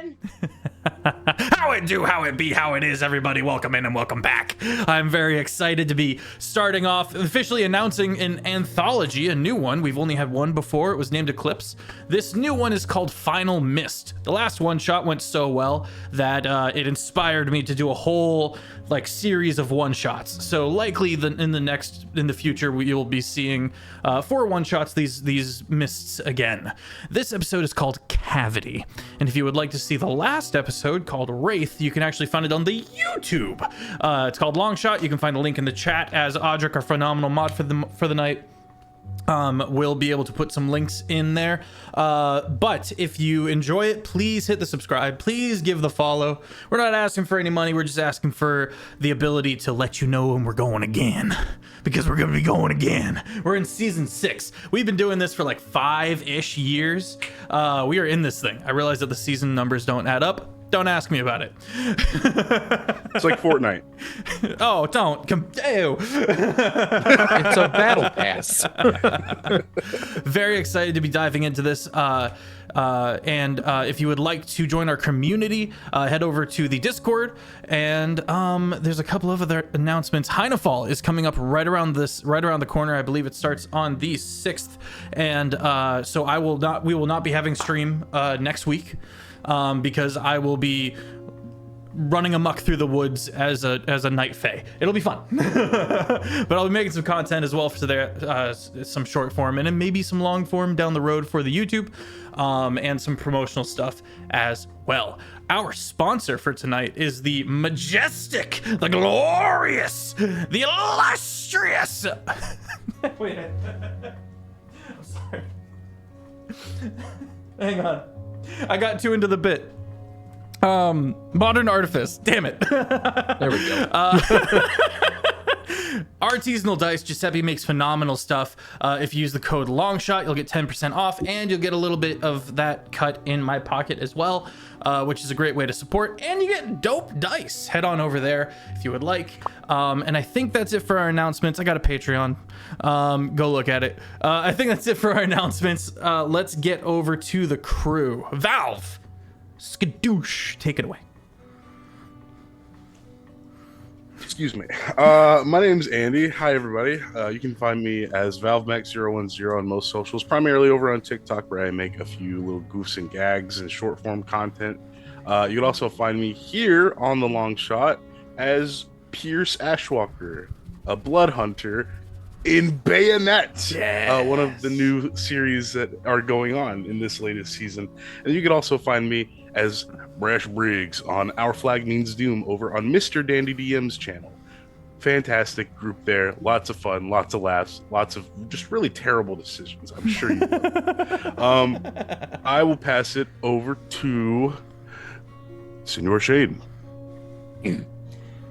again. How it do, how it be, how it is, everybody. Welcome in and welcome back. I'm very excited to be starting off, officially announcing an anthology, a new one. We've only had one before. It was named Eclipse. This new one is called Final Mist. The last one shot went so well that it inspired me to do a whole series of one shots. So likely in the future we will be seeing 4 one shots, these mists again. This episode is called Cavity, and if you would like to see the last episode called Wraith, you can actually find it on the YouTube. It's called Longshot. You can find a link in the chat, as Audric, our phenomenal mod for the night, we'll be able to put some links in there. But if you enjoy it, please hit the subscribe. Please give the follow. We're not asking for any money. We're just asking for the ability to let you know when we're going again, because we're going to be going again. We're in season 6. We've been doing this for 5-ish years. We are in this thing. I realize that the season numbers don't add up. Don't ask me about it. It's like Fortnite. Oh, don't. Ew. It's a battle pass. Very excited to be diving into this. And if you would like to join our community, head over to the Discord. And there's a couple of other announcements. Heinefall is coming up right around the corner. I believe it starts on the 6th. And so we will not be having stream next week. Because I will be running amok through the woods as a night fae. It'll be fun. But I'll be making some content as well for there, some short form and then maybe some long form down the road for the YouTube, and some promotional stuff as well. Our sponsor for tonight is the majestic, the glorious, the illustrious. Wait, I'm sorry. Hang on. I got too into the bit. Modern Artifice. Damn it. There we go. Artisanal dice. Giuseppe makes phenomenal stuff. If you use the code LONGSHOT, you'll get 10% off, and you'll get a little bit of that cut in my pocket as well, which is a great way to support. And you get dope dice. Head on over there if you would like. And I think that's it for our announcements. I got a Patreon. Go look at it. I think that's it for our announcements. Let's get over to the crew. Valve, skadoosh, take it away. Excuse me. My name's Andy. Hi, everybody. You can find me as ValveMax010 on most socials, primarily over on TikTok, where I make a few little goofs and gags and short form content. You can also find me here on the Long Shot as Pierce Ashwalker, a blood hunter in Bayonet, Yes. One of the new series that are going on in this latest season. And you can also find me as Brash Briggs on Our Flag Means Doom over on Mr. Dandy DM's channel. Fantastic group there. Lots of fun, lots of laughs, lots of just really terrible decisions. I'm sure you will. I will pass it over to Senor Shane.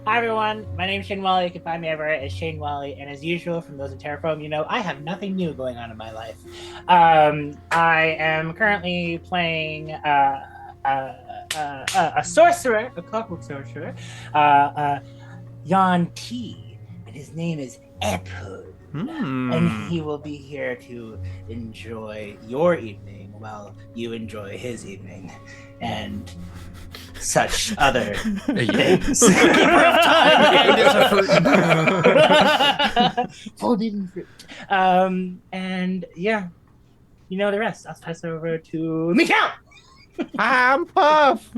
Hi everyone, my name's Shane Whalley. You can find me everywhere as Shane Whalley, and as usual, from those in Terraform, I have nothing new going on in my life. I am currently playing a sorcerer, a clockwork sorcerer, Jan T, and his name is Apple. And he will be here to enjoy your evening while you enjoy his evening, and such other things. Forbidden fruit. And yeah, you know the rest. I'll pass it over to Mikhail. I'm Puff.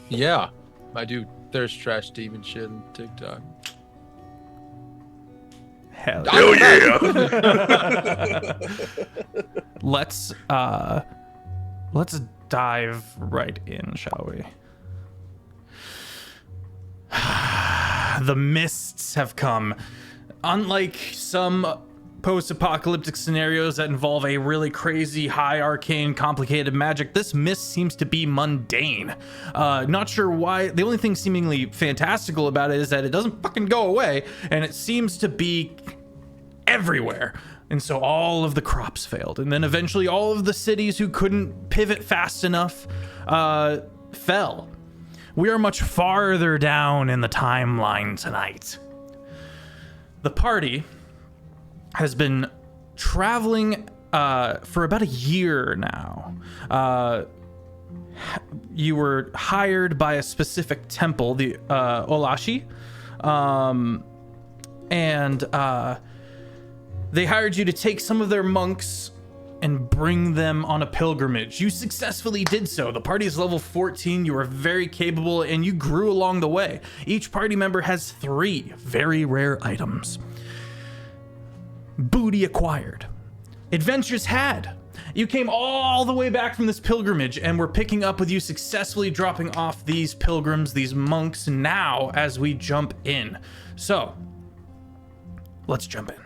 Yeah, I do thirst trash demon shit on TikTok. Hell yeah. Let's dive right in, shall we? The mists have come. Unlike some post-apocalyptic scenarios that involve a really crazy, high arcane, complicated magic, this mist seems to be mundane. Not sure why. The only thing seemingly fantastical about it is that it doesn't fucking go away, and it seems to be everywhere. And so all of the crops failed, and then eventually all of the cities who couldn't pivot fast enough fell. We are much farther down in the timeline tonight. The party has been traveling for about a year now. you were hired by a specific temple, the Olashi, and they hired you to take some of their monks and bring them on a pilgrimage. You successfully did so. The party is level 14. You are very capable, and you grew along the way. Each party member has 3 very rare items. Booty acquired. Adventures had. You came all the way back from this pilgrimage, and we're picking up with you successfully dropping off these pilgrims, these monks, now as we jump in. So, let's jump in.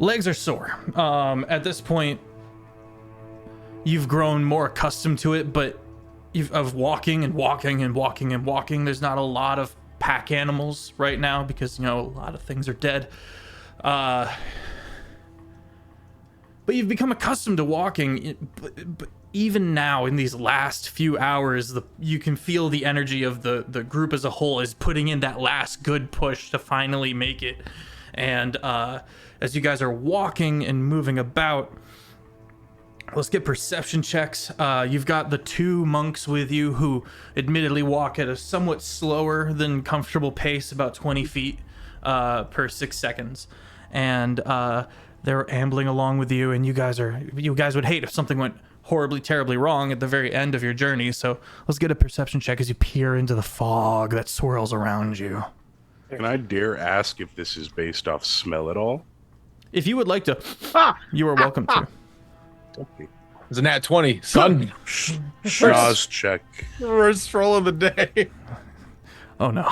Legs are sore. At this point, you've grown more accustomed to it, but of walking and walking and walking and walking. There's not a lot of pack animals right now because, a lot of things are dead. But you've become accustomed to walking. But even now, in these last few hours, you can feel the energy of the group as a whole is putting in that last good push to finally make it. And as you guys are walking and moving about, let's get perception checks. You've got the 2 monks with you who admittedly walk at a somewhat slower than comfortable pace, about 20 feet per 6 seconds. And they're ambling along with you, and you guys would hate if something went horribly, terribly wrong at the very end of your journey. So let's get a perception check as you peer into the fog that swirls around you. Can I dare ask if this is based off smell at all? If you would like to, you are welcome to. Okay. It's a nat 20, son. Jaws check. First roll of the day. Oh no.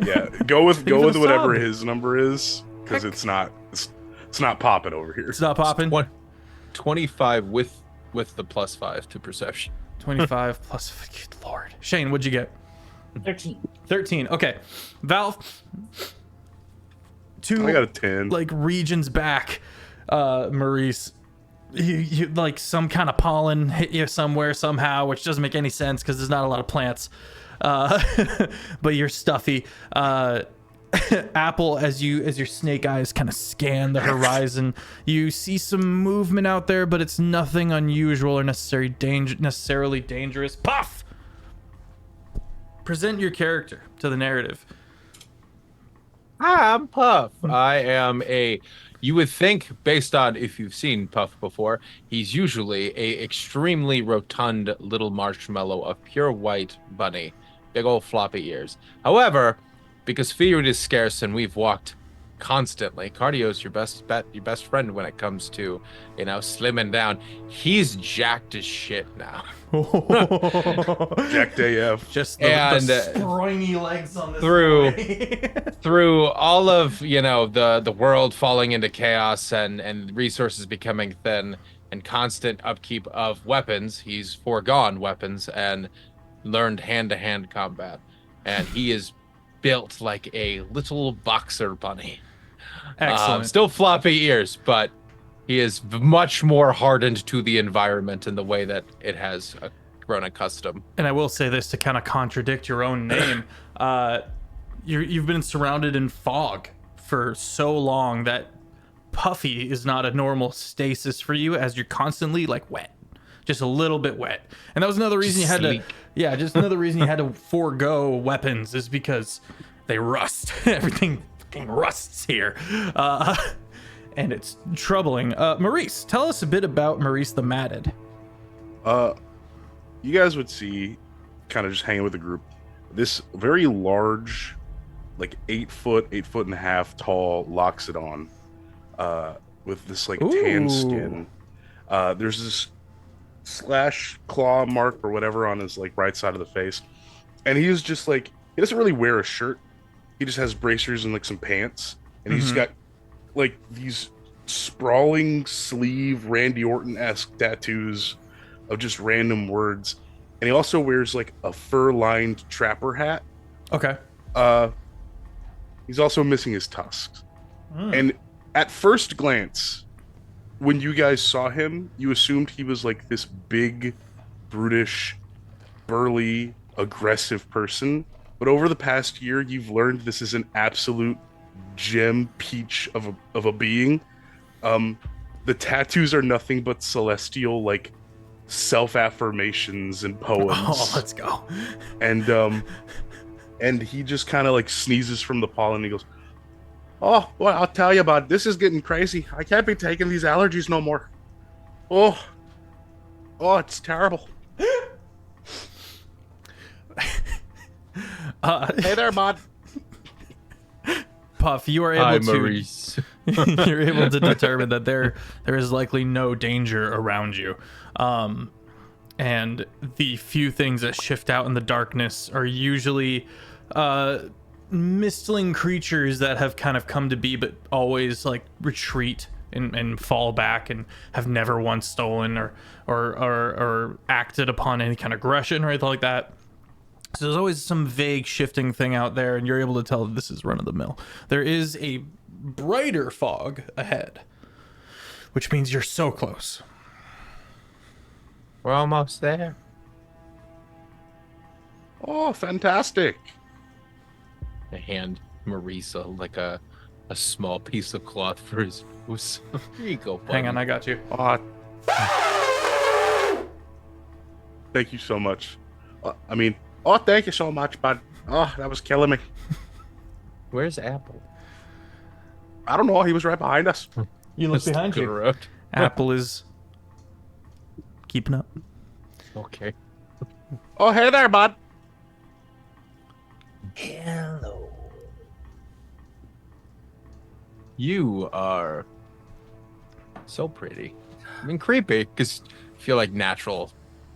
Yeah, go with for the whatever sub. his number is, because it's not popping over here. It's not popping. 25 with the +5 to perception. 25 plus. Good Lord. Shane, what'd you get? 13. 13. Okay. Valve. 2 I got a 10. regions back, Maurice. You like some kind of pollen hit you somewhere somehow, which doesn't make any sense because there's not a lot of plants. But you're stuffy. Apple, as your snake eyes kind of scan the horizon, you see some movement out there, but it's nothing unusual or necessarily dangerous. Puff! Present your character to the narrative. Hi, I'm Puff. I am you would think, based on if you've seen Puff before, he's usually a extremely rotund little marshmallow of pure white bunny. Big old floppy ears. However, because food is scarce and we've walked constantly, cardio's your best friend when it comes to, slimming down. He's jacked as shit now. Jacked AF. Just And, the springy legs on this through all of the world falling into chaos and resources becoming thin and constant upkeep of weapons, he's foregone weapons and learned hand-to-hand combat, and he is built like a little boxer bunny. Excellent. Still floppy ears, but he is much more hardened to the environment in the way that it has grown accustomed. And I will say this to kind of contradict your own name. You've been surrounded in fog for so long that puffy is not a normal stasis for you, as you're constantly wet, just a little bit wet. And that was another reason just another reason you had to forego weapons, is because they rust. Everything fucking rusts here. And it's troubling. Maurice, tell us a bit about Maurice the Matted. You guys would see, kind of just hanging with the group, this very large, 8 foot and a half tall Loxodon, with this tan skin. There's this slash claw mark or whatever on his right side of the face, and he's just he doesn't really wear a shirt. He just has bracers and some pants, and he's got these sprawling sleeve Randy Orton-esque tattoos of just random words, and he also wears a fur-lined trapper hat. Okay. He's also missing his tusks. And at first glance, when you guys saw him, you assumed he was this big, brutish, burly, aggressive person. But over the past year, you've learned this is an absolute gem peach of a being. The tattoos are nothing but celestial, like, self-affirmations and poems. Oh, let's go. And he just kind of like sneezes from the pollen and he goes, "Oh, well, I'll tell you about it. This is getting crazy. I can't be taking these allergies no more. Oh, it's terrible." Hey there, bud. Puff, you are able Hi, to Maurice. you're able to determine that there is likely no danger around you. And the few things that shift out in the darkness are usually mistling creatures that have kind of come to be but always like retreat and fall back and have never once stolen or acted upon any kind of aggression or anything like that. So there's always some vague shifting thing out there, and you're able to tell that this is run of the mill. There is a brighter fog ahead, which means you're so close. We're almost there. Oh, fantastic. I hand Maurice like a small piece of cloth for his boots. Here you go, buddy. Hang on, I got you. Oh, thank you so much. Thank you so much, bud. Oh, that was killing me. Where's Apple? I don't know. He was right behind us. You look behind you. Correct. Apple is keeping up. Okay. Oh, hey there, bud. Hello. You are so pretty. I mean, creepy, because I feel like natural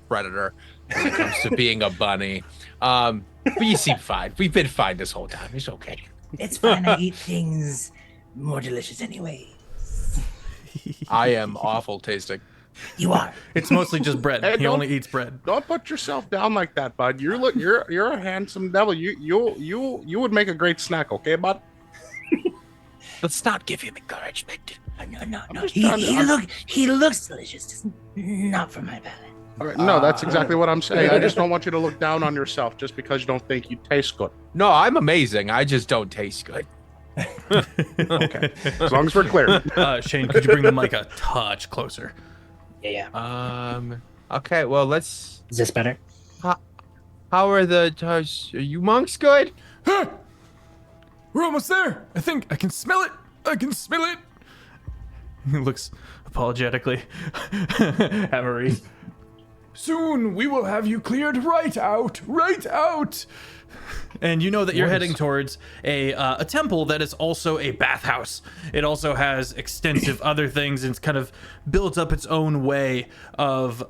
predator when it comes to being a bunny. But you seem fine. We've been fine this whole time. It's okay. It's fine. I eat things more delicious anyway. I am awful tasting. You are. It's mostly just bread. Hey, He only eats bread. Don't put yourself down like that, bud. You're a handsome devil. You would make a great snack, okay, bud? Let's not give him encouragement. No. just trying to- He looks delicious. Just not for my palate. All right, no, that's exactly what I'm saying. I just don't want you to look down on yourself just because you don't think you taste good. No, I'm amazing. I just don't taste good. Okay, as long as we're clear. Shane, could you bring the mic a touch closer? Yeah. Okay, well, let's... Is this better? How are are you monks good? Huh! We're almost there. I think I can smell it. I can smell it. He looks apologetically at Maurice. Soon we will have you cleared right out. And you know that you're heading towards a temple that is also a bathhouse. It also has extensive other things, and it's kind of built up its own way of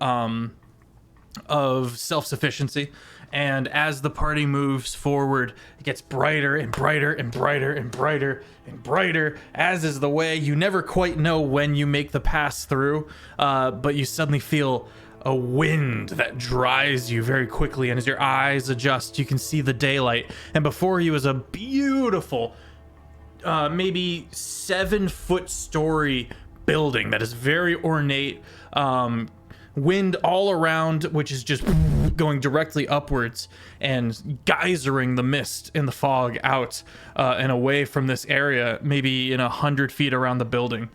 self-sufficiency. And as the party moves forward, it gets brighter and brighter and brighter and brighter and brighter, as is the way. You never quite know when you make the pass through, but you suddenly feel a wind that dries you very quickly, and as your eyes adjust, you can see the daylight. And before you is a beautiful, maybe 7-foot story building that is very ornate. Wind all around, which is just going directly upwards and geysering the mist and the fog out and away from this area, maybe in 100 feet around the building.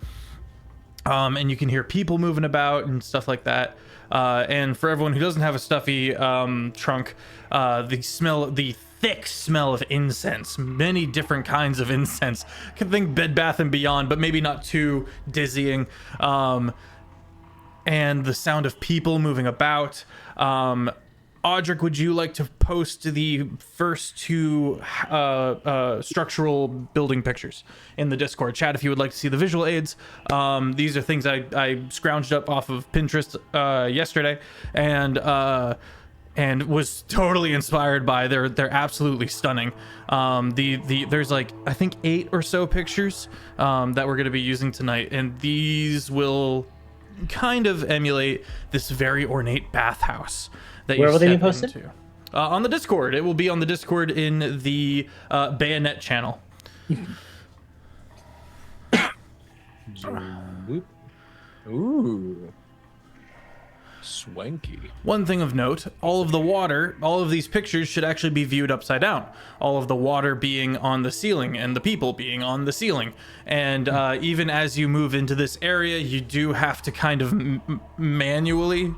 And you can hear people moving about and stuff like that. And for everyone who doesn't have a stuffy trunk, the thick smell of incense, many different kinds of incense. I can think Bed Bath and Beyond, but maybe not too dizzying. And the sound of people moving about. Audric, would you like to post the first two structural building pictures in the Discord chat if you would like to see the visual aids? These are things I scrounged up off of Pinterest yesterday and was totally inspired by. They're absolutely stunning. There's like I think 8 or so pictures that we're going to be using tonight, and these will kind of emulate this very ornate bathhouse that Where you will they be step posted? into. On the Discord. It will be on the Discord in the Bayonet channel. Ooh. Swanky. One thing of note, all of the water, all of these pictures should actually be viewed upside down. All of the water being on the ceiling and the people being on the ceiling. And even as you move into this area, you do have to kind of manually,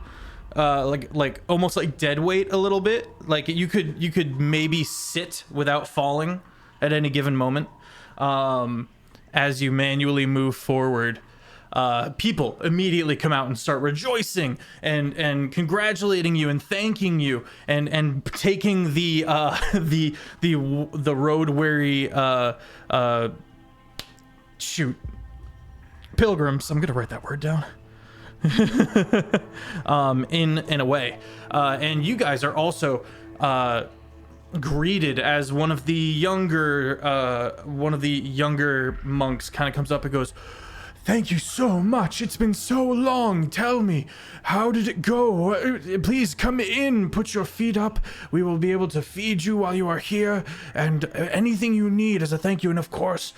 like almost like dead weight a little bit. Like you could maybe sit without falling at any given moment. As you manually move forward. People immediately come out and start rejoicing and congratulating you and thanking you and taking the road weary pilgrims. I'm gonna write that word down. in a way, and you guys are also greeted as one of the younger monks kind of comes up and goes, "Thank you so much. It's been so long. Tell me, how did it go? Please come in, put your feet up. We will be able to feed you while you are here, and anything you need as a thank you. And of course,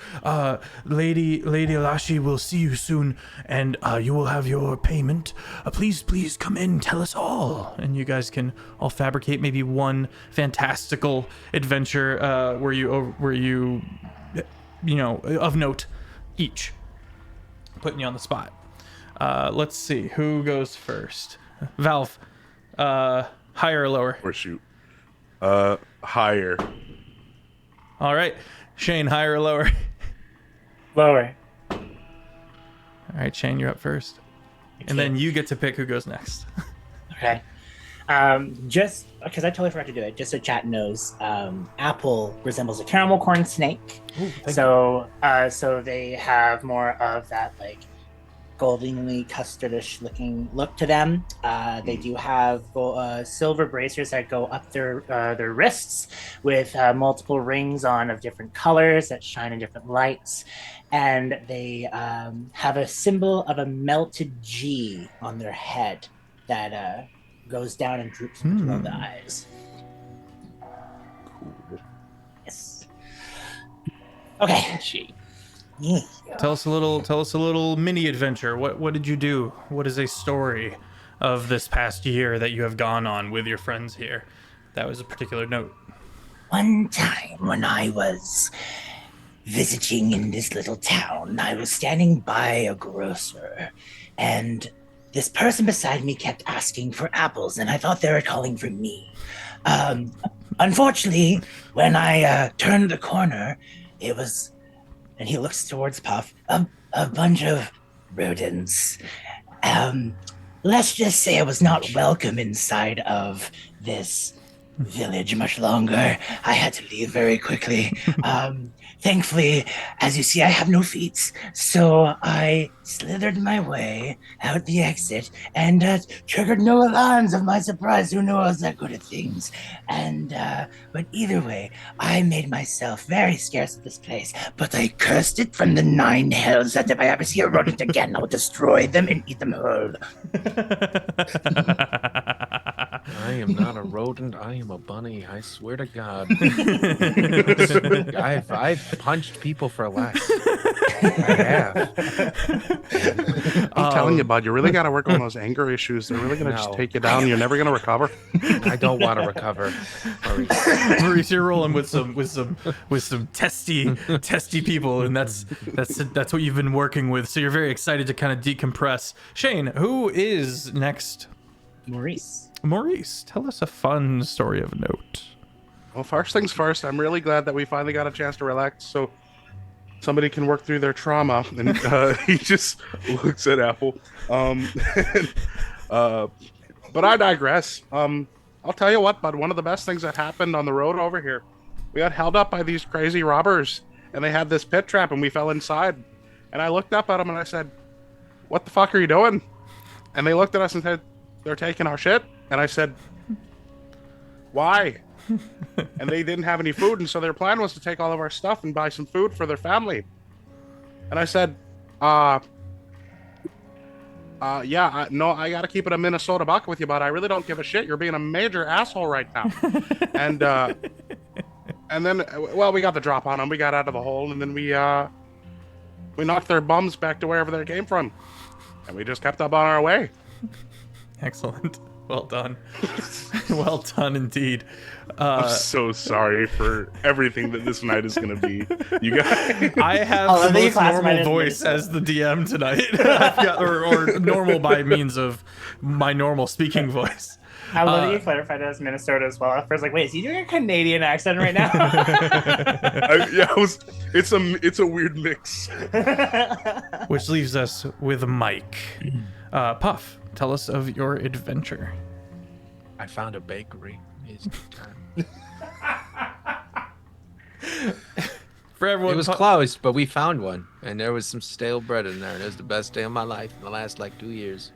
Lady Alashi will see you soon, and you will have your payment. Please come in, tell us all." And you guys can all fabricate maybe one fantastical adventure where you of note each. Putting you on the spot. Let's see who goes first. Valve, higher or lower? Or shoot. Higher. All right, Shane, higher or lower? Lower. All right, Shane, you're up first, and then you get to pick who goes next. Okay. Just because I totally forgot to do it, just so chat knows, apple resembles a caramel corn snake. Ooh, so they have more of that like goldenly custardish looking look to them. They do have silver bracers that go up their wrists with multiple rings on of different colors that shine in different lights, and they have a symbol of a melted G on their head that goes down and droops between the eyes. Cool. Yes. Okay. Yeah. Tell us a little mini adventure. What did you do? What is a story of this past year that you have gone on with your friends here? That was a particular note. One time when I was visiting in this little town, I was standing by a grocer, and this person beside me kept asking for apples, and I thought they were calling for me. Unfortunately, when I turned the corner, it was, and he looks towards Puff, a bunch of rodents. Let's just say I was not welcome inside of this village much longer. I had to leave very quickly. Thankfully, as you see, I have no feet, so I slithered my way out the exit and triggered no alarms of my surprise. Who knew I was that good at things? And but either way, I made myself very scarce at this place, but I cursed it from the 9 hells that if I ever see a rodent again, I will destroy them and eat them whole. I am not a rodent. I am a bunny. I swear to God. I've punched people for less. I have. I'm telling you, bud, you really got to work on those anger issues. They're really going to just take you down. You're never going to recover. I don't want to recover. Maurice, you're rolling with some testy people, and that's what you've been working with. So you're very excited to kind of decompress. Shane, who is next? Maurice, tell us a fun story of note. Well, first things first, I'm really glad that we finally got a chance to relax so somebody can work through their trauma. And he just looks at Apple. But I digress. I'll tell you what, bud, one of the best things that happened on the road over here, we got held up by these crazy robbers, and they had this pit trap, and we fell inside. And I looked up at them, and I said, "What the fuck are you doing?" And they looked at us and said, "They're taking our shit." And I said, "Why?" And they didn't have any food, and so their plan was to take all of our stuff and buy some food for their family. And I said, no, I gotta keep it a Minnesota buck with you, but I really don't give a shit. You're being a major asshole right now." And then, well, we got the drop on them. We got out of the hole, and then we knocked their bums back to wherever they came from, and we just kept up on our way. Excellent. Well done. Well done indeed. I'm so sorry for everything that this night is going to be. You guys. I have the most normal voice as the DM tonight. or normal by means of my normal speaking voice. I love that you clarified as Minnesota as well. At first, like, wait, is he doing a Canadian accent right now? It's a weird mix. Which leaves us with Mike. Puff, tell us of your adventure. I found a bakery. For everyone, it was closed, but we found one, and there was some stale bread in there, and it was the best day of my life in the last 2 years.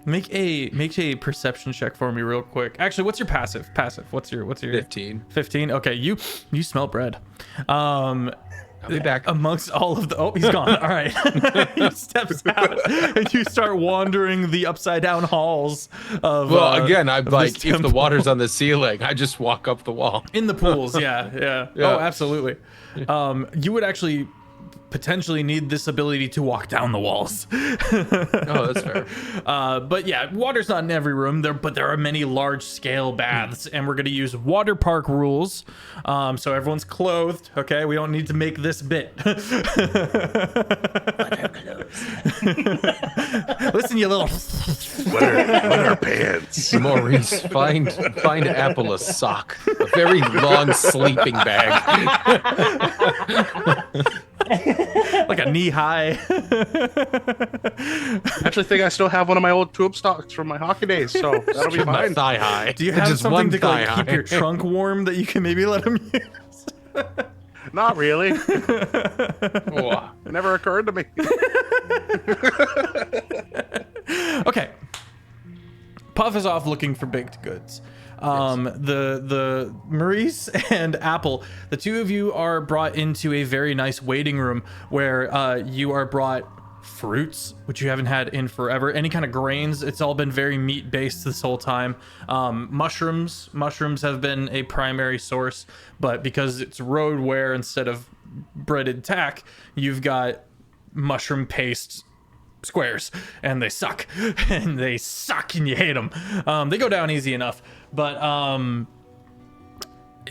Make a perception check for me real quick. Actually, what's your passive? What's your 15. 15. Okay, you smell bread. I'll be back. Amongst all of the he's gone. All right. He steps out and you start wandering the upside down halls of again, I'm like, if the temple. water's on the ceiling, I just walk up the wall. In the pools, yeah. Oh, absolutely. You would actually potentially need this ability to walk down the walls. Oh, that's fair. But yeah, water's not in every room there, but there are many large-scale baths, and we're gonna use water park rules. So everyone's clothed. Okay, we don't need to make this bit. Listen, you little. What are pants? Maurice, find Apple a sock, a very long sleeping bag. Like a knee high. I actually think I still have one of my old tube stocks from my hockey days, so that'll be fine. Thigh high. Do you have just something one to thigh keep your trunk warm that you can maybe let him use? Not really. Whoa. It never occurred to me. Okay. Puff is off looking for baked goods. The Maurice and Apple, the two of you are brought into a very nice waiting room where you are brought fruits, which you haven't had in forever, any kind of grains. It's all been very meat based this whole time. Mushrooms have been a primary source, but because it's roadware instead of breaded tack, you've got mushroom paste squares, and they suck and you hate them. They go down easy enough, but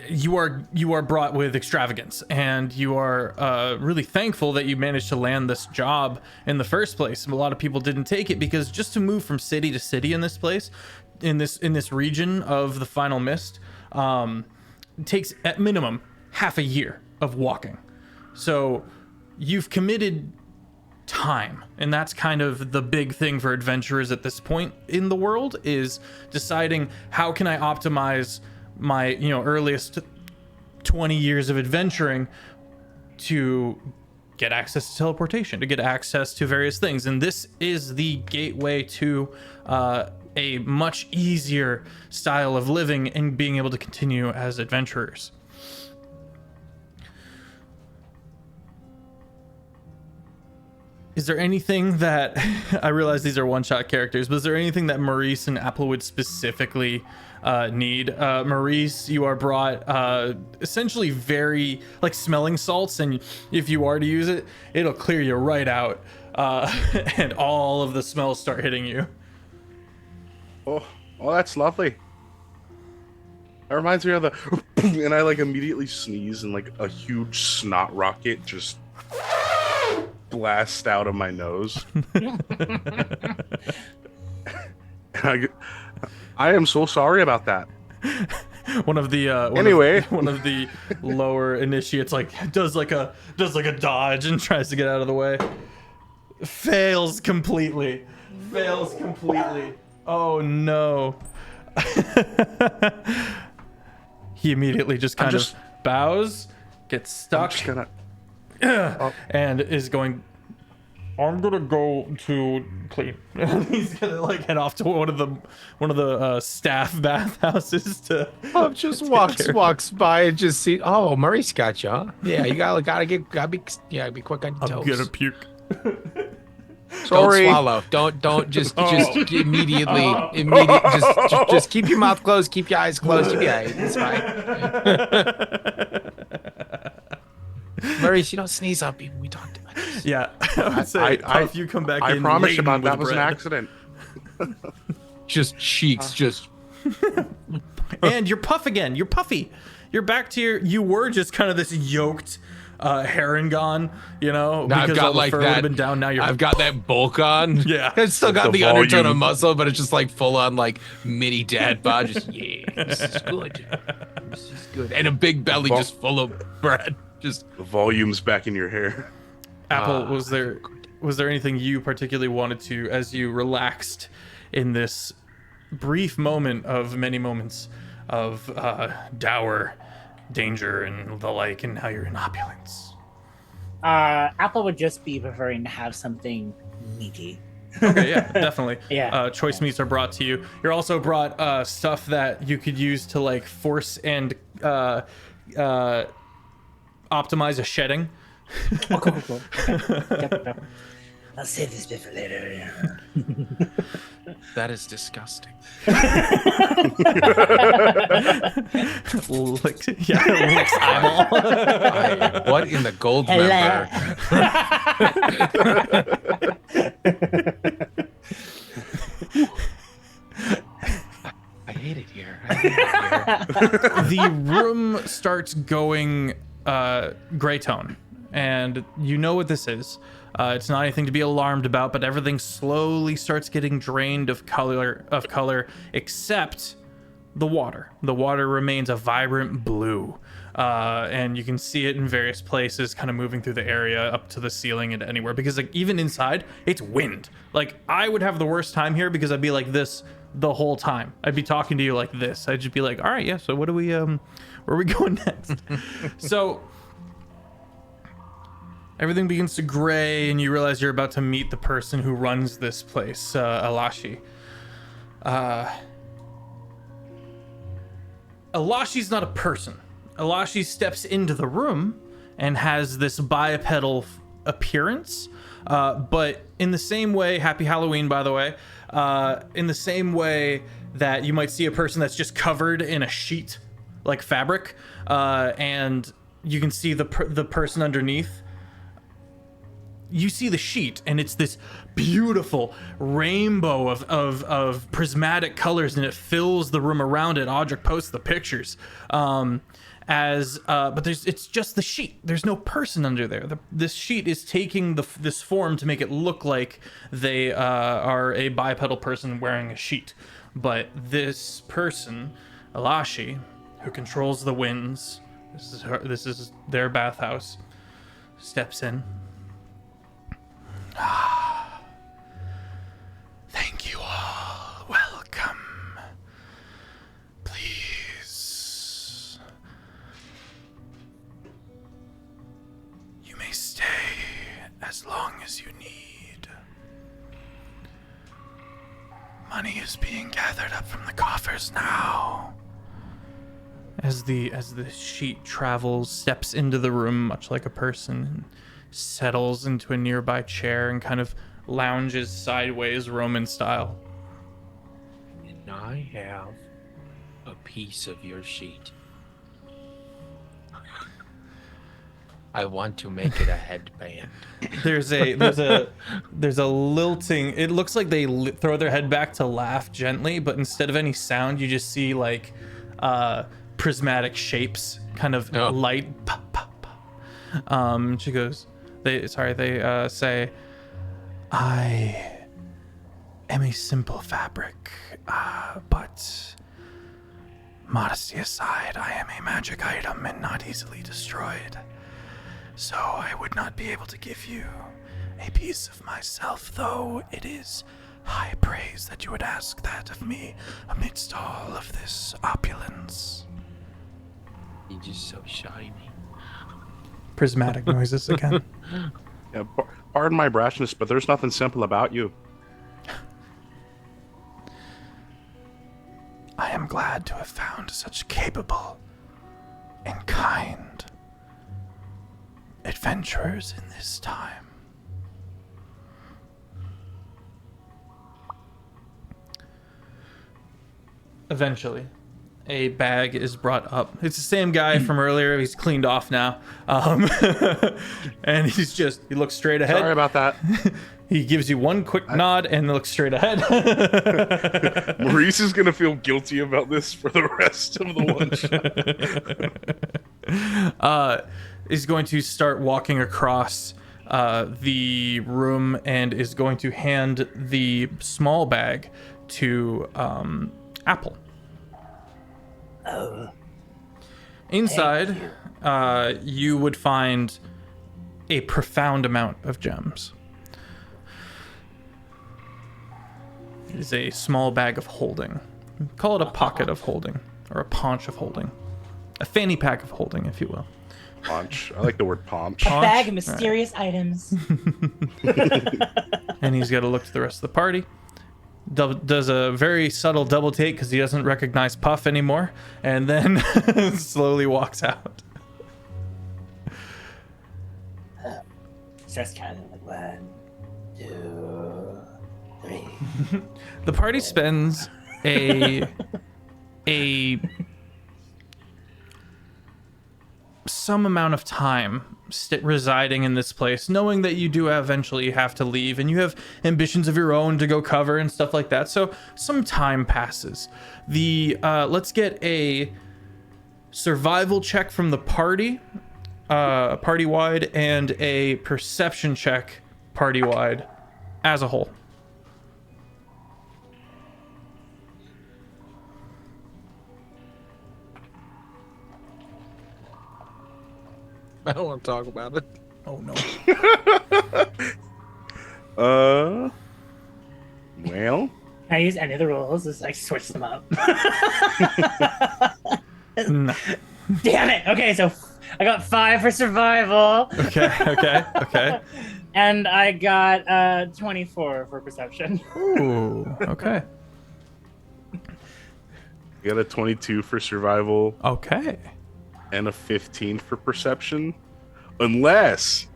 you are brought with extravagance, and you are really thankful that you managed to land this job in the first place. A lot of people didn't take it because just to move from city to city in this place, in this region of the Final Mist, takes at minimum half a year of walking. So you've committed time, and that's kind of the big thing for adventurers at this point in the world, is deciding how can I optimize my earliest 20 years of adventuring to get access to teleportation, to get access to various things. And this is the gateway to a much easier style of living and being able to continue as adventurers. Is there anything that, I realize these are one-shot characters, but is there anything that Maurice and Apple would specifically need? Maurice, you are brought essentially very, like, smelling salts, and if you are to use it, it'll clear you right out, and all of the smells start hitting you. Oh, that's lovely. That reminds me of the, and I like immediately sneeze, and like a huge snot rocket just blast out of my nose. I am so sorry about that. One of the one of the lower initiates does like a dodge and tries to get out of the way. Fails completely. Oh no. He immediately just kind of bows, gets stuck. I'm just gonna and is going, I'm gonna go to clean. He's gonna head off to one of the staff bathhouses to. Just walks by and just see. Oh, Maurice got you, huh? Yeah, you gotta be quick on your toes. I'm gonna puke. sorry. Don't swallow. Don't just immediately just keep your mouth closed, keep your eyes closed. You'll be all right. It's fine. Maurice, you don't sneeze on people. We talked about this. Yeah, I would say Puff, you come back in. I promise you laden about that with was an bread. accident. just cheeks, just. And you're puff again. You're puffy. You're back to you were just kind of this yoked Harangon, Now because I've got all the like fur would that. have been down. Now you're I've got that bulk on. Yeah. It's still got The the undertone of volume. muscle, but it's just like full on like mini dad bod. Just this is good. This is good, and a big belly just full of bread. Just The volume's back in your hair. Apple, was there anything you particularly wanted to, as you relaxed in this brief moment of many moments of dour danger and the like, and how you're in opulence? Apple would just be preferring to have something meaty. Okay, yeah, definitely. Yeah. Choice meats are brought to you. You're also brought stuff that you could use to like force and optimize a shedding. Oh, cool. Okay. I'll save this bit for later. that is disgusting. Licks eyeball. What in the gold Hello. member? I hate it here. The room starts going gray tone, and you know what this is. It's not anything to be alarmed about, but everything slowly starts getting drained of color, except the water. The water remains a vibrant blue, and you can see it in various places, kind of moving through the area up to the ceiling and anywhere. Because like even inside, it's wind. Like I would have the worst time here because I'd be like this the whole time. I'd be talking to you like this. I'd just be like, all right, yeah. So what do we where are we going next? So everything begins to gray, and you realize you're about to meet the person who runs this place, Alashi. Alashi's not a person. Alashi steps into the room and has this bipedal appearance, but in the same way, happy Halloween, by the way, in the same way that you might see a person that's just covered in a sheet, like fabric, and you can see the person underneath. You see the sheet, and it's this beautiful rainbow of prismatic colors, and it fills the room around it. Audric posts the pictures, but it's just the sheet. There's no person under there. This sheet is taking this form to make it look like they are a bipedal person wearing a sheet. But this person, Alashi, who controls the winds, this is their bathhouse, steps in. Thank you all. Welcome. Please. You may stay as long as you need. Money is being gathered up from the coffers now. As the sheet travels, steps into the room much like a person, settles into a nearby chair and kind of lounges sideways Roman style. And I have a piece of your sheet. I want to make it a headband. There's a lilting. It looks like they throw their head back to laugh gently, but instead of any sound, you just see like prismatic shapes, kind of light. Pop, pop, pop. She goes. They say, I am a simple fabric, but modesty aside, I am a magic item and not easily destroyed. So I would not be able to give you a piece of myself, though it is high praise that you would ask that of me amidst all of this opulence. You're just so shiny. Prismatic noises again. Yeah, pardon my brashness, but there's nothing simple about you. I am glad to have found such capable and kind adventurers in this time. Eventually, a bag is brought up. It's the same guy from earlier. He's cleaned off now. And he looks straight ahead. Sorry about that. He gives you one quick nod and looks straight ahead. Maurice is going to feel guilty about this for the rest of the one shot. Is going to start walking across the room and is going to hand the small bag to Apple. Oh, Inside, you would find a profound amount of gems. It is a small bag of holding. Call it a pocket of holding, or a paunch of holding. A fanny pack of holding, if you will. Paunch. I like the word paunch. a bag of mysterious items. And he's got to look to the rest of the party. Does a very subtle double take because he doesn't recognize Puff anymore, and then slowly walks out. Starts counting like 1, 2, 3. The party spends a some amount of time residing in this place, knowing that you do eventually have to leave and you have ambitions of your own to go cover and stuff like that. So some time passes. Let's get a survival check from the party, party-wide, and a perception check party-wide as a whole. I don't want to talk about it. Oh no. Well, Can I use any of the rules? Just like switch them up. No. Damn it! Okay, so I got 5 for survival. Okay. And I got 24 for perception. Ooh, okay. you got a 22 for survival Okay. and a 15 for perception. Unless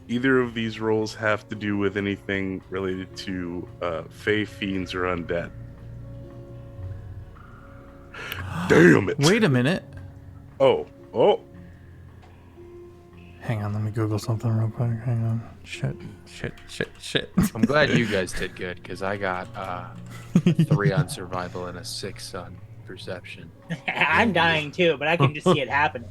either of these rolls have to do with anything related to fey, fiends, or undead. Damn it. Wait a minute. Oh. Hang on, let me Google something real quick. Hang on. Shit. I'm glad you guys did good because I got 3 on survival and a 6 on perception. I'm dying too, but I can just see it happening.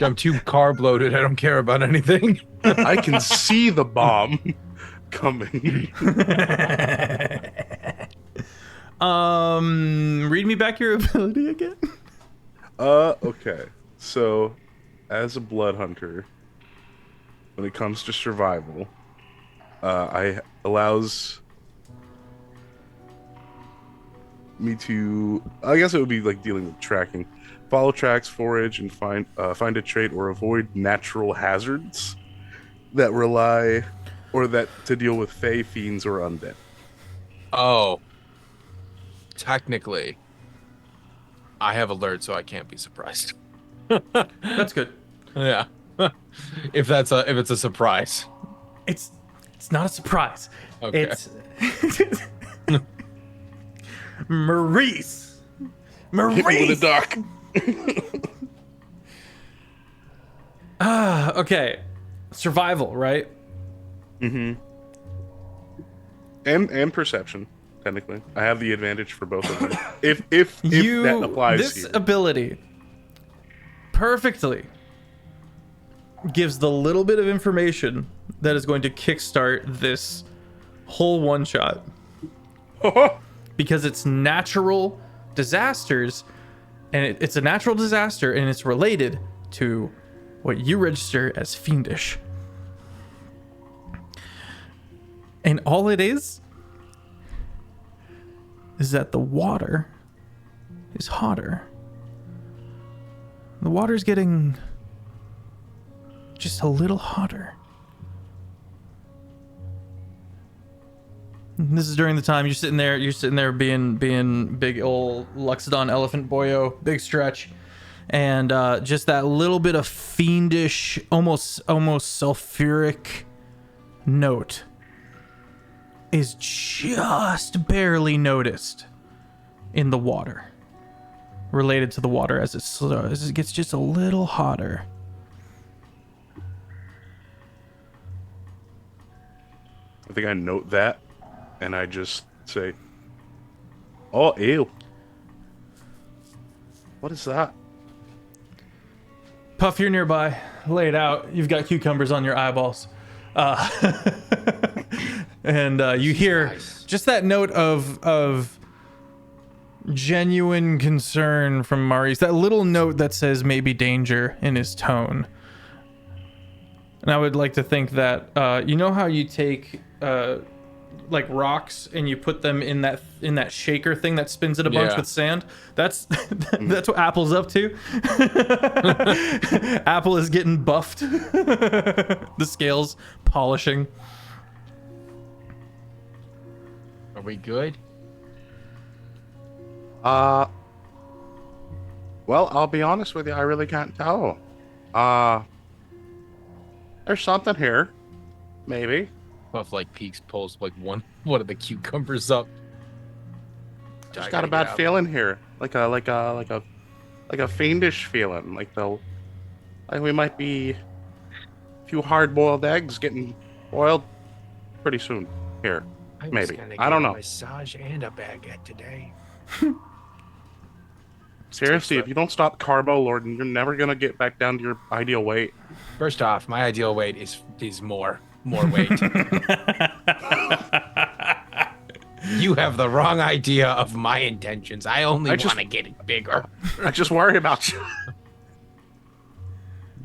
I'm too carb loaded. I don't care about anything. I can see the bomb coming. Read me back your ability again. Okay. So, as a blood hunter, when it comes to survival, I allows me to, I guess it would be like dealing with tracking, follow tracks, forage, and find a trait or avoid natural hazards that rely or that to deal with fey, fiends, or undead. Oh, technically, I have alert, so I can't be surprised. That's good. Yeah, if it's a surprise. It's not a surprise. Okay. It's Maurice. Hit me with a duck. Okay. Survival, right? Mm-hmm. And perception, technically. I have the advantage for both of them. If that applies this here. ability perfectly gives the little bit of information that is going to kickstart this whole one shot. Because it's natural disasters, and it's a natural disaster, and it's related to what you register as fiendish. And all it is that the water is hotter. The water's getting just a little hotter. And this is during the time you're sitting there being big old Luxodon elephant boyo, big stretch, and just that little bit of fiendish, almost sulfuric note is just barely noticed in the water, related to the water as it gets just a little hotter. I think I note that, and I just say, "Oh, ew! What is that?" Puff, you're nearby, laid out. You've got cucumbers on your eyeballs. And you hear just that note of genuine concern from Maurice. That little note that says maybe danger in his tone. And I would like to think that, you know how you take like rocks and you put them in that shaker thing that spins it a bunch with sand? That's that's what Apple's up to. Apple is getting buffed. The scales polishing. Are we good? Well, I'll be honest with you. I really can't tell. There's something here. Maybe. Puff like peeks, pulls like one of the cucumbers up. Just got a bad feeling here. Like a fiendish feeling. Like we might be a few hard-boiled eggs getting boiled pretty soon here. Maybe. I don't know. A massage and a baguette today. Seriously, if you don't stop carbo lording, you're never gonna get back down to your ideal weight. First off, my ideal weight is more weight. You have the wrong idea of my intentions. I only want to get it bigger. I just worry about you.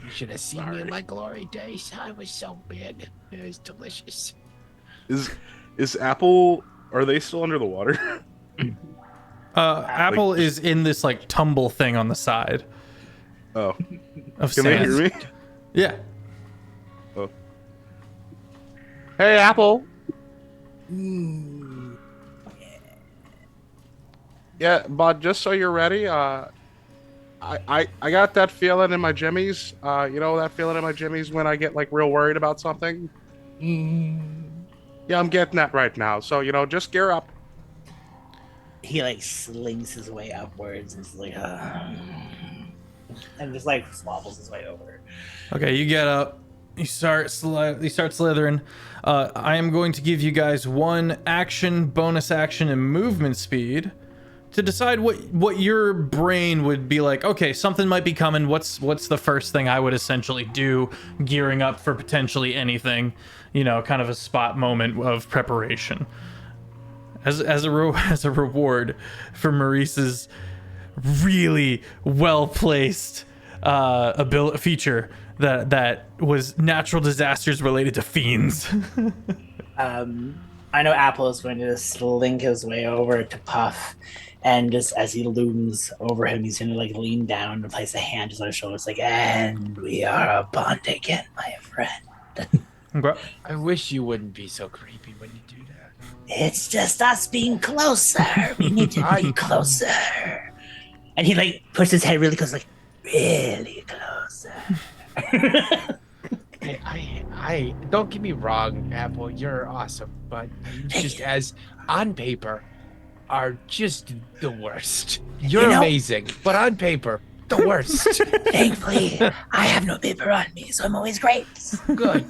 You should have seen me in my glory days. I was so big. It was delicious. Is Apple? Are they still under the water? Apple is in this like tumble thing on the side. Oh, of can they sand. hear me? Yeah. Oh. Hey, Apple. Yeah, bud. Just so you're ready. I got that feeling in my jimmies. You know that feeling in my jimmies when I get like real worried about something. Yeah, I'm getting that right now. So just gear up. He like slings his way upwards and is like, and just like swabbles his way over. Okay, you get up. You start slithering. I am going to give you guys one action, bonus action, and movement speed to decide what your brain would be like. Okay, something might be coming. What's the first thing I would essentially do, gearing up for potentially anything? Kind of a spot moment of preparation. As a reward for Maurice's really well placed feature that was natural disasters related to fiends. I know Apple is going to slink his way over to Puff, and just as he looms over him, he's going to like lean down and place a hand just on his shoulder. It's like, and we are a bond again, my friend. I wish you wouldn't be so creepy when you do that. It's just us being closer. We need to be closer. And he like puts his head really close, like really closer. I don't get me wrong, Apple. You're awesome, but you just as on paper are just the worst. You're amazing, but on paper, the worst. Thankfully, I have no paper on me, so I'm always great. Good.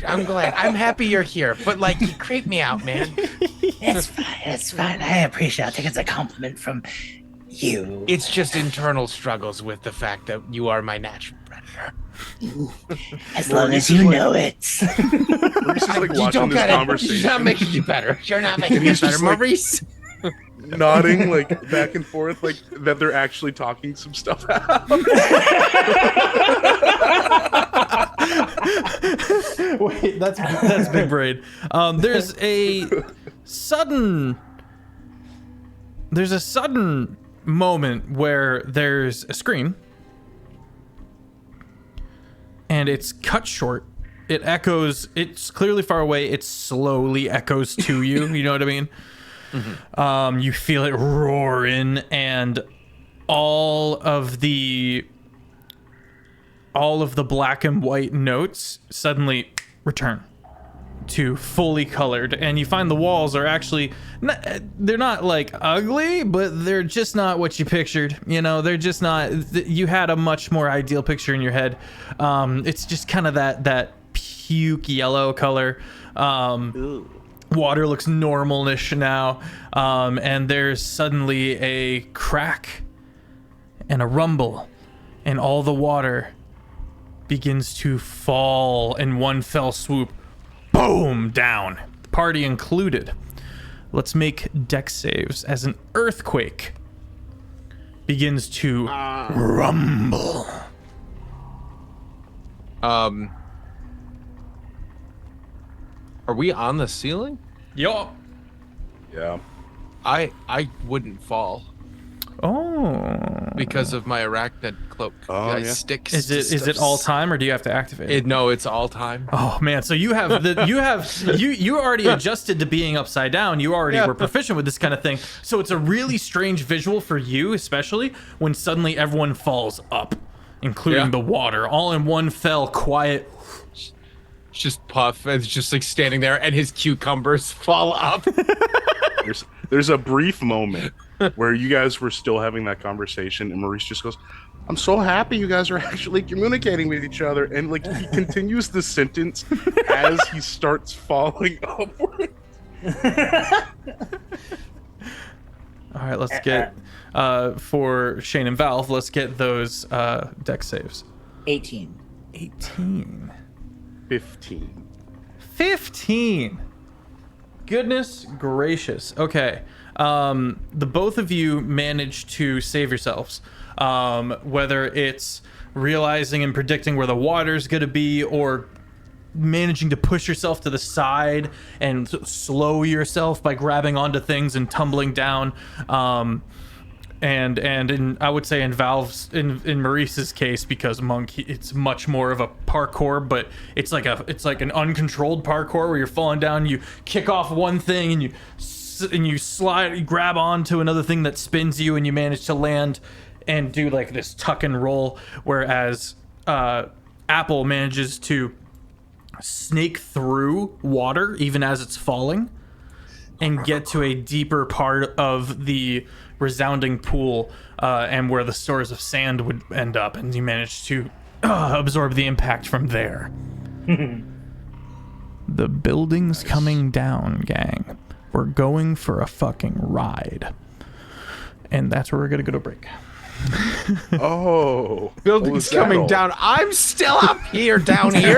I'm glad. I'm happy you're here, but like you creep me out, man. It's fine. I appreciate it. I think it's a compliment from you. It's just internal struggles with the fact that you are my natural predator. As long as you know it. Maurice is like watching this conversation. You're not making you better. You're not making me better, Maurice. Nodding like back and forth, like that they're actually talking some stuff out. Wait, that's big brain. There's a sudden moment where there's a scream, and it's cut short. It echoes. It's clearly far away. It slowly echoes to you. You know what I mean? Mm-hmm. You feel it roar in, and all of the black and white notes suddenly return to fully colored, and you find the walls are actually they're not like ugly, but they're just not what you pictured. You know, they're just not. You had a much more ideal picture in your head. It's just kind of that puke yellow color. Water looks normal-ish now, and there's suddenly a crack and a rumble, and all the water begins to fall in one fell swoop. Boom! Down. Party included. Let's make dex saves as an earthquake begins to rumble. Are we on the ceiling? Yo. Yeah. I wouldn't fall Oh. because of my arachnid cloak. Oh, yeah. Sticks. Is it all time, or do you have to activate it? No, it's all time. Oh man, so you have you already adjusted to being upside down. You already were proficient with this kind of thing. So it's a really strange visual for you, especially when suddenly everyone falls up, including the water, all in one fell quiet. It's just Puff, and it's just like standing there, and his cucumbers fall up. There's a brief moment where you guys were still having that conversation, and Maurice just goes, "I'm so happy you guys are actually communicating with each other," and like he continues the sentence as he starts falling upward. All right, let's get for Shane and Valve. Let's get those dex saves. 18. 18. 15. Goodness gracious. Okay. The both of you managed to save yourselves. Whether it's realizing and predicting where the water's going to be, or managing to push yourself to the side and slow yourself by grabbing onto things and tumbling down. And I would say in Valve's, in Maurice's case, because Monk, it's much more of a parkour, but it's like an uncontrolled parkour where you're falling down, you kick off one thing and you slide, you grab onto another thing that spins you, and you manage to land and do like this tuck and roll, whereas Apple manages to snake through water even as it's falling and get to a deeper part of the resounding pool, and where the stores of sand would end up, and you manage to absorb the impact from there. The building's coming down, gang. We're going for a fucking ride. And that's where we're gonna go to break. Oh, Building's coming down. I'm still up here, down here.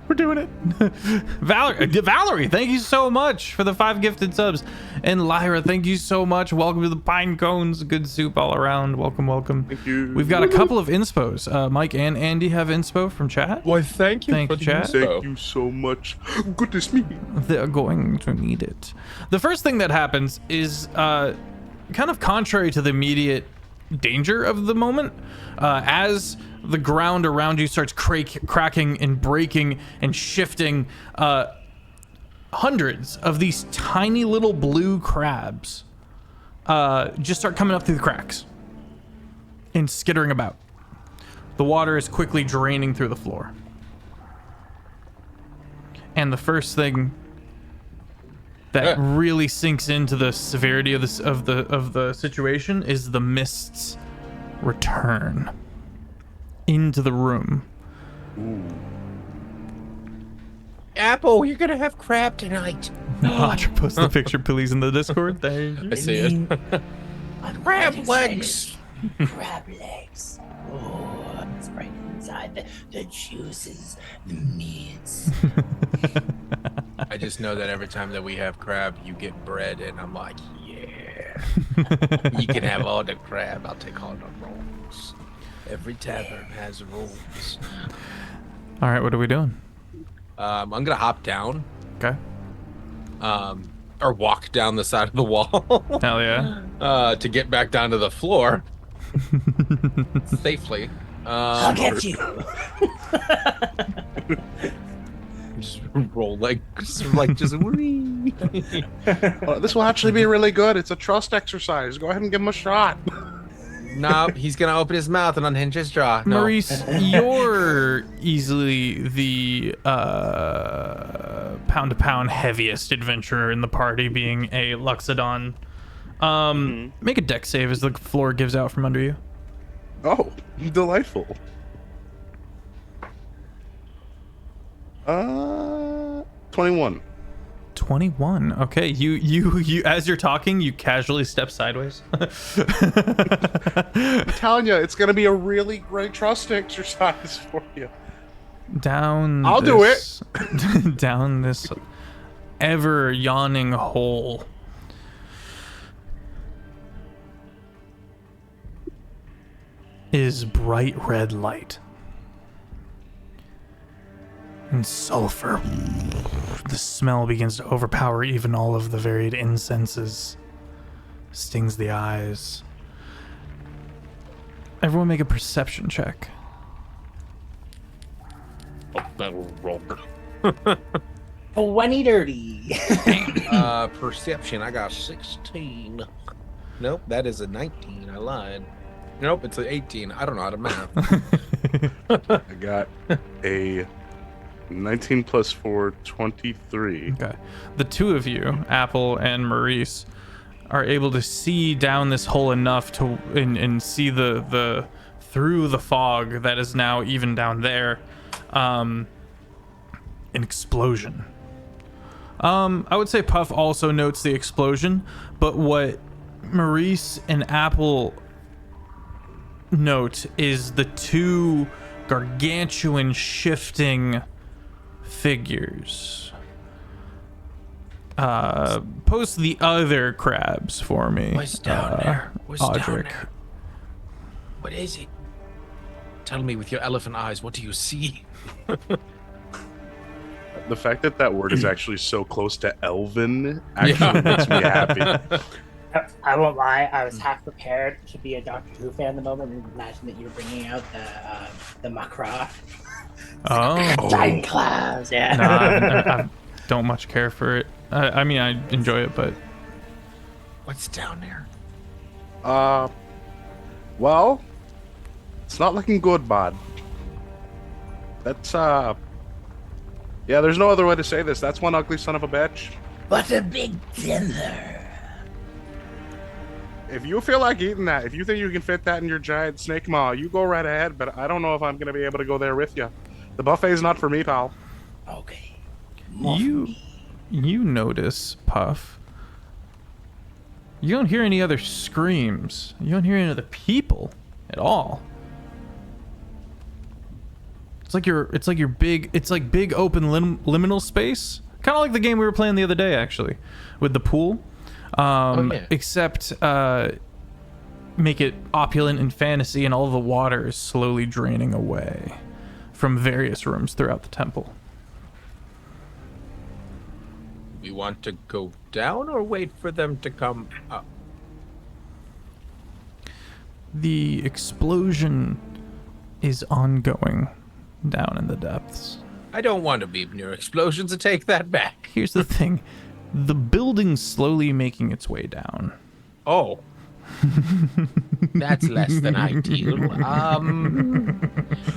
We're doing it. Valerie, thank you so much for the 5 gifted subs. And Lyra, thank you so much. Welcome to the Pine Cones. Good soup all around. Welcome. Thank you. We've got a couple of inspos. Mike and Andy have inspo from chat. Why, thank you for the chat. inspo. Thank you so much. Goodness me. They're going to need it. The first thing that happens is kind of contrary to the immediate danger of the moment. As the ground around you starts cracking and breaking and shifting, hundreds of these tiny little blue crabs just start coming up through the cracks and skittering about. The water is quickly draining through the floor. And the first thing that really sinks into the severity of the situation is the mists return into the room. Apple, you're gonna have crab tonight. Roger, post the picture, please, in the Discord. Thank you. I see it. I'm Crab quite legs. excited. Crab legs. Oh, it's right inside the juices, the meats. I just know that every time that we have crab, you get bread, and I'm like, yeah. You can have all the crab. I'll take all the rolls. Every tavern has rolls. All right, what are we doing? I'm gonna hop down, Okay. or walk down the side of the wall, Hell yeah. to get back down to the floor safely. I'll get you. Just roll like just whee. This will actually be really good. It's a trust exercise. Go ahead and give him a shot. No, he's gonna open his mouth and unhinge his jaw. No. Maurice, you're easily the pound-to-pound heaviest adventurer in the party, being a Luxodon. Make a dex save as the floor gives out from under you. Oh, delightful. 21. 21. Okay, you as you're talking, you casually step sideways. I'm telling you, it's gonna be a really great trust exercise for you. Down. I'll do it. Down this ever yawning hole. Is bright red light. And sulfur. The smell begins to overpower even all of the varied incenses. Stings the eyes. Everyone make a perception check. Oh, that'll roll. 20 dirty. Perception. I got 16. Nope, that is a 19. I lied. Nope, it's an 18. I don't know how to math. I got a 19 plus 4, 23. Okay. The two of you, Apple and Maurice, are able to see down this hole enough to and see the through the fog that is now even down there, an explosion. I would say Puff also notes the explosion, but what Maurice and Apple note is the two gargantuan shifting figures. Post the other crabs for me. What's down there? What's down Audric. there? What is it? Tell me with your elephant eyes, what do you see? The fact that that word is actually so close to Elven actually makes me happy. I won't lie, I was half prepared to be a Doctor Who fan at the moment and imagine that you were bringing out the Macra. Oh. Giant clouds, yeah. Nah, I don't much care for it. I mean, I enjoy it, but What's down there? Well, it's not looking good, bud. That's, yeah, there's no other way to say this. That's one ugly son of a bitch. What a big dinner. If you feel like eating that, if you think you can fit that in your giant snake maw, you go right ahead, but I don't know if I'm going to be able to go there with you. The buffet's not for me, pal. Okay. you notice, Puff. You don't hear any other screams. You don't hear any other people at all. It's like big open liminal space. Kind of like the game we were playing the other day, actually, with the pool. Yeah. Except make it opulent and fantasy, and all the water is slowly draining away from various rooms throughout the temple. We want to go down or wait for them to come up? The explosion is ongoing down in the depths. I don't want to be near explosions, and take that back. Here's the thing. The building's slowly making its way down. Oh. That's less than ideal.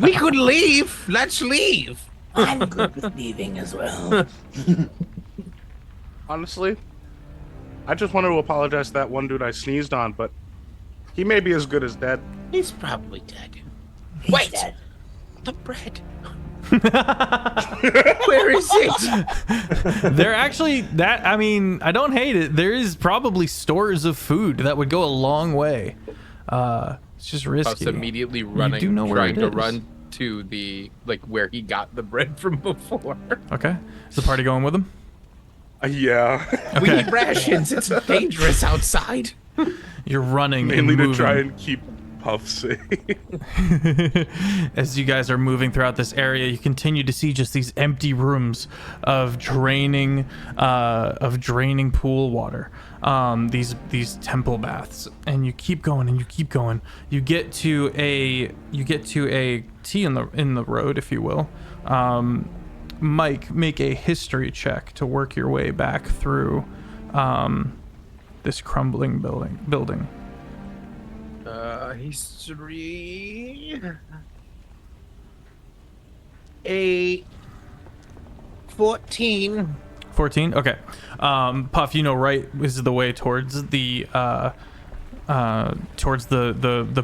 We could leave. Let's leave. I'm good with leaving as well. Honestly, I just wanted to apologize to that one dude I sneezed on, but he may be as good as dead. He's probably dead. He's Wait! dead. The bread. Where is it? They're actually I don't hate it. There is probably stores of food that would go a long way. It's just risky. Puff's immediately running, do know where trying it to is. run to the where he got the bread from before. Okay. Is the party going with him? Yeah. We Okay. need rations. It's dangerous outside. You're running Mainly and to moving. try and keep Puff safe. As you guys are moving throughout this area, you continue to see just these empty rooms of draining pool water. These temple baths, and you keep going and you keep going. You get to a T in the road, if you will. Mike, make a history check to work your way back through this crumbling building. History. A 14. 14. Okay. Puff, you know, right is the way towards the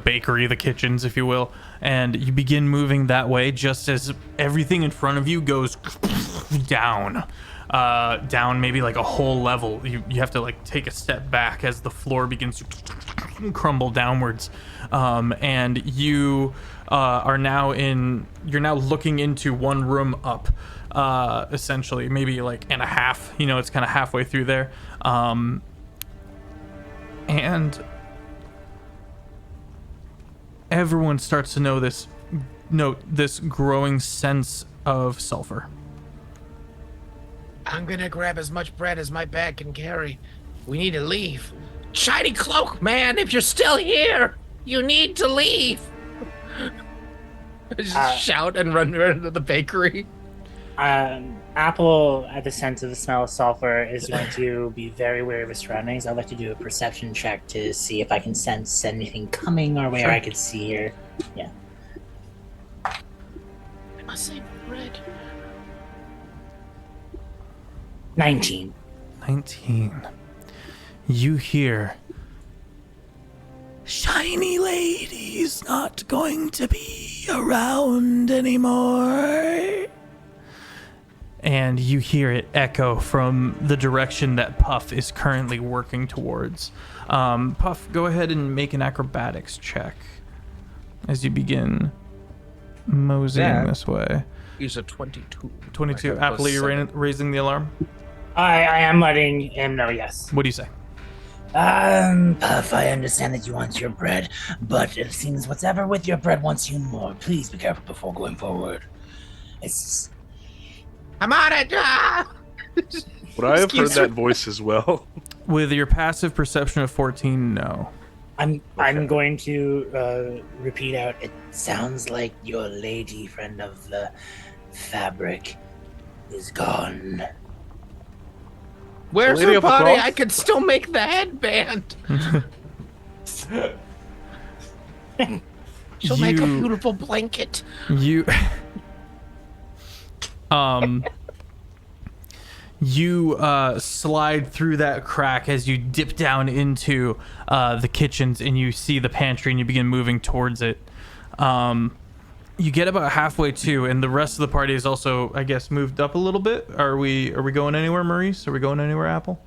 bakery, the kitchens, if you will, and you begin moving that way just as everything in front of you goes down maybe like a whole level. You have to like take a step back as the floor begins to crumble downwards, and you're now looking into one room up, essentially, maybe like and a half, you know, it's kind of halfway through there, and everyone starts to note this growing sense of sulfur. I'm gonna grab as much bread as my bag can carry. We need to leave. Shiny cloak, man, if you're still here, you need to leave. Just shout and run into the bakery. Apple, at the sense of the smell of sulfur, is going to be very wary of his surroundings. I'd like to do a perception check to see if I can sense anything coming or where I could see here. Yeah. I must save bread. 19. 19. You hear, "Shiny lady's not going to be around anymore." And you hear it echo from the direction that Puff is currently working towards. Puff, go ahead and make an acrobatics check as you begin moseying this way. He's a 22. 22. Apple, you're raising the alarm? I am letting him know, yes. What do you say? Puff, I understand that you want your bread, but it seems whatever with your bread wants you more. Please be careful before going forward. I'm on it! Would I have heard that voice as well? With your passive perception of 14, no. I'm going to repeat out. It sounds like your lady friend of the fabric is gone. Where's Lady her of the body? cloth? I could still make the headband. She'll make a beautiful blanket. You slide through that crack as you dip down into the kitchens, and you see the pantry, and you begin moving towards it. You get about halfway to, and the rest of the party is also, I guess, moved up a little bit. Are we going anywhere, Maurice? Are we going anywhere, Apple?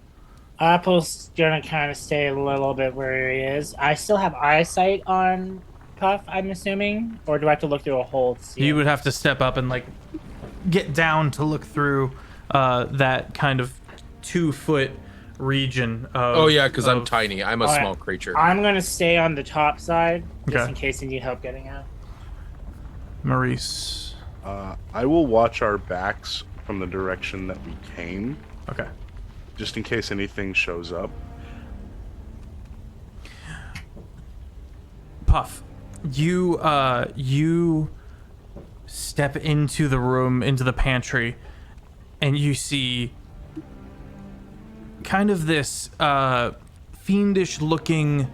Apple's gonna kind of stay a little bit where he is. I still have eyesight on Puff, I'm assuming, or do I have to look through a hole? You would have to step up and like get down to look through that kind of 2-foot region of, Oh yeah, because I'm tiny. I'm a All right. small creature. I'm gonna stay on the top side just Okay. in case you need help getting out. Maurice. I will watch our backs from the direction that we came, Okay. just in case anything shows up. Puff, you step into the room, into the pantry, and you see kind of this fiendish looking,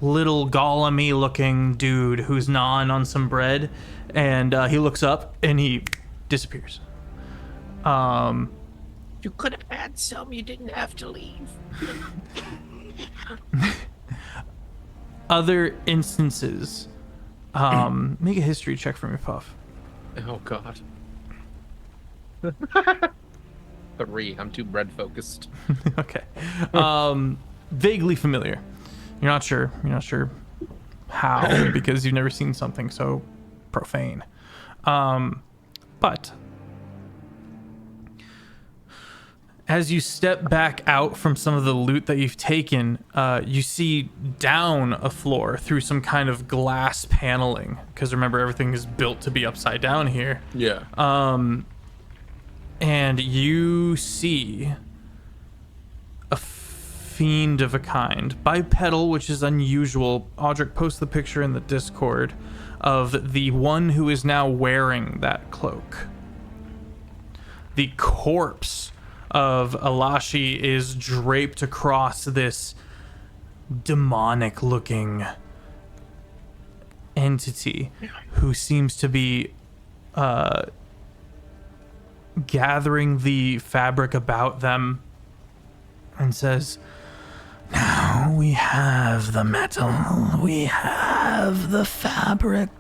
little golem-y looking dude who's gnawing on some bread, and he looks up and he disappears. You could have had some. You didn't have to leave. Other instances, make a history check for me, Puff. Oh god. 3. I'm too bread focused. Okay. Vaguely familiar. You're not sure how, because you've never seen something so profane. But as you step back out from some of the loot that you've taken, you see down a floor through some kind of glass paneling, because remember, everything is built to be upside down here. Yeah. And you see a fiend of a kind, bipedal, which is unusual. Audric, post the picture in the Discord of the one who is now wearing that cloak. the corpse of Alashi is draped across this demonic-looking entity who seems to be gathering the fabric about them and says, "Now we have the metal, we have the fabric.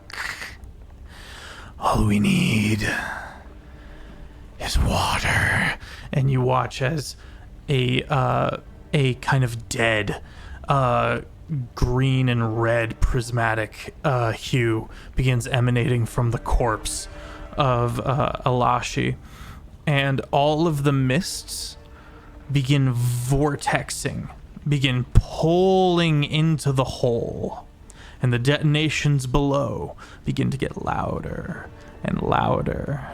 All we need is water." And you watch as a kind of dead green and red prismatic hue begins emanating from the corpse of Alashi, and all of the mists begin vortexing, begin pulling into the hole, and the detonations below begin to get louder and louder.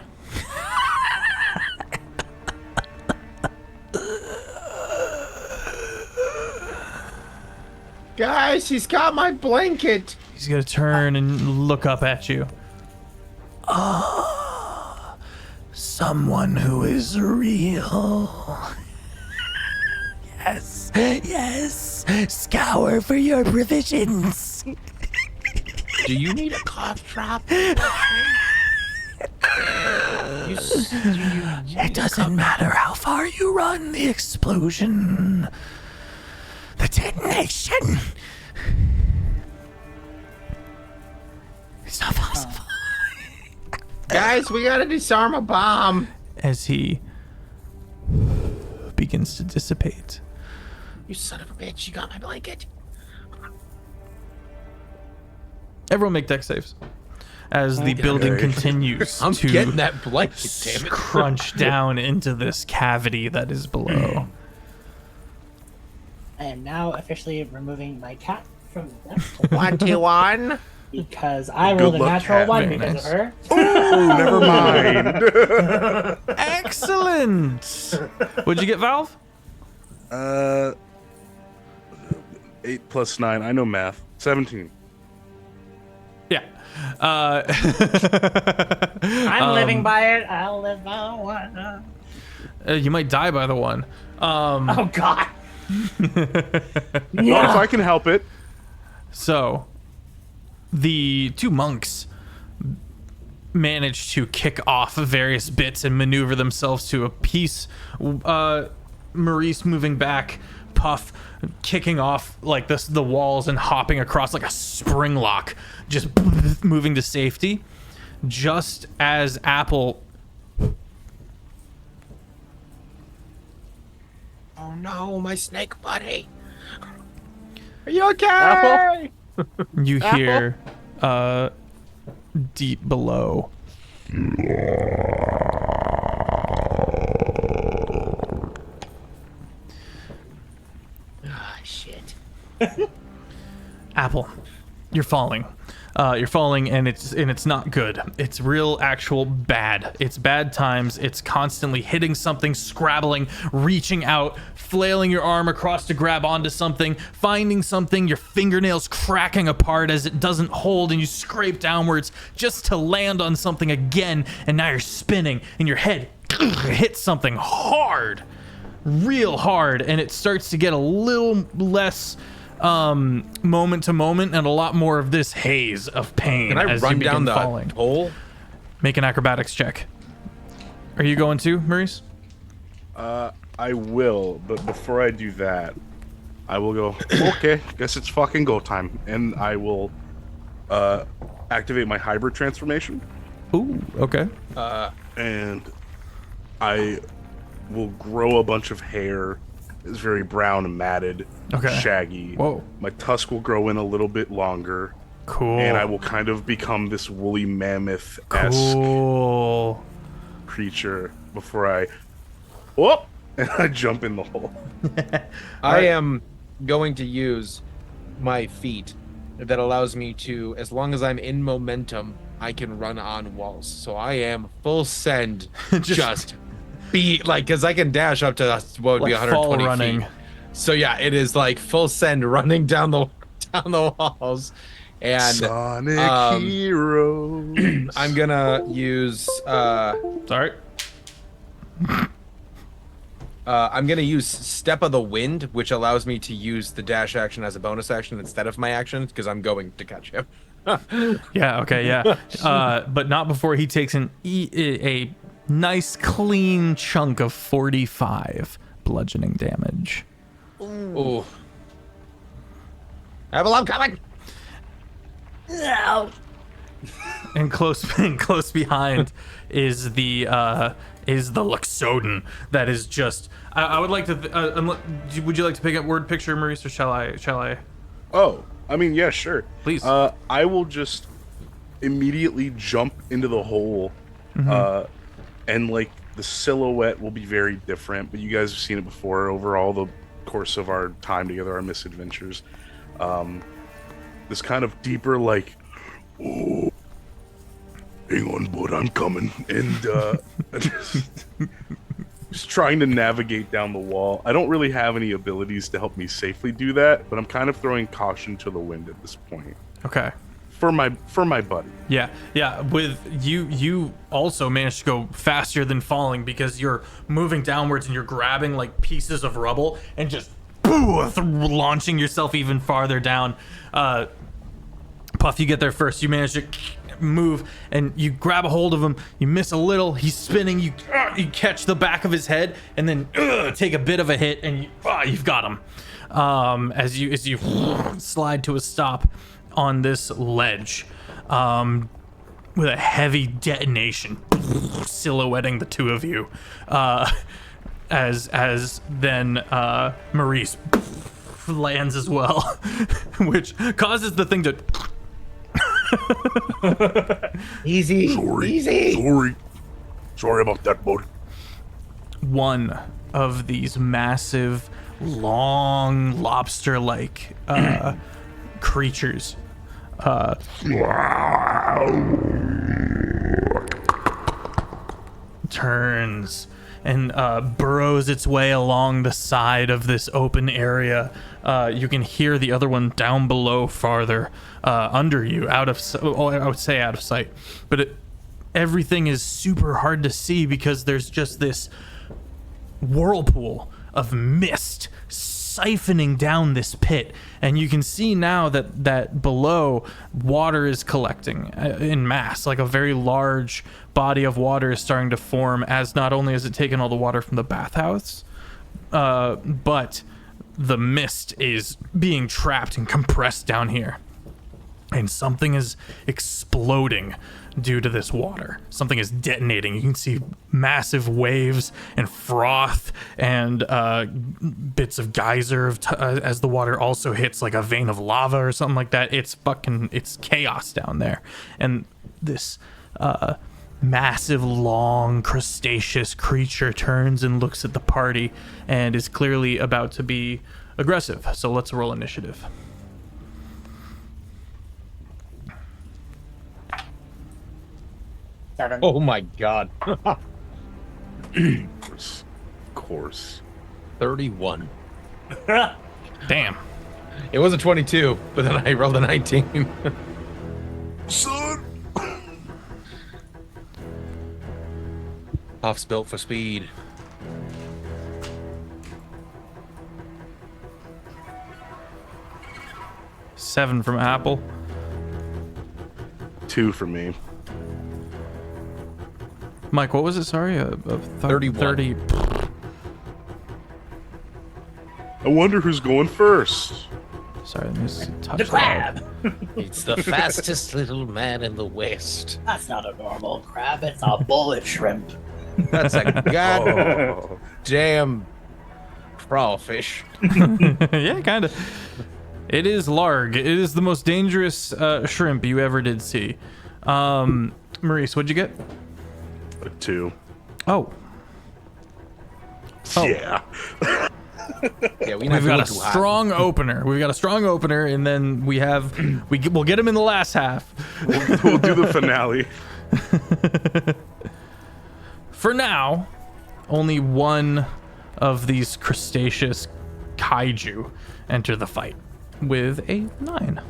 Guys, he's got my blanket. He's gonna turn and look up at you. Someone who is real. Yes, yes. Scour for your provisions. Do you need a cough drop? It doesn't matter how far you run, the explosion, the detonation. It's not possible. Guys, we gotta disarm a bomb. As he begins to dissipate. You son of a bitch, you got my blanket. Everyone make deck saves. As the building continues I'm to getting that blanket, damn it. crunch down into this cavity that is below. I am now officially removing my cat from the deck 121. because I rolled a luck, natural cat. one Very because nice. of her. Oh, never mind. Excellent. What'd you get, Valve? 8 plus 9. I know math. 17. Yeah. I'm living by it. I'll live by one. You might die by the one. Oh God. Well, if I can help it. So, the two monks manage to kick off various bits and maneuver themselves to a piece. Maurice moving back, Puff kicking off like this, the walls and hopping across like a spring lock, just moving to safety. Just as Apple Oh no, my snake buddy. Are you okay? Apple? you hear deep below. Ah, shit. Apple, you're falling. You're falling, and it's not good. It's real, actual bad. It's bad times. It's constantly hitting something, scrabbling, reaching out, flailing your arm across to grab onto something, finding something, your fingernails cracking apart as it doesn't hold, and you scrape downwards just to land on something again, and now you're spinning, and your head hits something hard, real hard, and it starts to get a little less moment to moment and a lot more of this haze of pain. Can I as run you begin down the falling. hole? Make an acrobatics check. Are you going to, Maurice? I will, but before I do that, I will go, okay, guess it's fucking go time. And I will activate my hybrid transformation. Ooh, okay. And I will grow a bunch of hair. It's very brown and matted, Okay. shaggy. Whoa. My tusk will grow in a little bit longer. Cool. And I will kind of become this woolly mammoth-esque Cool. creature before I... Whoop! And I jump in the hole. I am going to use my feet that allows me to, as long as I'm in momentum, I can run on walls. So I am full send, just be like, because I can dash up to what would be Like fall 120 running. feet. So yeah, it is like full send running down the walls, and Sonic Heroes. I'm gonna use Sorry. I'm gonna use Step of the Wind, which allows me to use the dash action as a bonus action instead of my action, because I'm going to catch him. Yeah, okay, yeah. But not before he takes a nice clean chunk of 45 bludgeoning damage. Ooh. Evel, I'm coming! No. And close behind is the Luxodon that is just. I would like to. Would you like to pick up word picture, Maurice, or shall I? Oh, I mean, yeah, sure. Please. I will just immediately jump into the hole, and like the silhouette will be very different. But you guys have seen it before over all the course of our time together, our misadventures. This kind of deeper, like, oh, hang on, bud, I'm coming, and just trying to navigate down the wall. I don't really have any abilities to help me safely do that, but I'm kind of throwing caution to the wind at this point. Okay. For my buddy. Yeah. With you also managed to go faster than falling because you're moving downwards and you're grabbing like pieces of rubble and just launching yourself even farther down. Puff, you get there first. You manage to move and you grab a hold of him. You miss a little. He's spinning. You catch the back of his head and then take a bit of a hit and you've got him. As you slide to a stop on this ledge, with a heavy detonation silhouetting the two of you, as then Maurice lands as well, which causes the thing to Easy. Sorry about that, bud. one of these massive, long, lobster-like creatures turns and burrows its way along the side of this open area. You can hear the other one down below, farther under you, I would say out of sight. But everything is super hard to see because there's just this whirlpool of mist siphoning down this pit, and you can see now that below water is collecting in mass, like a very large body of water is starting to form, as not only has it taken all the water from the bathhouse, but the mist is being trapped and compressed down here, and something is exploding due to this water. Something is detonating. You can see massive waves and froth and bits of geyser as the water also hits like a vein of lava or something like that. It's chaos down there. And this massive, long, crustaceous creature turns and looks at the party and is clearly about to be aggressive. So let's roll initiative. Oh my god. Of course. 31. Damn. It was a 22, but then I rolled a 19. Son! Puff's built for speed. Seven from Apple. 2 for me. Mike, what was it? Sorry, 31. 30. I wonder who's going first. Sorry, let me just touch The that. crab. It's the fastest little man in the West. That's not a normal crab. It's a bullet shrimp. That's a goddamn crawfish. Yeah, kind of. It is larg. It is the most dangerous shrimp you ever did see. Maurice, what'd you get? A 2. Oh, Yeah. Yeah, we've got a strong opener. We've got a strong opener, and then we'll get him in the last half. We'll do the finale. For now, only one of these crustaceous kaiju enter the fight with a 9.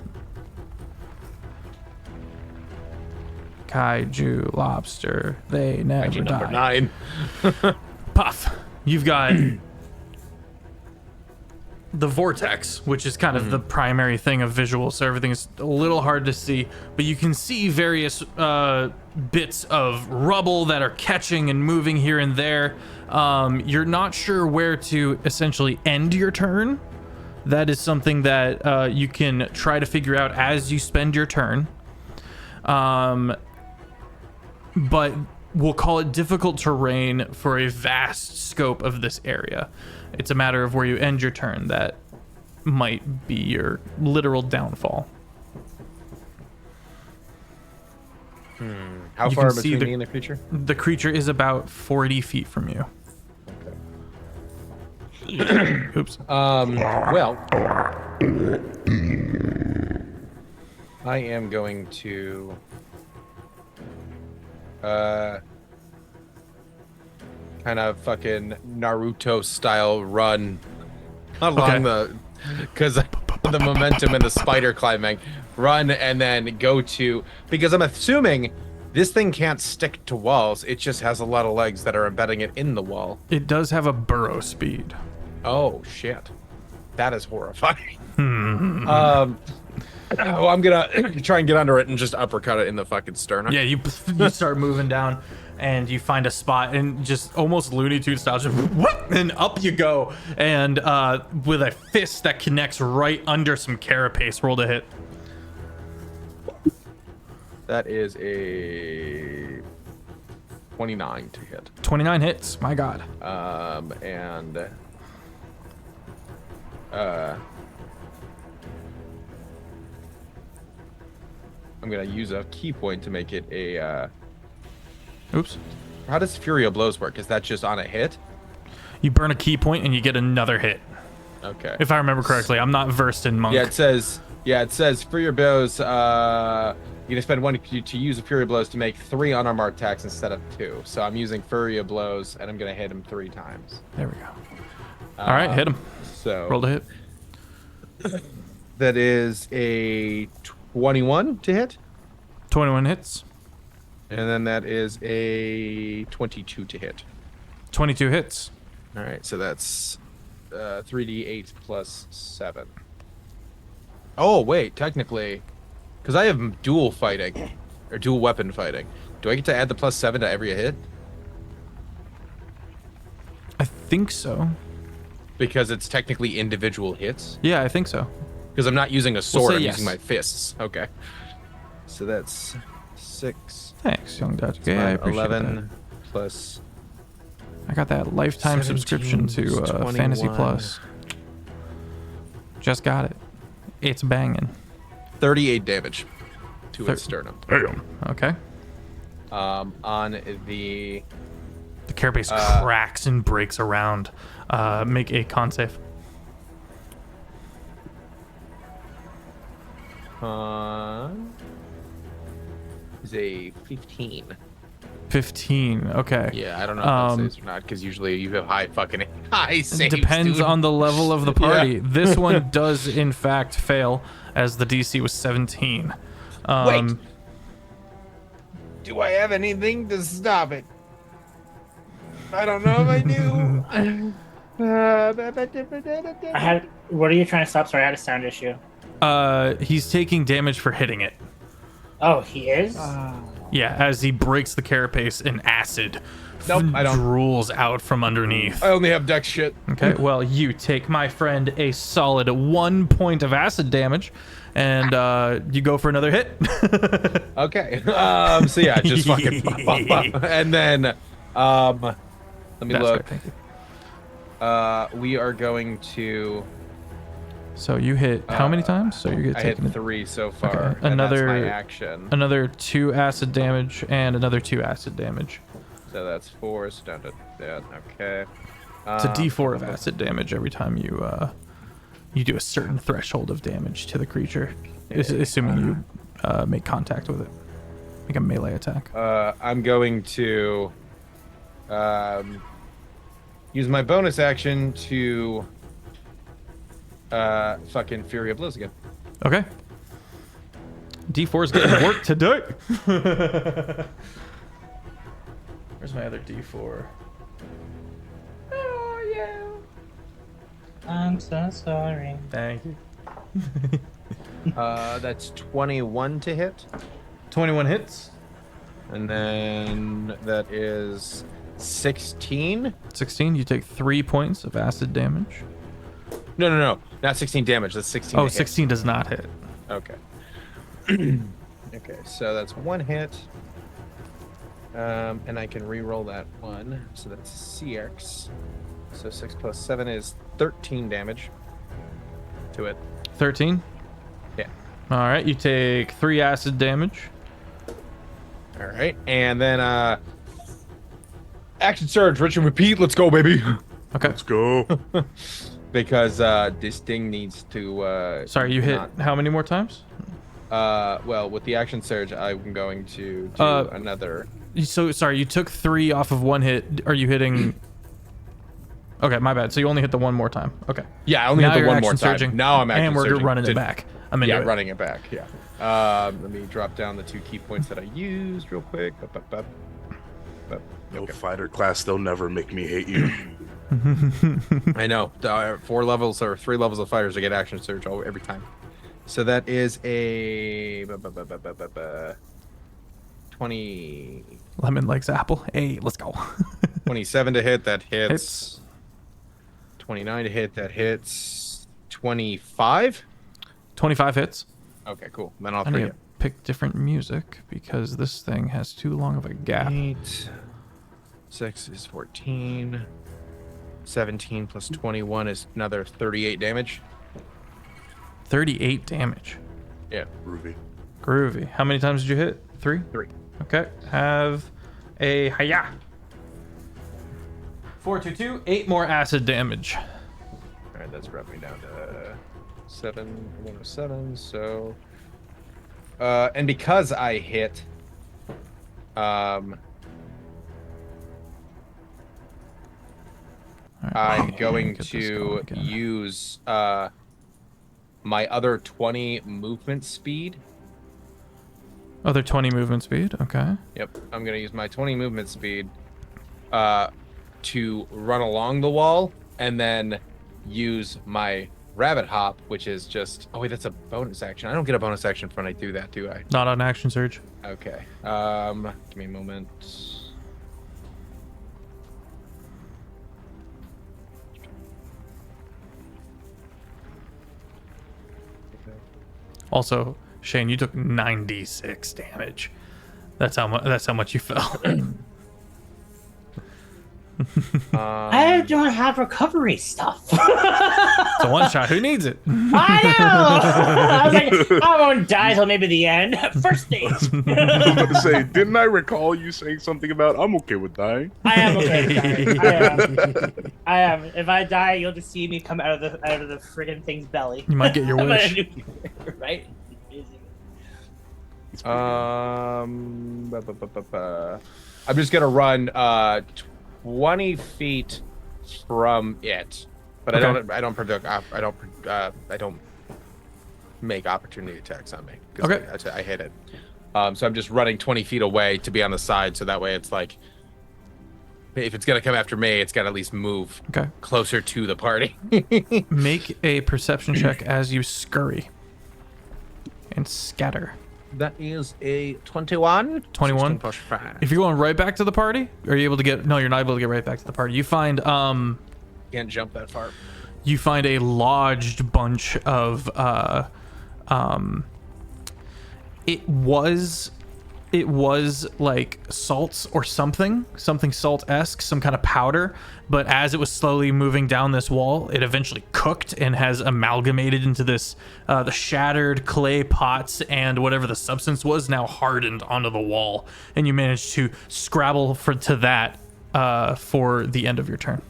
Kaiju lobster, they never Kaiju die. number 9. Puff, you've got the vortex, which is kind of the primary thing of visual, so everything is a little hard to see, but you can see various bits of rubble that are catching and moving here and there. You're not sure where to essentially end your turn. That is something that you can try to figure out as you spend your turn. But we'll call it difficult terrain for a vast scope of this area. It's a matter of where you end your turn that might be your literal downfall. How You far can see between me and the creature? The creature is about 40 feet from you. Oops. Well, I am going to kind of fucking Naruto style run along because the momentum and the spider climbing, run and then go to, because I'm assuming this thing can't stick to walls. It just has a lot of legs that are embedding it in the wall. It does have a burrow speed. Oh shit, that is horrifying. I'm gonna try and get under it and just uppercut it in the fucking sternum. Yeah, you start moving down, and you find a spot, and just almost Looney Tunes style, just whoop, and up you go, and with a fist that connects right under some carapace. Roll to hit. That is a 29 to hit. 29 hits. My God. I'm gonna use a key point to make it a. Oops. How does Fury of Blows work? Is that just on a hit? You burn a key point, and you get another hit. Okay. If I remember correctly, I'm not versed in monk. Yeah, it says Fury of Blows. You can spend one to use a Fury of Blows to make 3 unarmed attacks instead of 2. So I'm using Fury of Blows, and I'm gonna hit him 3 times. There we go. All right, hit him. So Roll to hit. that is a 21 to hit, 21 hits. and then that is a 22 to hit. 22 hits. All right, so that's 3d8 plus 7. Oh wait, technically, because I have dual fighting or dual weapon fighting, do I get to add the plus 7 to every hit? I think so. Because it's technically individual hits. Yeah, I think so. Because I'm not using a sword, say I'm yes. using my fists. Okay. So that's 6. Thanks, young Dutch. Yeah, I appreciate 11 that. plus. I got that lifetime 17 subscription to is Fantasy 21. Plus. Just got it. It's banging. 38 damage to its sternum. Damn. Okay. On the. The carapace cracks and breaks around. Make a con save. Is a 15. 15. Okay. Yeah, I don't know if that saves or not, because usually you have high saves. Depends dude. on the level of the party. Yeah. This one does, in fact, fail, as the DC was 17. Wait. Do I have anything to stop it? I don't know if I do. What are you trying to stop? Sorry, I had a sound issue. He's taking damage for hitting it. Oh, he is? Yeah, as he breaks the carapace and acid Nope, I don't. drools out from underneath. I only have dex shit. Okay, well, you take, my friend, a solid 1 point of acid damage, and you go for another hit. Okay. So yeah, just fucking pop. And then let me That's look. right, thank you. We are going to So you hit how many times? So you're I hit taking 3 so far. Okay, And another- that's my action. another 2 acid damage and another 2 acid damage. So that's 4, so down to that. Okay. It's a D4 of acid damage every time you you do a certain threshold of damage to the creature, assuming you make contact with it, make a melee attack. I'm going to use my bonus action to fucking Fury of Blows again. Okay. D4's getting work today. Where's my other D4? I'm so sorry. Thank you. That's 21 to hit. 21 hits. And then that is 16. 16. You take 3 points of acid damage. No. Not 16 damage. That's 16 Oh, to hit. 16 does not hit. Okay. Okay, so that's 1 hit. And I can re-roll that 1. So that's CX. So 6 plus 7 is 13 damage to it. 13. Yeah. All right. You take 3 acid damage. All right. And then action surge, rinse and repeat. Let's go, baby. Okay. Let's go. Because this thing needs to Sorry, you hit not- how many more times? well, with the action surge, I'm going to do another. So sorry, you took 3 off of 1 hit. Are you hitting? Okay, my bad. So you only hit the 1 more time. Okay. Yeah, I only Now hit the you're 1 more action time. surging, Now I'm action and we're surging running to- it back. I'm into Yeah, it. running it back. Yeah. Let me drop down the 2 key points that I used real quick. No fighter class, they'll never make me hate you. I know. 4 levels or 3 levels of fighters to get action surge every time. So that is a 20, Lemon likes apple. Hey, let's go. 27 to hit. That hits. Hits. 29 to hit. That hits. 25. 25 hits. Okay, cool. Then all I 3 need to pick different music because this thing has too long of a gap. 8. 6 is 14. 17 plus 21 is another 38 damage. 38 damage. Yeah. Ruby. Groovy. How many times did you hit? 3? 3. Okay. Have a hiya. 422. 8 more acid damage. All right, that's brought me down to 107. So, and because I hit, I'm going get this to going again. use my other 20 movement speed. Other 20 movement speed. Okay. Yep, I'm gonna use my 20 movement speed to run along the wall, and then use my rabbit hop, which is just. Oh wait, that's a bonus action. I don't get a bonus action when I do that, do I? Not on action surge. Okay. Give me a moment. Also, Shane, you took 96 damage. That's how much. That's how much you fell. I don't have recovery stuff. It's a one shot. Who needs it? I know. I was like, I won't die till maybe the end. First stage. I was about to say, didn't I recall you saying something about I'm okay with dying? I am okay with dying. I am. If I die, you'll just see me come out of the friggin' thing's belly. You might get your wish. Right? I'm just gonna run 20 feet from it, but Okay. I don't make opportunity attacks on me. 'Cause Okay. I hit it. So I'm just running 20 feet away to be on the side, so that way it's like, if it's gonna come after me, it's gotta at least move Okay. closer to the party. Make a perception check as you scurry and scatter. That is a 21. 21? 16 plus 5. If you're going right back to the party, are you able to get? No, you're not able to get right back to the party. You find Can't jump that far. you find a lodged bunch of it was like salts or something salt-esque, some kind of powder, but as it was slowly moving down this wall, it eventually cooked and has amalgamated into this the shattered clay pots, and whatever the substance was now hardened onto the wall, and you managed to scrabble to that for the end of your turn.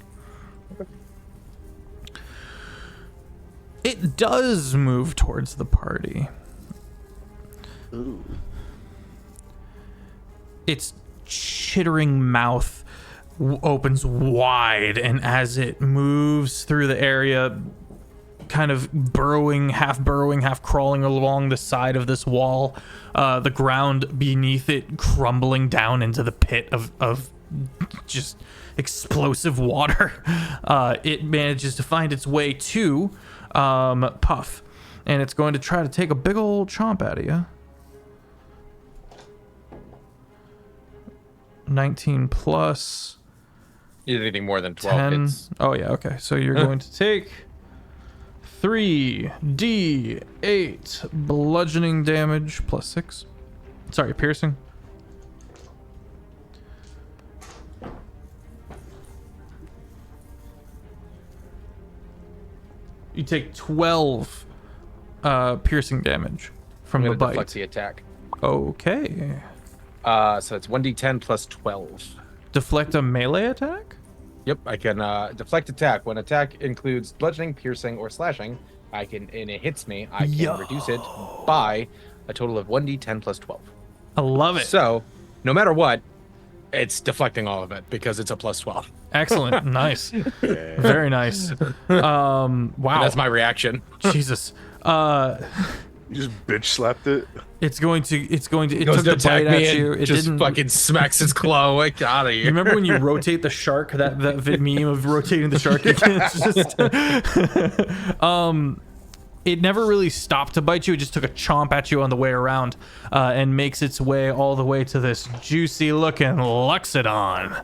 It does move towards the party. Ooh. Its chittering mouth opens wide, and as it moves through the area, kind of burrowing, half crawling along the side of this wall, the ground beneath it crumbling down into the pit of just explosive water, it manages to find its way to Puff, and it's going to try to take a big old chomp out of you. 19 plus Anything more than 12 10. hits. Oh yeah, okay. So you're going to take 3d8 bludgeoning damage plus 6. Sorry, piercing. You take 12 piercing damage from the bite. Deflect the attack. Okay. So it's 1d10 plus 12. Deflect a melee attack? Yep, I can deflect attack. When attack includes bludgeoning, piercing, or slashing, and it hits me, I can reduce it by a total of 1d10 plus 12. I love it. So, no matter what, it's deflecting all of it because it's a plus 12. Excellent. Nice. Very nice. Wow. And that's my reaction. Jesus. You just bitch slapped it. It Goes took to the attack bite me at you. and It just didn't fucking smacks its claw. Like, out of You here. remember when you rotate the shark? That meme of rotating the shark. It's just, it never really stopped to bite you. It just took a chomp at you on the way around, and makes its way all the way to this juicy looking Luxodon,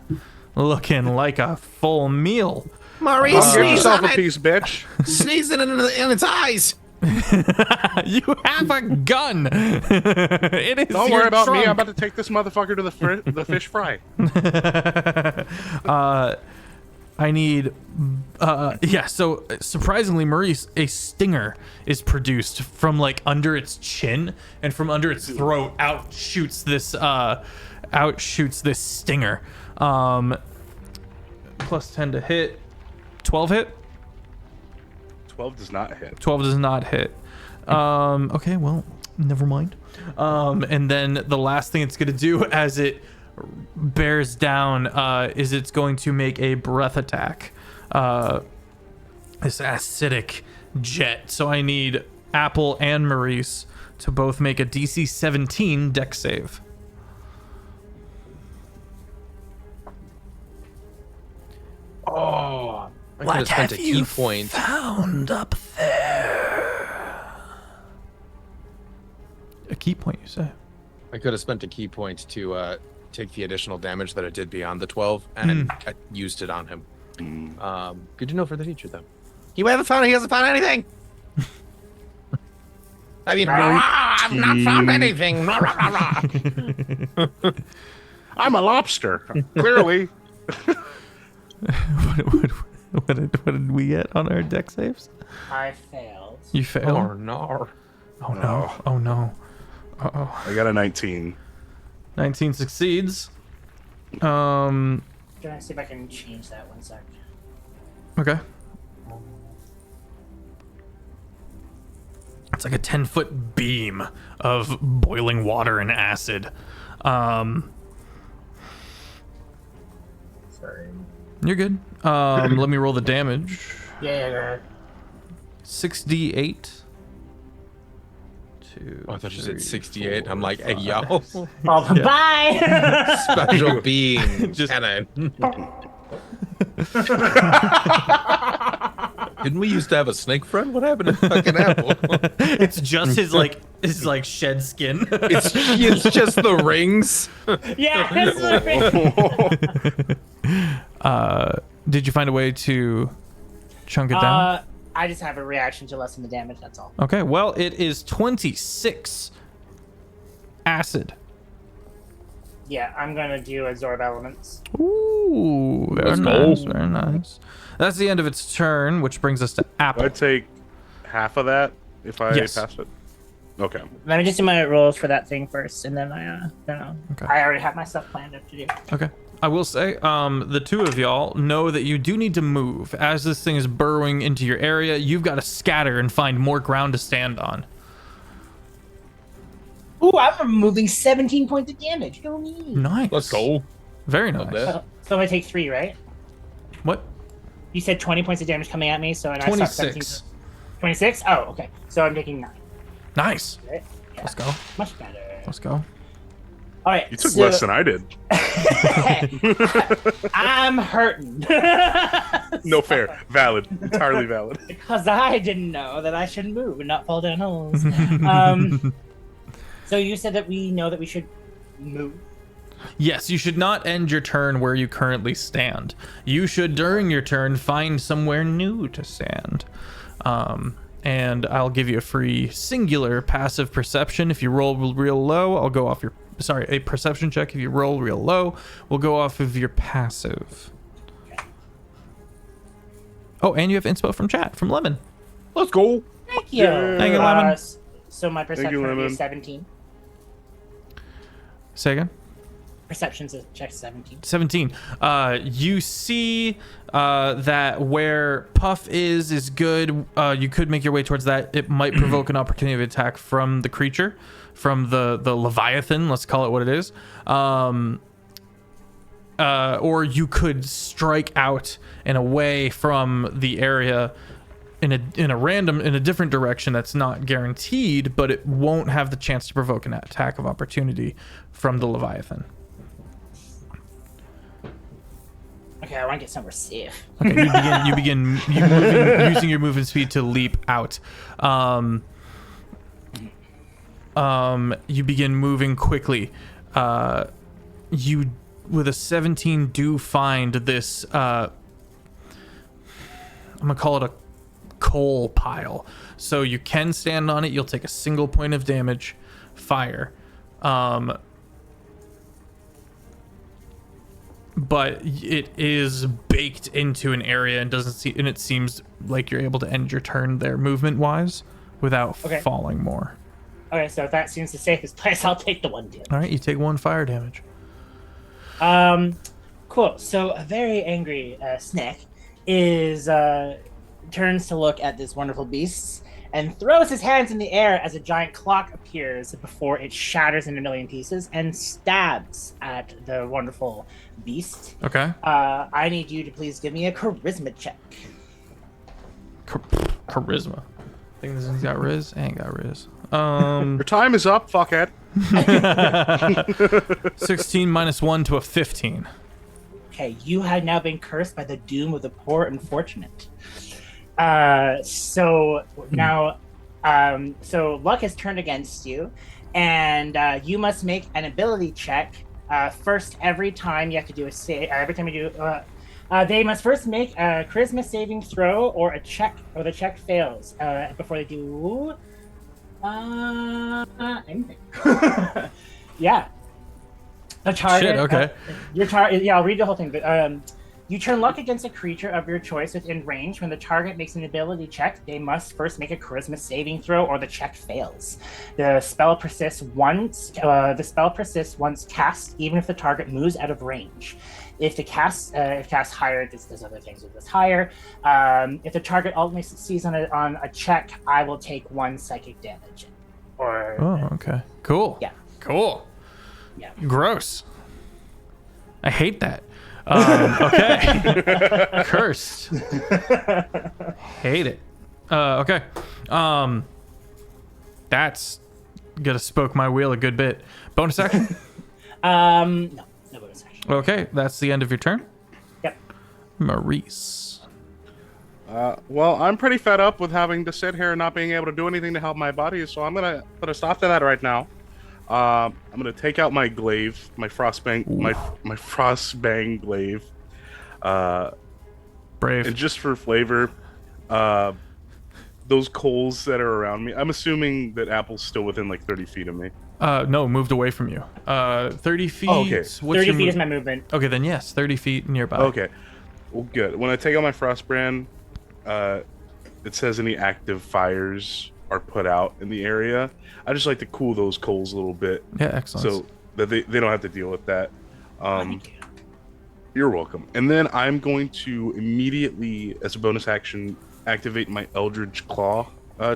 looking like a full meal. Maurice, Give sneeze yourself on a it. piece, bitch. Sneeze it in its eyes. You have a gun. It is. Don't your worry about me. trunk. I'm about to take this motherfucker to the fish fry. I need, so surprisingly, Maurice, a stinger is produced from like under its chin, and from under its throat out shoots this stinger. Plus 10 to hit. 12 hit? 12 does not hit. 12 does not hit. Okay, well, never mind. And then the last thing it's going to do as it bears down is it's going to make a breath attack. This acidic jet. So I need Apple and Maurice to both make a DC 17 dex save. Oh, I could have spent a key point. Found up there? A key point, you say? I could have spent a key point to take the additional damage that it did beyond the 12, and I used it on him. Good to know for the future, though. He hasn't found anything. I mean, I've not found anything. I'm a lobster. Clearly. What did we get on our deck saves? I failed. You failed? Oh, no. Oh no. Oh no. Uh-oh. I got a 19. 19 succeeds. Trying to see if I can change that 1 sec. Okay. It's like a 10-foot beam of boiling water and acid. Sorry. You're good. Let me roll the damage. Yeah. 6d8. Oh, I thought you said 68. I'm like, hey, yo. Oh, bye. Special being. Just- Cannon. Didn't we used to have a snake friend? What happened to fucking Apple? It's just his shed skin. It's just the rings. Yeah. Did you find a way to chunk it down? I just have a reaction to lessen the damage. That's all. Okay, well, it is 26 acid. Yeah, I'm gonna do absorb elements. Ooh, very nice, very nice. That's the end of its turn, which brings us to Apple. I'd take half of that if I Yes. pass it. Okay. Let me just do my rolls for that thing first, and then Okay. I already have my stuff planned up to do. Okay. I will say, the two of y'all know that you do need to move. As this thing is burrowing into your area, you've got to scatter and find more ground to stand on. Ooh, I'm removing 17 points of damage. Go me. Nice. Let's go. Very Love nice. that. So I take 3, right? What? You said 20 points of damage coming at me, so I stopped 26. 26? Oh, okay. So I'm taking 9. Nice. Right? Yeah. Let's go. Much better. Let's go. All right. You took less than I did. I'm hurting. No, fair. Valid. Entirely valid. Because I didn't know that I should move and not fall down holes. So you said that we know that we should move. Yes, you should not end your turn where you currently stand. You should, during your turn, find somewhere new to stand. And I'll give you a free singular passive perception. If you roll real low, I'll go off your... Sorry, a perception check. If you roll real low, we'll go off of your passive. Oh, and you have inspo from chat, from Lemon. Let's go. Thank you. Thank you, Lemon. So my perception is 17. Say again? Perception check 17. 17. You see that where Puff is good. You could make your way towards that. It might provoke an opportunity of attack from the creature, from the Leviathan. Let's call it what it is. Or you could strike out and away from the area in a different direction that's not guaranteed, but it won't have the chance to provoke an attack of opportunity from the Leviathan. Okay, I want to get somewhere safe. Okay, you begin moving, using your movement speed to leap out. You begin moving quickly. You, with a 17, do find this. I'm gonna call it a coal pile. So you can stand on it. You'll take a single point of damage, fire. But it is baked into an area and it seems like you're able to end your turn there movement wise without falling more. Okay, so if that seems the safest place, I'll take the 1 damage. All right, you take 1 fire damage. Cool. So a very angry snake turns to look at this wonderful beast and throws his hands in the air as a giant clock appears before it shatters into a million pieces and stabs at the wonderful beast. Okay. I need you to please give me a charisma check. Charisma. I think this thing's got Riz. I ain't got Riz. Your time is up, fuckhead. 16 minus 1 to a 15. Okay, you have now been cursed by the doom of the poor and fortunate. So now, so luck has turned against you, and you must make an ability check. First, every time you have to do a save. Every time you do, they must first make a charisma saving throw or a check, or the check fails before they do anything. Yeah. The target. Shit, okay. Your target. Yeah, I'll read the whole thing. But you turn luck against a creature of your choice within range. When the target makes an ability check, they must first make a charisma saving throw, or the check fails. The spell persists once. Cast, even if the target moves out of range. If cast higher, this does other things with this higher. If the target ultimately succeeds on a check, I will take 1 psychic damage. Or. Oh, okay. Cool. Yeah. Cool. Yeah. Gross. I hate that. Okay. Cursed. Hate it. Okay. That's gonna spoke my wheel a good bit. Bonus action? No bonus action. Okay, that's the end of your turn. Yep. Maurice. Well, I'm pretty fed up with having to sit here and not being able to do anything to help my body, so I'm gonna put a stop to that right now. I'm gonna take out my glaive, my frostbang, my frostbang glaive. Brave. And just for flavor, those coals that are around me. I'm assuming that Apple's still within like 30 feet of me. No, moved away from you. 30 feet. Oh, okay. 30 feet is my movement. Okay, then yes, 30 feet nearby. Okay. Well, good. When I take out my frostbrand, it says any active fires are put out in the area. I just like to cool those coals a little bit. Yeah, excellent. So that they don't have to deal with that. Thank you. You're welcome. And then I'm going to immediately, as a bonus action, activate my Eldritch Claw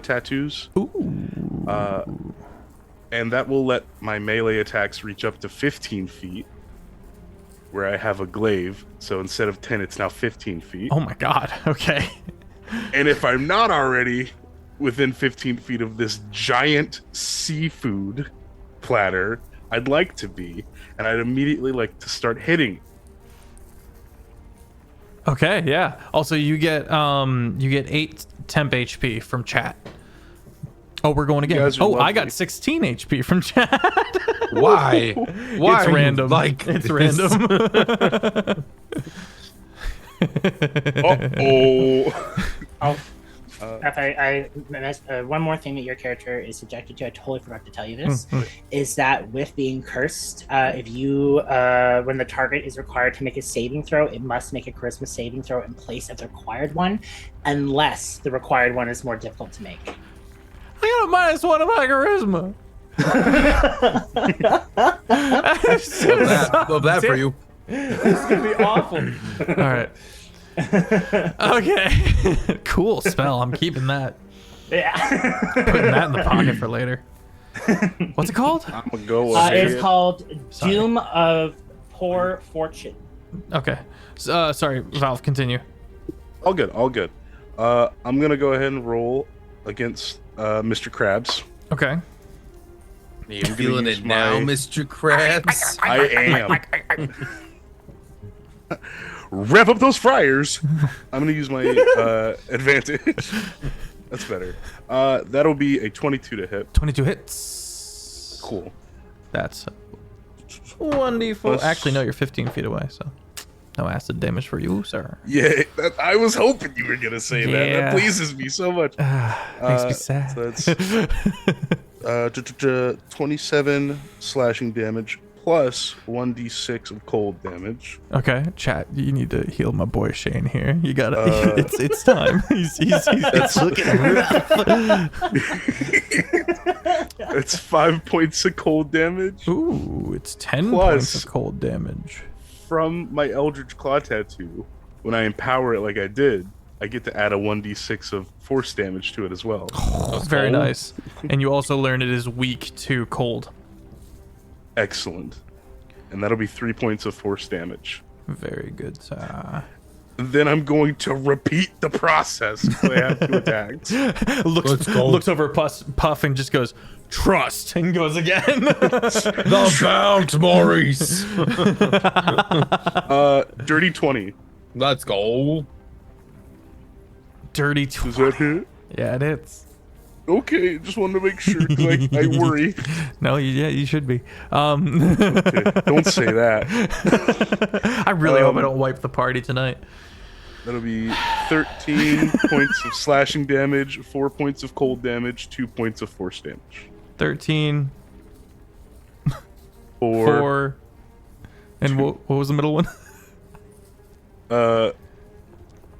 tattoos. Ooh. And that will let my melee attacks reach up to 15 feet, where I have a glaive. So instead of 10, it's now 15 feet. Oh my god. Okay. And if I'm not already within 15 feet of this giant seafood platter, I'd like to be, and I'd immediately like to start hitting. Okay, yeah. Also, you get 8 temp HP from chat. Oh, we're going again. guys are Oh, I lovely. got 16 HP from chat. Why? Why It's are you random. like It's this? random. Oh, If I missed, one more thing that your character is subjected to, I totally forgot to tell you this, is that with being cursed, if you, when the target is required to make a saving throw, it must make a charisma saving throw in place of the required one, unless the required one is more difficult to make. I got a -1 on my charisma. Love that for you. It's gonna be awful. All right. Okay. Cool spell. I'm keeping that. Yeah. Putting that in the pocket for later. What's it called? I'm gonna go with It's it. called Sorry. Doom of Poor Fortune. Okay. Sorry, Valve. Continue. All good, all good. I'm gonna go ahead and roll against Mr. Krabs. Okay. You gonna feeling use it now, my- Mr. Krabs? I am. Rev up those fryers. I'm gonna use my advantage. That's better. That'll be a 22 to hit. 22 hits. Cool. That's 1d4. Plus- Actually, no, you're 15 feet away, so no acid damage for you, sir. Yeah, I was hoping you were gonna say that. Yeah. That pleases me so much. Makes me sad. So that's 27 slashing damage plus 1d6 of cold damage. Okay, chat. You need to heal my boy Shane here. You gotta. It's time. He's looking rough. It's 5 points of cold damage Ooh, it's 10 Plus- points of cold damage. from my Eldritch Claw tattoo. When I empower it like I did, I get to add a 1d6 of force damage to it as well. Very cold. nice. And you also learn it is weak to cold. Excellent. And that'll be 3 points of force damage. Very good, sir. Then I'm going to repeat the process because I have 2 attacks. Let's go. Looks over at Puff and just goes, trust, and goes again. The Bounce, Maurice. Dirty 20. Let's go. Dirty Does 20. that hit? Yeah, it hits. Okay, just wanted to make sure 'cause I worry. No, you should be. Okay, don't say that. I really hope I don't wipe the party tonight. That'll be 13 points of slashing damage, 4 points of cold damage, 2 points of force damage. 13, 4. 4, and what was the middle one?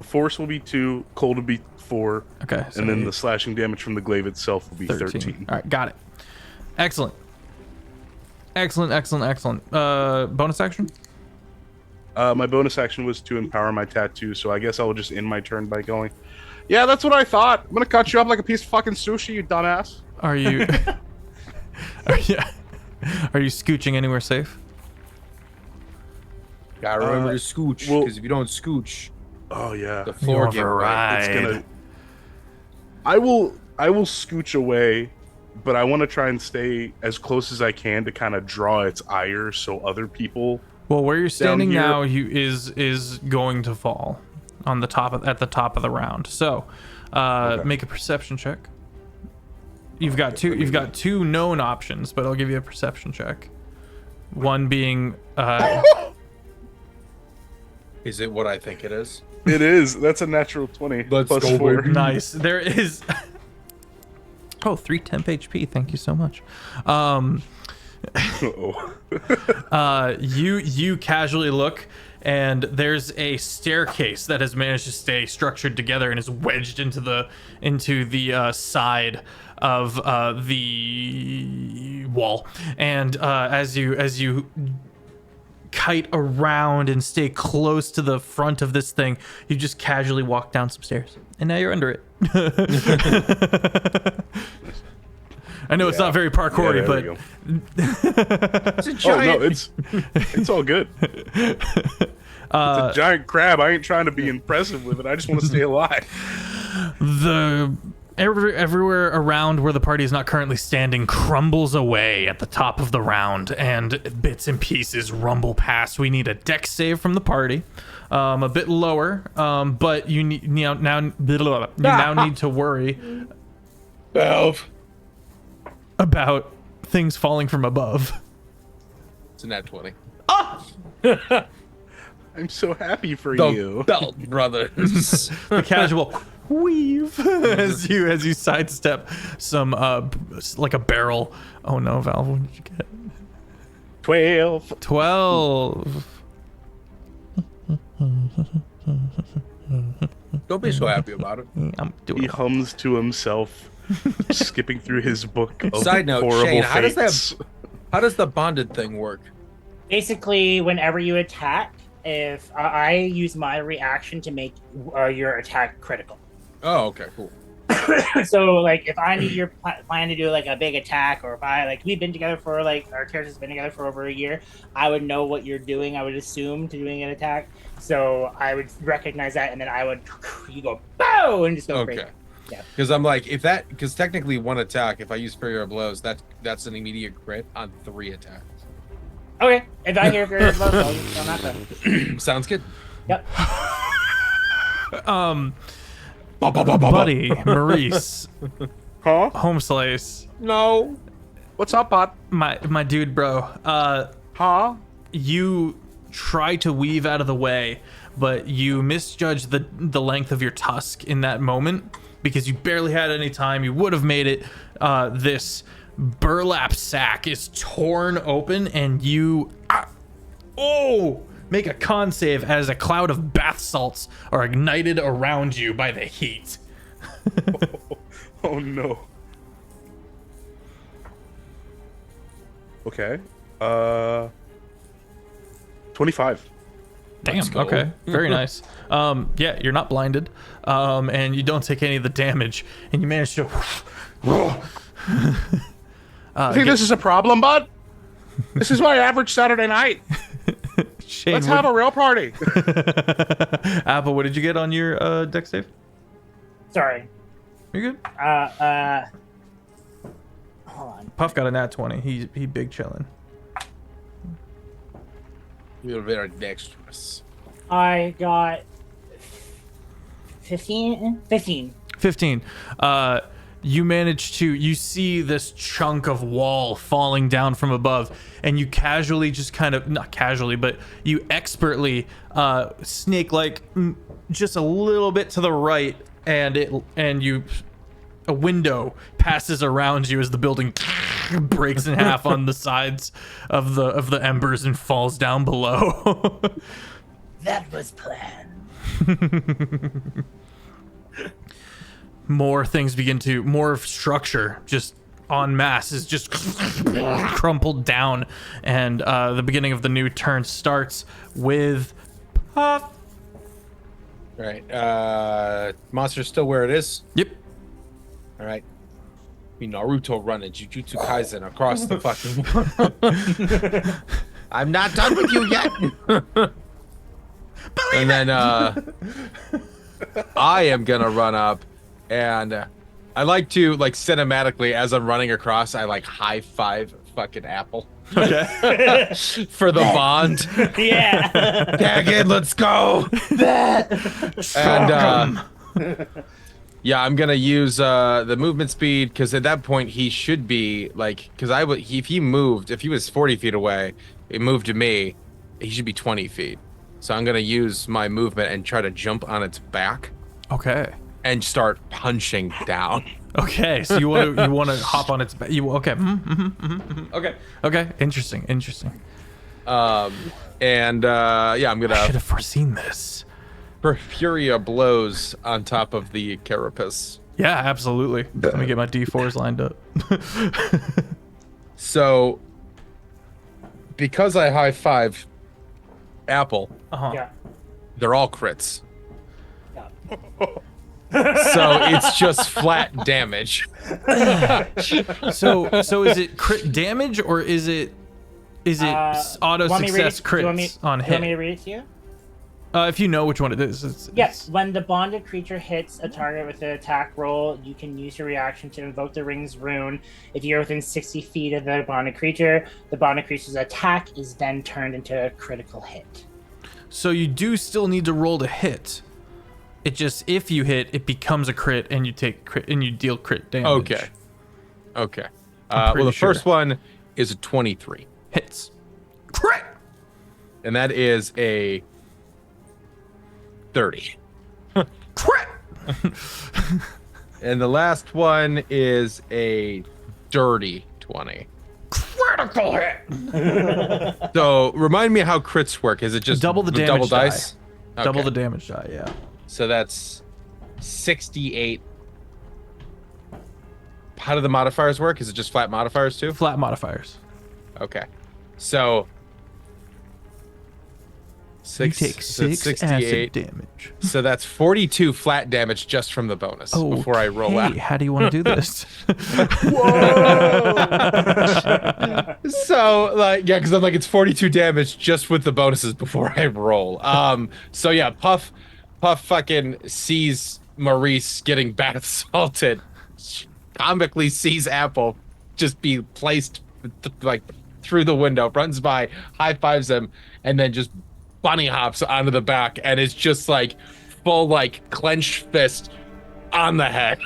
Force will be 2, cold will be 4, Okay, so and then the slashing damage from the glaive itself will be 13. All right, got it. Excellent. Excellent. Bonus action? My bonus action was to empower my tattoo, so I guess I will just end my turn by going, yeah, that's what I thought. I'm gonna cut you up like a piece of fucking sushi, you dumbass. Are you are you scooching anywhere safe? Gotta remember to scooch, well- because if you don't scooch, Oh, yeah. the floor You'll get right. It's gonna... I will scooch away, but I want to try and stay as close as I can to kind of draw its ire so other people... Well, where you're standing here. now, is going to fall on the top at the top of the round. So, Okay. make a perception check. You've got two known options, but I'll give you a perception check. One being Is it what I think it is? It is. That's a natural 20. Let's plus go, 4. baby. nice. There is 3 temp HP. Thank you so much. Uh-oh. You casually look, and there's a staircase that has managed to stay structured together and is wedged into the side of the wall. And as you kite around and stay close to the front of this thing, you just casually walk down some stairs, and now you're under it. I know it's not very parkoury, there we but It's a Oh, giant. no, it's all good. It's a giant crab. I ain't trying to be impressive with it. I just want to stay alive. Everywhere around where the party is not currently standing crumbles away at the top of the round, and bits and pieces rumble past. We need a dex save from the party, a bit lower, but you now need to worry about things falling from above. It's a nat 20. I'm so happy for The you. Belt Brothers. The casual weave as you sidestep some like a barrel. Oh no, Val, what did you get? 12. 12. Don't be so happy about it. I'm doing He it. hums to himself, skipping through his book of Side note, horrible Shane, how does fates. How does the bonded thing work? Basically, whenever you attack, if I use my reaction to make your attack critical. Oh, okay, cool. So, like, if I need your plan to do like a big attack, or if I like we've been together for like our characters been together for over a year, I would know what you're doing. I would assume to doing an attack, so I would recognize that, and then I would you go bow and just go crazy. Okay. Yeah. Because I'm like, because technically one attack, if I use Superior Blows, that's an immediate crit on 3 attacks. Okay, if I hear your blows, I'll use it on that then. Sounds good. Yep. Buddy, Maurice, Huh? Home Slice, No. What's up, bud? my dude, bro. Huh? You try to weave out of the way, but you misjudge the length of your tusk in that moment because you barely had any time. You would have made it. This burlap sack is torn open, and you make a con save as a cloud of bath salts are ignited around you by the heat. Oh no. Okay. 25. Damn. go. Okay. Very nice. Yeah, you're not blinded, and you don't take any of the damage, and you manage to. I think this is a problem, bud. This is my average Saturday night. Shane, Let's have a real party. Apple, what did you get on your deck save? Sorry. You're good. Hold on. Puff got a nat 20. He big chillin'. You're very dexterous. I got 15. 15. You manage to, you see this chunk of wall falling down from above, and you casually just kind of, not casually, but you expertly snake like just a little bit to the right, and a window passes around you as the building breaks in half on the sides of the embers and falls down below. That was planned. More things more structure just en masse is just crumpled down, and the beginning of the new turn starts with Puff. All right. Monster's still where it is. Yep. All right. We Naruto running Jujutsu Kaisen across the fucking. I'm not done with you yet. And then I am gonna run up, and I like to cinematically as I'm running across, I high five fucking Apple. Okay. For the bond. Yeah. Daggett, let's go. And yeah, I'm gonna use the movement speed, because at that point he should be if he was 40 feet away, it moved to me, he should be 20 feet. So I'm gonna use my movement and try to jump on its back Okay. and start punching down. Okay. So you want to hop on its back. Okay. Okay. Okay. Interesting. Yeah, I'm I should gonna have foreseen this. Furia blows on top of the carapace. Yeah, absolutely. Let me get my D4s lined up. So because I high five Apple, Yeah. they're all crits. Yeah. So it's just flat damage. So is it crit damage, or is it auto Want me to read success it? Do you want me- crits on Do you want me hit? to read it to you? If you know which one it is. Yes, when the bonded creature hits a target with an attack roll, you can use your reaction to invoke the ring's rune. If you're within 60 feet of the bonded creature's attack is then turned into a critical hit. So you do still need to roll to hit. It just, if you hit, it becomes a crit, and you take crit, and you deal crit damage. Okay. Well, the first one is a 23. Hits. Crit! And that is a 30. Crit! And the last one is a dirty 20. Critical hit! So remind me how crits work. Is it just double the damage double die. dice? Double Okay. the damage die, yeah. So that's 68. How do the modifiers work? Is it just flat modifiers too? Flat modifiers. Okay. So You take 6 acid damage. So that's 42 flat damage just from the bonus before I roll out. How do you want to do this? So like, yeah, because I'm like, it's 42 damage just with the bonuses before I roll. So yeah, Puff fucking sees Maurice getting bath salted, comically sees Apple just be placed like through the window, runs by, high fives him, and then just bunny hops onto the back, and it's just like full like clenched fist on the head,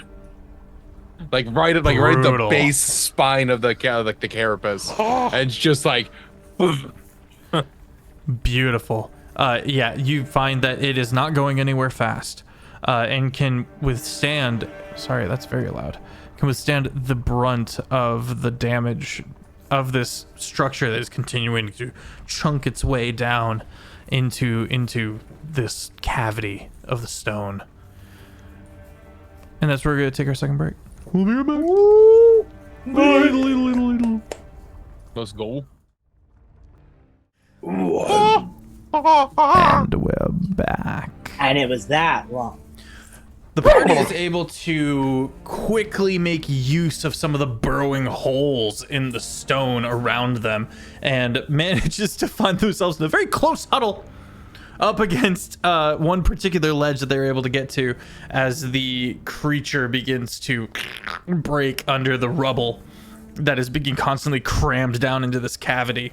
like right at the base spine of the carapace, and it's just like Beautiful. Yeah, you find that it is not going anywhere fast, and can withstand. Sorry, that's very loud. Can withstand the brunt of the damage of this structure that is continuing to chunk its way down into this cavity of the stone. And that's where we're gonna take our second break. We'll be right back. let's go. And we're back. And it was that long. The party is able to quickly make use of some of the burrowing holes in the stone around them and manages to find themselves in a very close huddle up against one particular ledge that they're able to get to as the creature begins to break under the rubble that is being constantly crammed down into this cavity.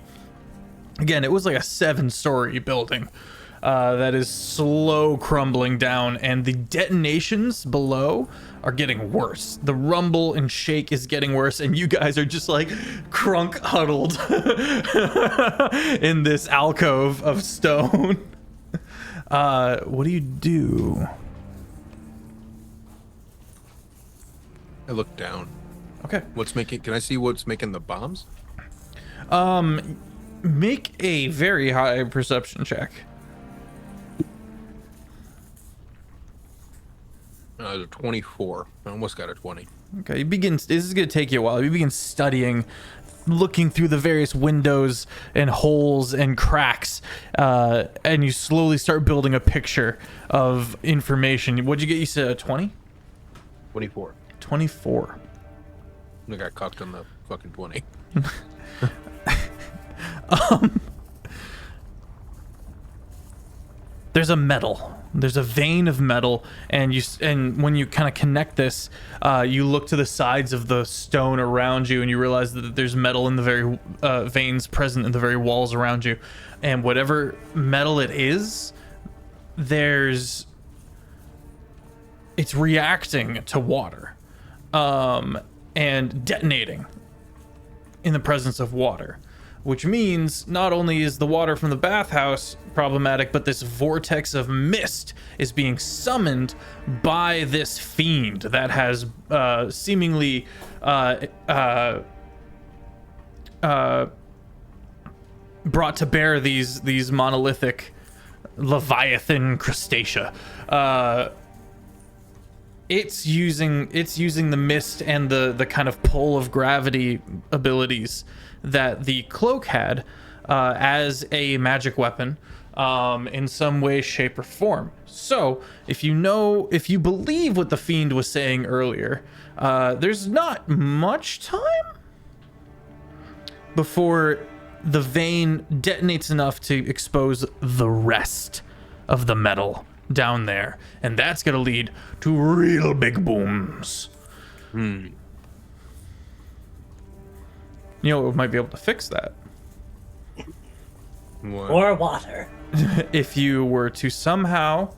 Again, it was like a 7-story building that is slow crumbling down, and the detonations below are getting worse. The rumble and shake is getting worse, and you guys are just like crunk huddled in this alcove of stone. What do you do? I look down. Okay. Can I see what's making the bombs? Make a very high perception check. A 24. I almost got a 20. Okay, this is going to take you a while. You begin studying, looking through the various windows and holes and cracks, and you slowly start building a picture of information. What'd you get? You said a 20? 24. 24. I got cocked on the fucking 20. There's a metal. There's a vein of metal, and when you kind of connect this, you look to the sides of the stone around you, and you realize that there's metal in the very veins present in the very walls around you, and whatever metal it is, it's reacting to water, and detonating in the presence of water. Which means not only is the water from the bathhouse problematic, but this vortex of mist is being summoned by this fiend that has seemingly brought to bear these monolithic leviathan crustacea. It's using the mist and the kind of pull of gravity abilities that the cloak had as a magic weapon in some way, shape, or form. So if you believe what the fiend was saying earlier, there's not much time before the vein detonates enough to expose the rest of the metal down there, and that's gonna lead to real big booms. You know what might be able to fix that? What? Or water. If you were to somehow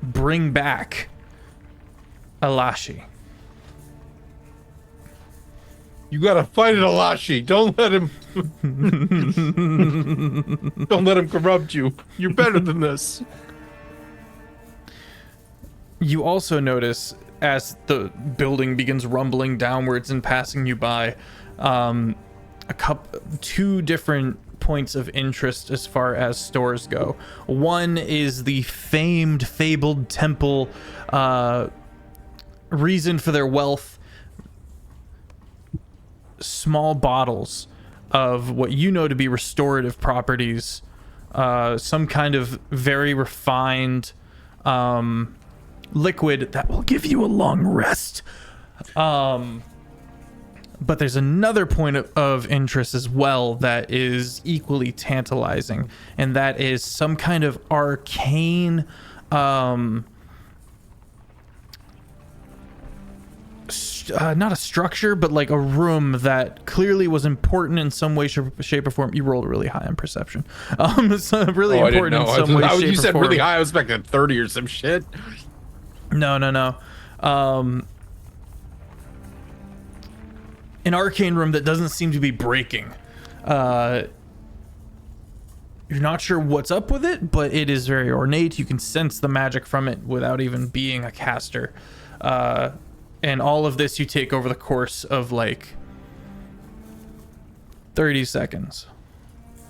bring back Alashi. You gotta fight Alashi. Don't let him. Don't let him corrupt you. You're better than this. You also notice as the building begins rumbling downwards and passing you by, two different points of interest as far as stores go. One is the fabled temple, reason for their wealth. Small bottles of what you know to be restorative properties, some kind of very refined liquid that will give you a long rest. But there's another point of interest as well that is equally tantalizing, and that is some kind of arcane not a structure, but like a room that clearly was important in some way, shape, or form. You rolled really high on perception. So really important in some way, shape, or form. You said really high. I was expecting 30 or some shit. No. An arcane room that doesn't seem to be breaking. You're not sure what's up with it, but it is very ornate. You can sense the magic from it without even being a caster. And all of this you take over the course of like 30 seconds.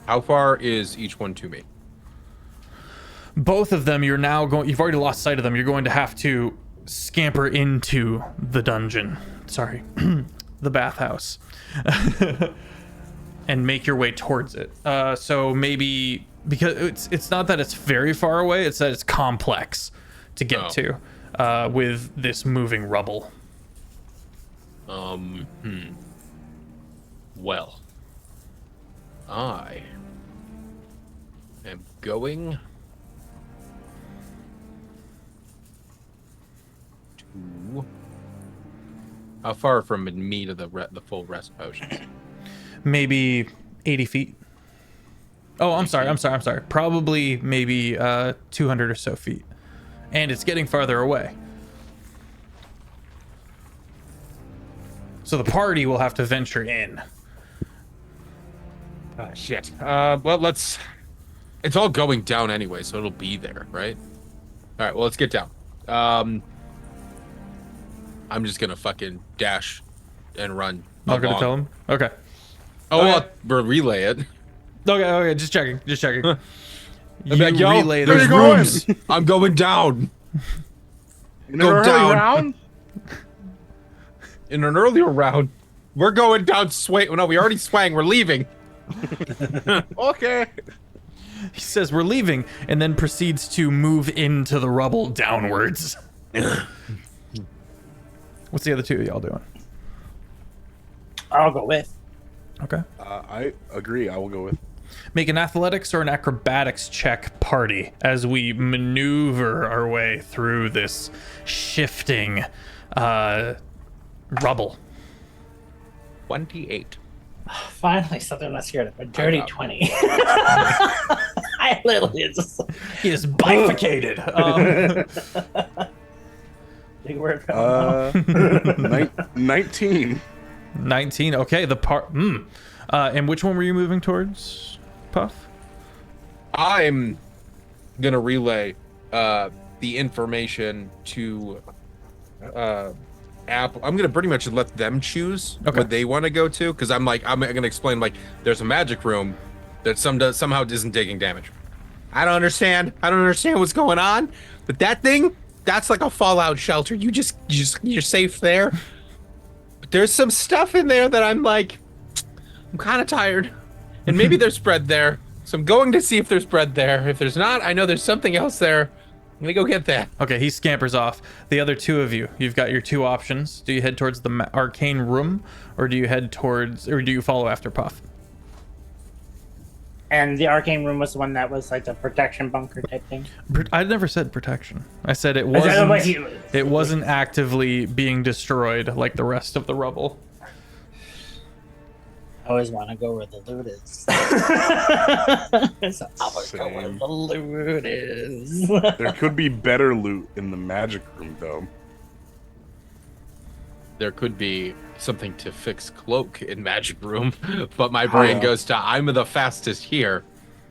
How far is each one to me? Both of them, you've already lost sight of them. You're going to have to scamper into the dungeon. Sorry. The bathhouse. And make your way towards it. So maybe, because it's not that it's very far away, it's that it's complex to get to with this moving rubble. Well, I am going to. How far from me to the full rest potions? Maybe 80 feet. Oh, I'm sorry. Probably maybe 200 or so feet. And it's getting farther away. So the party will have to venture in. Shit. Well, it's all going down anyway, so it'll be there, right? All right, well, let's get down. I'm just gonna fucking dash and run. Not gonna tell him? Okay. Oh, okay. Well, relay it. Okay, just checking. I'm like, yo, relay there's going? rooms. I'm going down. Go down. Round? In an earlier round, we're going down no, we already swang. We're leaving. Okay. He says we're leaving and then proceeds to move into the rubble downwards. What's the other two of y'all doing? I'll go with. Okay. I agree. I will go with. Make an athletics or an acrobatics check, party, as we maneuver our way through this shifting rubble. 28. Finally, something I'm not scared of. A dirty 20. I literally just. He is bifurcated. Big word. 19. 19. Okay, and which one were you moving towards, Puff? I'm gonna relay the information to Apple. I'm gonna pretty much let them choose what they want to go to, because I'm gonna explain, like, there's a magic room that somehow isn't taking damage. I don't understand what's going on, but that thing, that's like a fallout shelter. You're safe there. But there's some stuff in there that I'm kind of tired, and maybe there's bread there. So I'm going to see if there's bread there. If there's not, I know there's something else there. I'm gonna go get that. Okay, he scampers off. The other two of you've got your two options. Do you head towards the arcane room, or do you follow after Puff? And the arcane room was the one that was like the protection bunker type thing. I never said protection. I said it Is that what wasn't. It wasn't actively being destroyed like the rest of the rubble. I always want to go where the loot is. So I always go where the loot is. There could be better loot in the magic room, though. There could be something to fix cloak in magic room, but my brain goes to I'm the fastest here.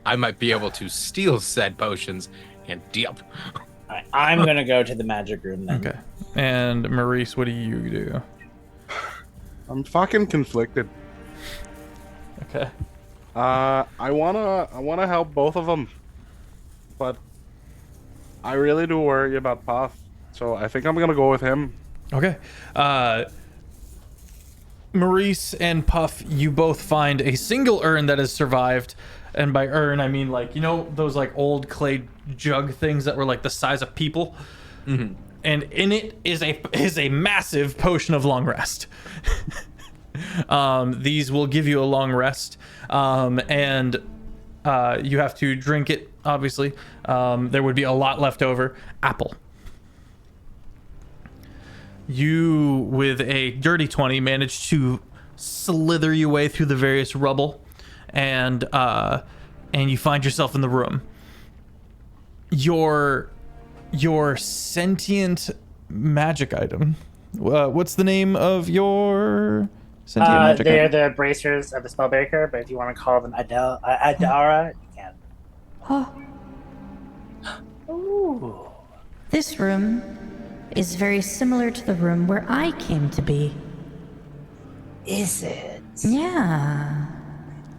I might be able to steal said potions and dip. Right, I'm gonna go to the magic room then. Okay. And Maurice, what do you do? I'm fucking conflicted. Okay. I wanna help both of them, but I really do worry about Puff. So I think I'm gonna go with him. Okay. Maurice and Puff, you both find a single urn that has survived. And by urn, I mean, like, you know, those like old clay jug things that were like the size of people? Mm-hmm. And in it is a massive potion of long rest. These will give you a long rest. And you have to drink it, obviously. There would be a lot left over. Apple. You, with a dirty 20, managed to slither your way through the various rubble, and you find yourself in the room. Your sentient magic item. What's the name of your sentient magic They're item? the bracers of the spellbreaker, but if you want to call them Adara, you can. Oh, Ooh. this room is very similar to the room where I came to be. Is it? Yeah.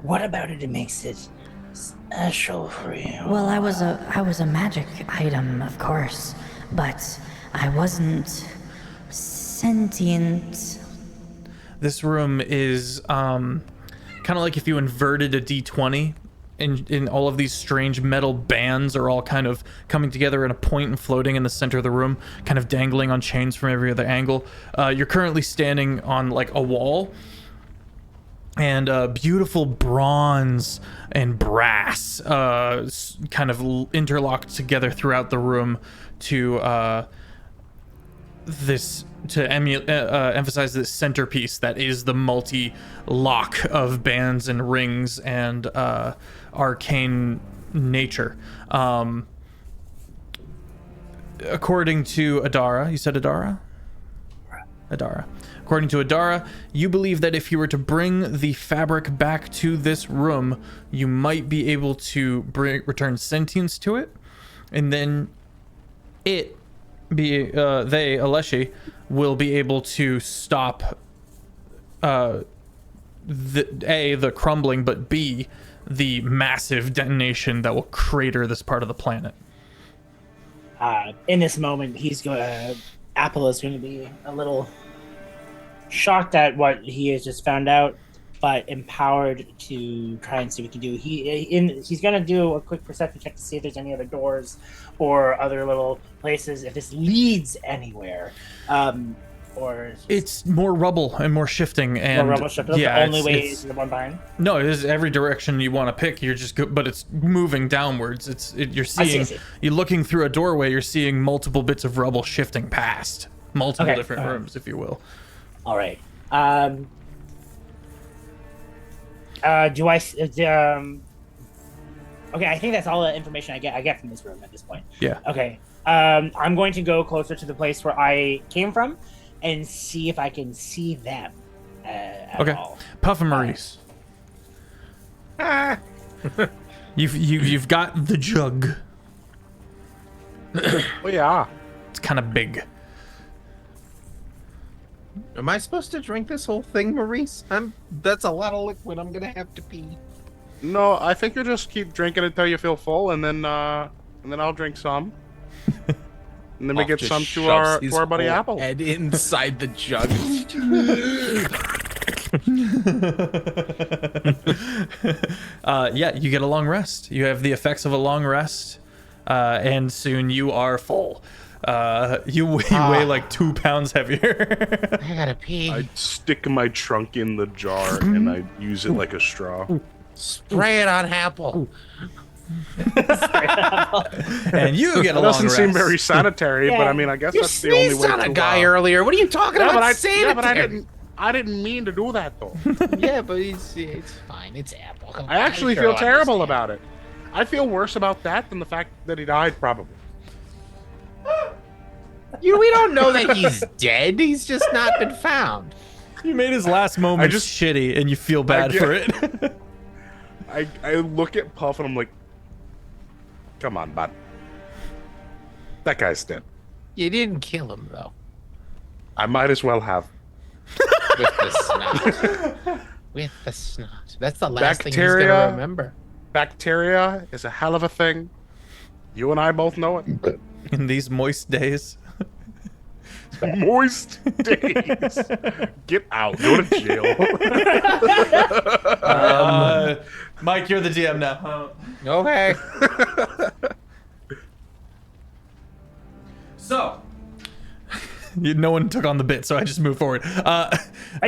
What about it makes it special for you? Well, I was a magic item, of course, but I wasn't sentient. This room is kind of like if you inverted a D20, and all of these strange metal bands are all kind of coming together at a point and floating in the center of the room, kind of dangling on chains from every other angle. You're currently standing on like a wall, and beautiful bronze and brass kind of interlocked together throughout the room to emphasize this centerpiece that is the multi-lock of bands and rings and arcane nature. According to Adara, you said Adara? Adara. According to Adara, you believe that if you were to bring the fabric back to this room, you might be able to return sentience to it, and then Aleshi, will be able to stop the crumbling, but B, the massive detonation that will crater this part of the planet. In this moment, Apple is going to be a little shocked at what he has just found out, but empowered to try and see what he can do. He's going to do a quick perception check to see if there's any other doors or other little places, if this leads anywhere. Or It's more rubble and more shifting, and more rubble shifting. yeah, The only way is the one behind. No, it is every direction you want to pick. You're just but it's moving downwards. You're seeing. I see. You're looking through a doorway. You're seeing multiple bits of rubble shifting past multiple different rooms, if you will. All right. Do I? Okay, I think that's all the information I get from this room at this point. Yeah. Okay. I'm going to go closer to the place where I came from, and see if I can see them. At all. Puff and Maurice. You've got the jug. Oh yeah. It's kind of big. Am I supposed to drink this whole thing, Maurice? That's a lot of liquid. I'm gonna have to pee. No, I think you just keep drinking until you feel full, and then I'll drink some. And then we get some to our buddy Apple. Head inside the jug. Yeah, you get a long rest. You have the effects of a long rest, and soon you are full. You weigh like 2 pounds heavier. I gotta pee. I stick my trunk in the jar and I use it like a straw. Spray it on Apple. And you get a It long doesn't seem rest. very sanitary, but Yeah. I mean, I guess You that's the only sneezed way on to a guy allow. earlier. What are you talking Yeah, about? but I didn't mean to do that though. Yeah, but it's fine. It's Apple. Come I on, actually I'm sure feel he'll terrible understand. about it. I feel worse about that than the fact that he died, probably. We don't know that he's dead. He's just not been found. You made his last moment just- shitty, and you feel bad get- for it. I look at Puff and I'm like, come on, bud. That guy's dead. You didn't kill him though. I might as well have. With the snot. With the snot. That's the last thing he's Bacteria. gonna remember. Bacteria is a hell of a thing. You and I both know it. In these moist days. Moist days. Get out. Go to jail. Mike, you're the DM now. Okay. So, no one took on the bit, so I just moved forward. You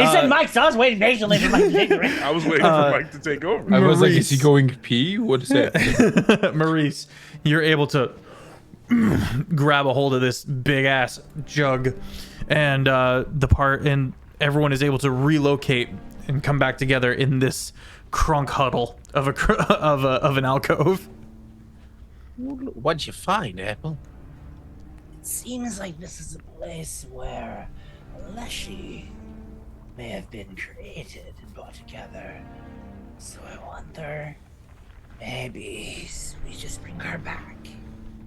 said Mike, so I was waiting patiently for Mike to take the ring. I was waiting for Mike to take over. I was like, is he Maurice. going pee? What is that? Maurice, you're able to grab a hold of this big ass jug, and everyone is able to relocate and come back together in this crunk huddle of an alcove. What'd you find, Apple? It seems like this is a place where Leshy may have been created and brought together. So I wonder, maybe we just bring her back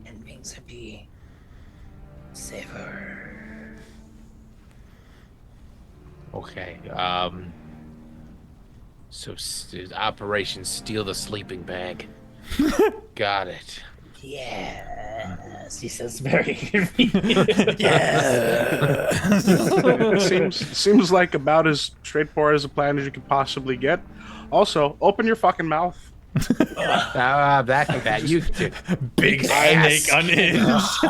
and things would be safer. Okay. So Operation Steal the Sleeping Bag. Got it. Yes, he says very confused. Yes. Seems like about as straightforward as a plan as you could possibly get. Also, open your fucking mouth. That you did. Big Ass. snake unhinged.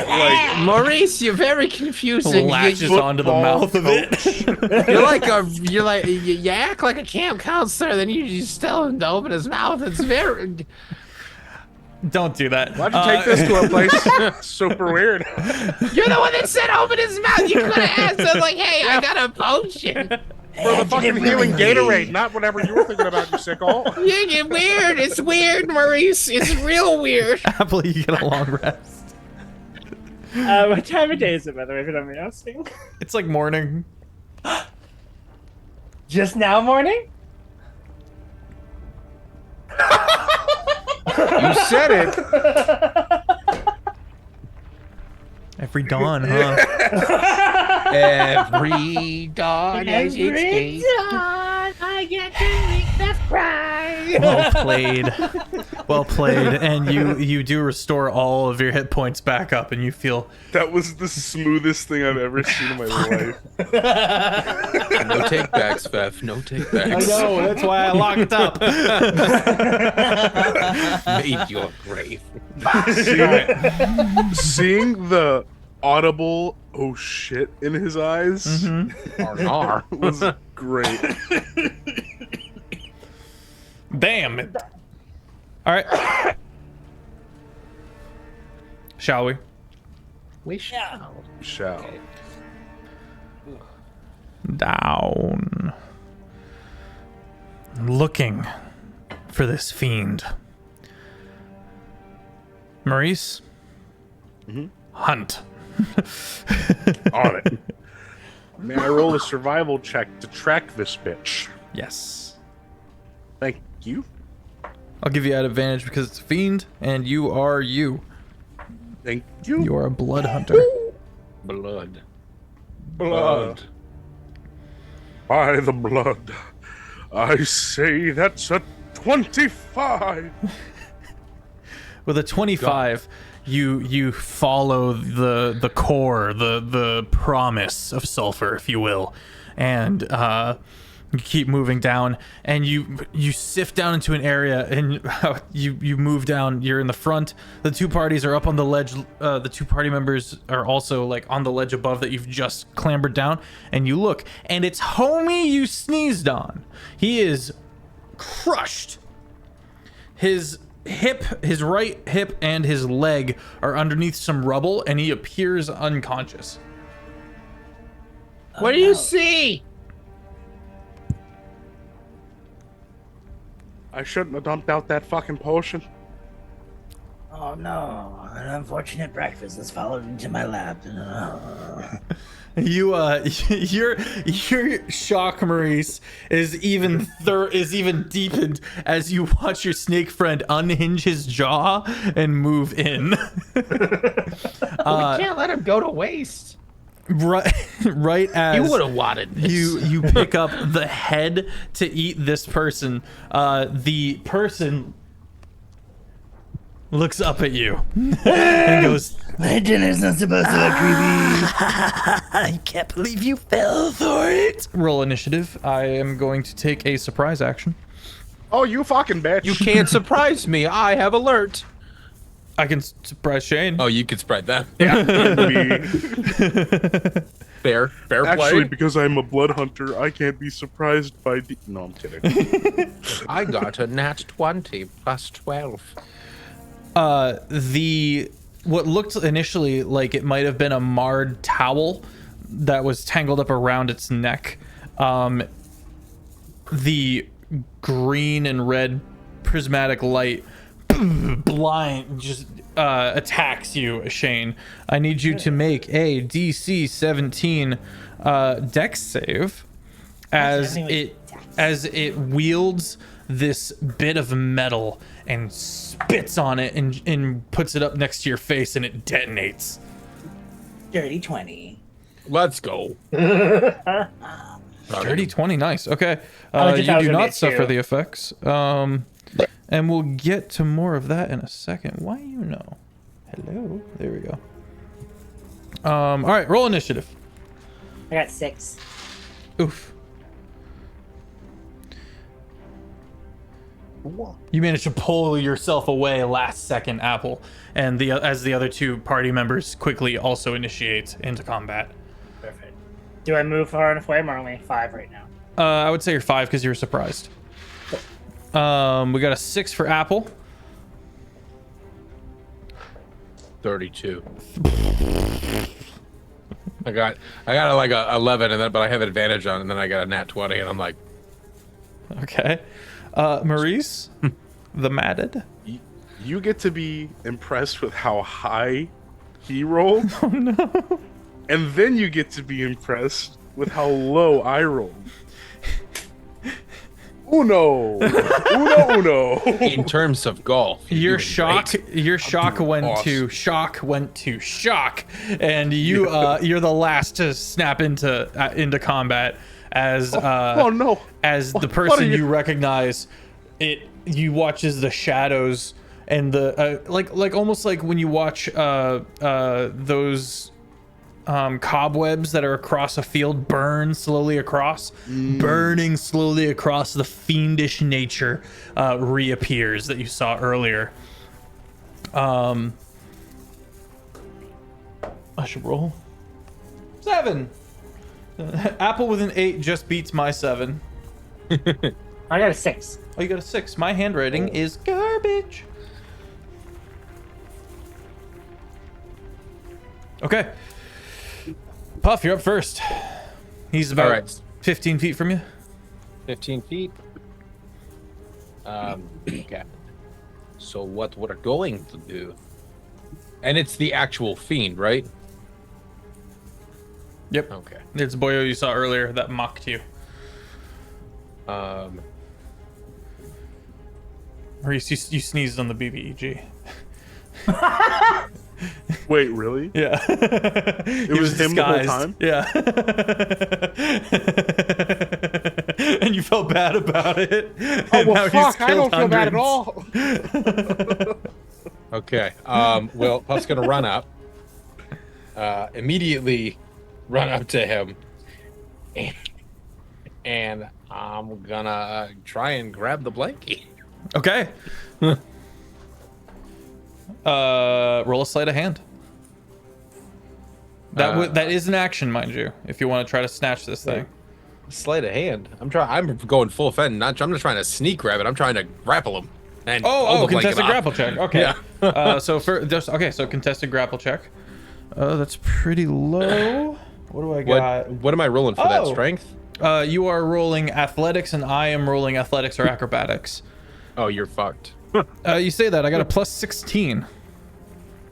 Like, Maurice, you're very confusing. Latches onto the mouth of it. You act like a camp counselor, then you just tell him to open his mouth. It's very. Don't do that. Why'd you take this to a place super weird? You're the one that said open his mouth. You could have asked him like, "Hey, I got a potion." For the fucking healing Gatorade, not whatever you were thinking about, you sicko. You get weird. It's weird, Maurice. It's real weird. Happily, you get a long rest. What time of day is it, by the way, if you don't mind asking? It's like morning. Just now morning? You said it. Every dawn, huh? Every dawn as it stays. I get to make that cry. Well played. Well played. And you do restore all of your hit points back up, and you feel That was the smoothest thing I've ever seen in my life. No takebacks, Feff. No takebacks. know, that's why I locked up. Made your grave. Seeing the audible oh shit in his eyes was great. Damn. All right. Shall we? We shall. Shall. Down. Looking for this fiend. Maurice? Hunt. On it. May I roll a survival check to track this bitch? Yes. Thank you. I'll give you that advantage because it's a fiend, and you are you. Thank you. You are a blood hunter. Blood. Blood. By the blood, I say that's a 25. With a 25, you follow the core, the promise of sulfur, if you will, and you keep moving down, and you sift down into an area, and you move down. You're in the front. The two parties are up on the ledge. The two party members are also like on the ledge above that you've just clambered down, and you look, and it's homie you sneezed on. He is crushed. His right hip and his leg are underneath some rubble, and he appears unconscious. What do you see? I shouldn't have dumped out that fucking potion. Oh no, an unfortunate breakfast has fallen into my lap. Your shock, Maurice, is even deepened as you watch your snake friend unhinge his jaw and move in. We can't let him go to waste. Right as You would have wanted this. you pick up the head to eat this person, the person looks up at you and goes, My dinner's not supposed to look creepy. I can't believe you fell for it. Roll initiative. I am going to take a surprise action. Oh, you fucking bitch. You can't surprise me. I have alert. I can surprise Shane. Oh, you could spread that. Me. Fair play. Actually, because I'm a blood hunter, I can't be surprised by No, I'm kidding. I got a nat 20 plus 12. What looked initially like it might have been a marred towel that was tangled up around its neck. The green and red prismatic light attacks you, Shane. I need you to make a DC 17 dex save as it wields this bit of metal and spits on it and puts it up next to your face, and it detonates. Dirty 20. Let's go. Dirty 20, nice. Okay. legit You thought it was do gonna not be suffer two. the effects. And we'll get to more of that in a second. Why you know? Hello. There we go. All right, roll initiative. I got 6. Oof. You managed to pull yourself away last second, Apple, and as the other two party members quickly also initiate into combat. Perfect. Do I move far enough away? I'm only 5 right now. I would say you're 5 because you were surprised. We got a 6 for Apple. 32. I got like a 11, but I have advantage on, and then I got a nat 20, and I'm like, Okay. Maurice, the matted. You get to be impressed with how high he rolled. Oh no. And then you get to be impressed with how low I rolled. Uno. in terms of golf, Your doing shock great. went to shock, and you're the last to snap into combat as no. as the What person are you recognize. You watch as the shadows and the like almost like when you watch those cobwebs that are across a field burning slowly across the fiendish nature reappears that you saw earlier. I should roll 7. Apple with an 8 just beats my 7. I got a 6. Oh, you got a 6. My handwriting is garbage. Okay. Puff, you're up first. He's about All right. 15 feet from you. 15 feet. Okay. So what we're going to do, and it's the actual fiend, right? Yep. Okay. It's Boyo you saw earlier that mocked you. Or you sneezed on the BBEG. Wait, really? Yeah. It was him the whole time? Yeah. And you felt bad about it. Oh, well, fuck, I don't feel bad at all. Okay. Well, Puff's gonna run up. Immediately run up to him. And I'm gonna try and grab the blankie. Okay. Roll a sleight of hand. That is an action, mind you, if you want to try to snatch this thing. Sleight of hand. I'm going full offend. I'm not trying to sneak grab it. I'm trying to grapple him. And Contested grapple check. Okay. Yeah. So contested grapple check. That's pretty low. What do I got? What am I rolling for that strength? You are rolling athletics, and I am rolling athletics or acrobatics. Oh, you're fucked. You say that. I got a plus 16.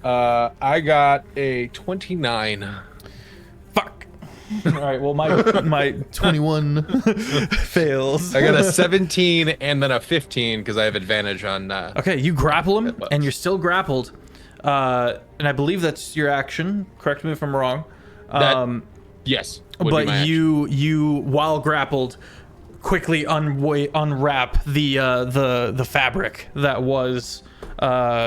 I got a 29. Fuck. All right. Well, my 21 fails. I got a 17 and then a 15 because I have advantage on. Okay, you grapple him, and you're still grappled. And I believe that's your action. Correct me if I'm wrong. Yes. But you while grappled, quickly unwrap the fabric that was Alashi.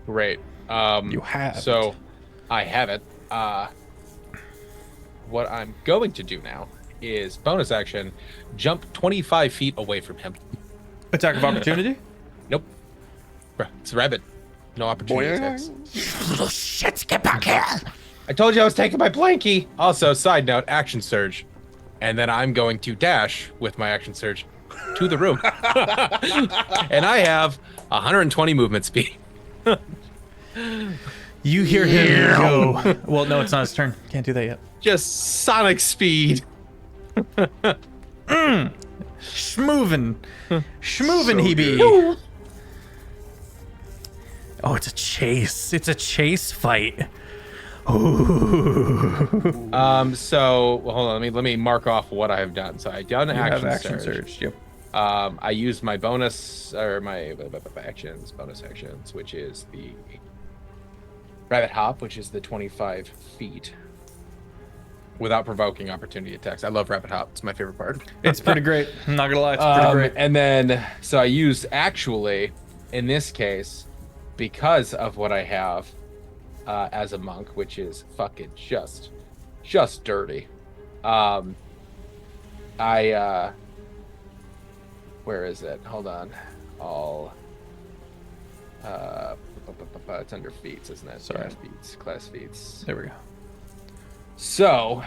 Great. You have. So, I have it. What I'm going to do now is bonus action, jump 25 feet away from him. Attack of opportunity? Nope. Bruh, it's a rabbit. No opportunity attacks. Little shits, get back here. I told you I was taking my blankie. Also, side note, action surge. And then I'm going to dash with my action surge to the room. And I have 120 movement speed. You hear him go. Well, no, it's not his turn. Can't do that yet. Just sonic speed. Schmoovin' he be. Oh, it's a chase. It's a chase fight. Ooh. So hold on. Let me mark off what I have done. So I've done action surge. Yep. I used my bonus or my bonus actions, which is the rabbit hop, which is the 25 feet. Without provoking opportunity attacks. I love rabbit hop. It's my favorite part. It's pretty great. I'm not gonna lie, it's pretty great. And then, so I use actually, in this case, because of what I have as a monk, which is fucking just dirty. Where is it? Hold on. It's under feats, isn't it? Sorry. Class feats. There we go. So,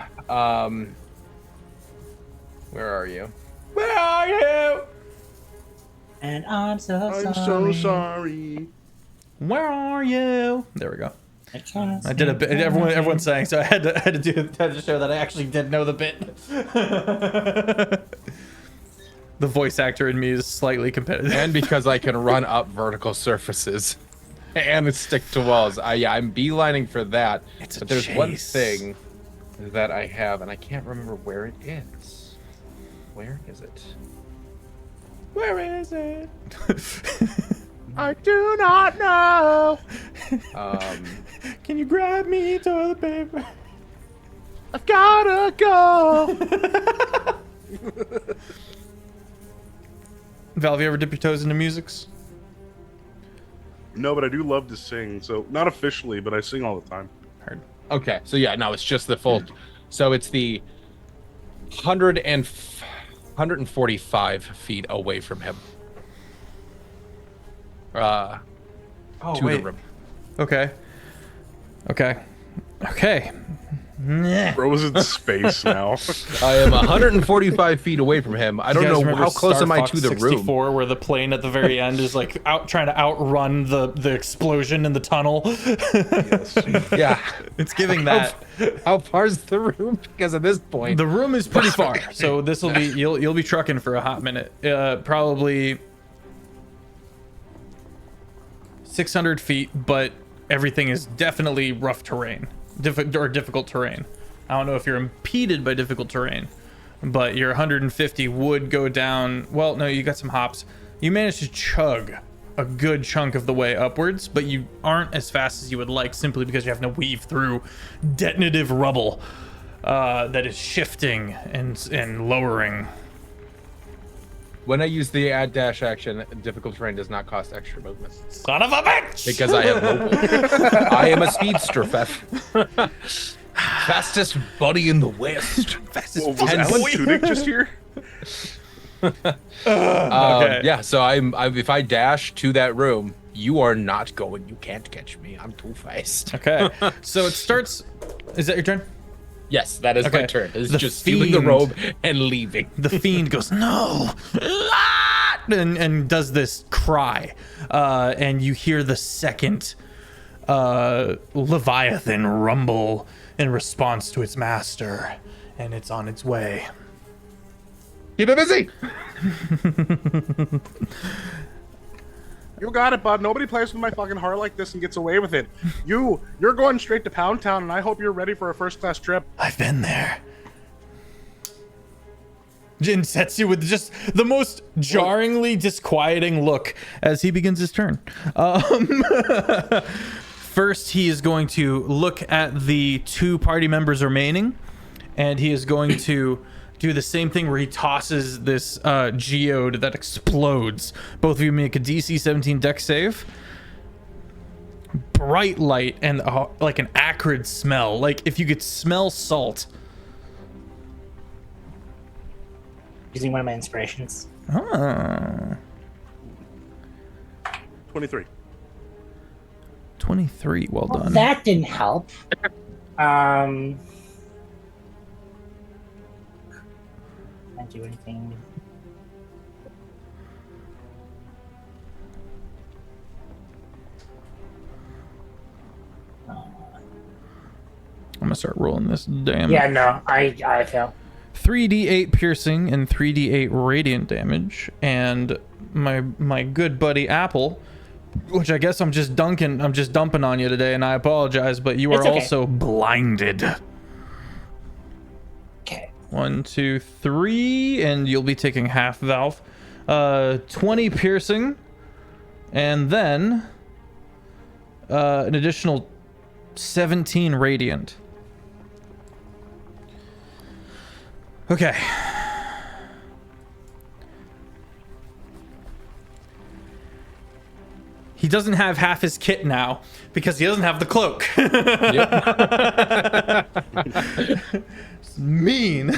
where are you? Where are you? And I'm so sorry. Where are you? There we go. I I did a bit. Everyone's saying, so I had to show that I actually did know the bit. The voice actor in me is slightly competitive. And because I can run up vertical surfaces and stick to walls. I'm beelining for that. But there's one thing that I have, and I can't remember where it is. Where is it? Where is it? I do not know. Can you grab me toilet paper? I've gotta go. Val, have you ever dipped your toes into musics? No, but I do love to sing. So not officially, but I sing all the time. Heard. Okay, so no, it's just the full. So it's the 145 feet away from him. To the room. Okay. Bro is in space now. I am 145 feet away from him. I don't know how close am I to the room. 64, where the plane at the very end is like trying to outrun the explosion in the tunnel. Yes. Yeah, it's giving that. How far's the room? Because at this point, the room is pretty far. So this will be you'll be trucking for a hot minute. Probably 600 feet, but everything is definitely rough terrain. Difficult terrain. I don't know if you're impeded by difficult terrain, but your 150 would go down. Well, no, you got some hops. You managed to chug a good chunk of the way upwards, but you aren't as fast as you would like, simply because you have to weave through detonative rubble that is shifting and lowering. When I use the add dash action, difficult terrain does not cost extra movement. Son of a bitch! Because I have mobile. I am a speedster, Feff. Fastest buddy in the West. Fastest Was Alan Tudyk just here? Okay. Yeah, so I'm if I dash to that room, You are not going. You can't catch me. I'm too fast. Okay. So it starts. Is that your turn? Yes, that is Okay. my turn. It's The just stealing the fiend. robe and leaving. The fiend goes, no, and does this cry, and you hear the second Leviathan rumble in response to its master, and it's on its way. Keep it busy. You got it, bud. Nobody plays with my fucking heart like this and gets away with it. You're going straight to Pound Town, and I hope you're ready for a first-class trip. I've been there. Jin sets you with just the most jarringly disquieting look as he begins his turn. First, he is going to look at the 2 party members remaining, and he is going to do the same thing where he tosses this geode that explodes. Both of you make a DC 17 dex save. Bright light and like an acrid smell, like if you could smell salt. Using one of my inspirations. 23. 23, well done. That didn't help. Can't do anything. I'm gonna start rolling this damage. Yeah, no, I fail. 3d8 piercing and 3d8 radiant damage, and my good buddy Apple, which I guess I'm just dumping on you today, and I apologize, but you are It's okay. also blinded. Okay. 1, 2, 3, and you'll be taking half valve. 20 piercing, and then an additional 17 radiant. Okay. He doesn't have half his kit now because he doesn't have the cloak. It's mean.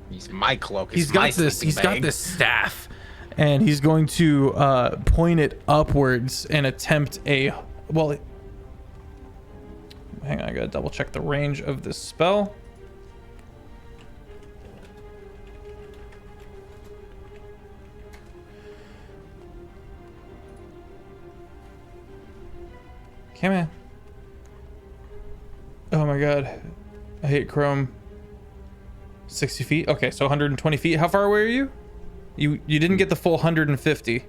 He's my cloak. He's got this staff, and he's going to point it upwards and attempt a hang on, I gotta double check the range of this spell. Come on. Oh my god, I hate Chrome. 60 feet. Okay, so 120 feet. How far away are you? You didn't get the full 150.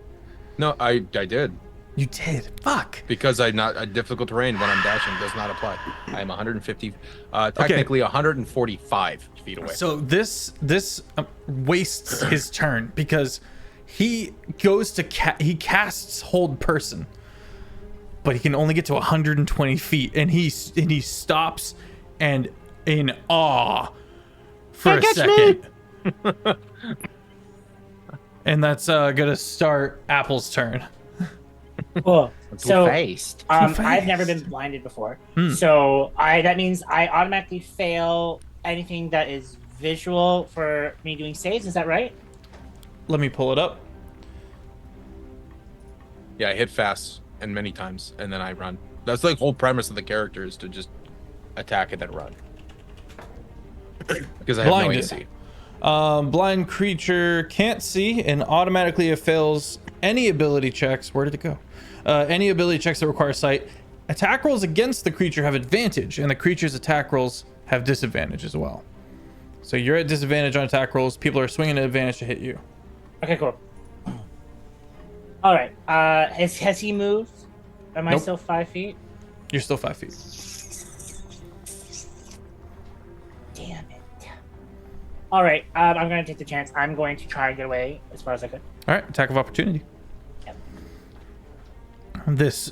No, I did. You did. Fuck. Because I'm not a difficult terrain when I'm dashing does not apply. I'm 150, technically 145 feet away. So this wastes his turn because he goes to he casts hold person, but he can only get to 120 feet, and he stops and in awe for a second. And that's gonna start Apple's turn. Cool. So, faced. I've never been blinded before. So that means I automatically fail anything that is visual for me doing saves. Is that right? Let me pull it up. Yeah, I hit fast and many times, and then I run. That's like the whole premise of the character is to just attack and then run. Because I have no AC. Blind creature can't see and automatically fails any ability checks. Where did it go? Any ability checks that require sight. Attack rolls against the creature have advantage, and the creature's attack rolls have disadvantage as well. So you're at disadvantage on attack rolls. People are swinging at advantage to hit you. Okay, cool. All right. Has he moved? Am I Nope. still 5 feet? You're still 5 feet. Damn it. All right. I'm gonna take the chance. I'm going to try and get away as far as I could. All right, attack of opportunity. Yep. This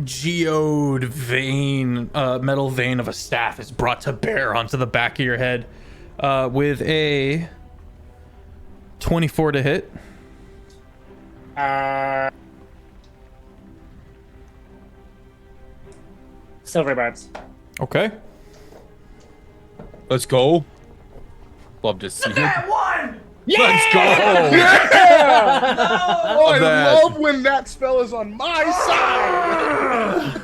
geode vein, metal vein of a staff is brought to bear onto the back of your head with a 24 to hit. Silver barbs. Okay. Let's go. Love to see you. Let's go. Oh, I That- love when that spell is on my side.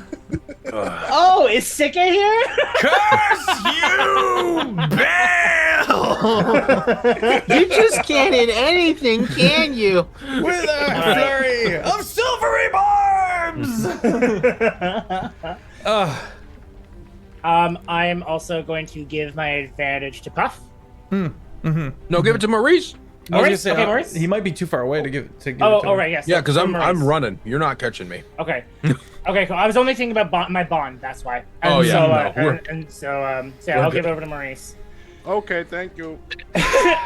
Oh, is Sika here? Curse you, Bale! You just can't hit anything, can you? With a flurry of silvery barbs! I am also going to give my advantage to Puff. No, give it to Maurice. I was gonna Maurice? say, Okay, Maurice? he might be too far away to give it to Oh, him. oh, right, yes. Yeah, because I'm Maurice. running. You're not catching me. Okay. Okay, cool. I was only thinking about my bond. That's why. And Oh, yeah, So, no, we're- so yeah, we're I'll good. give it over to Maurice. Okay, thank you.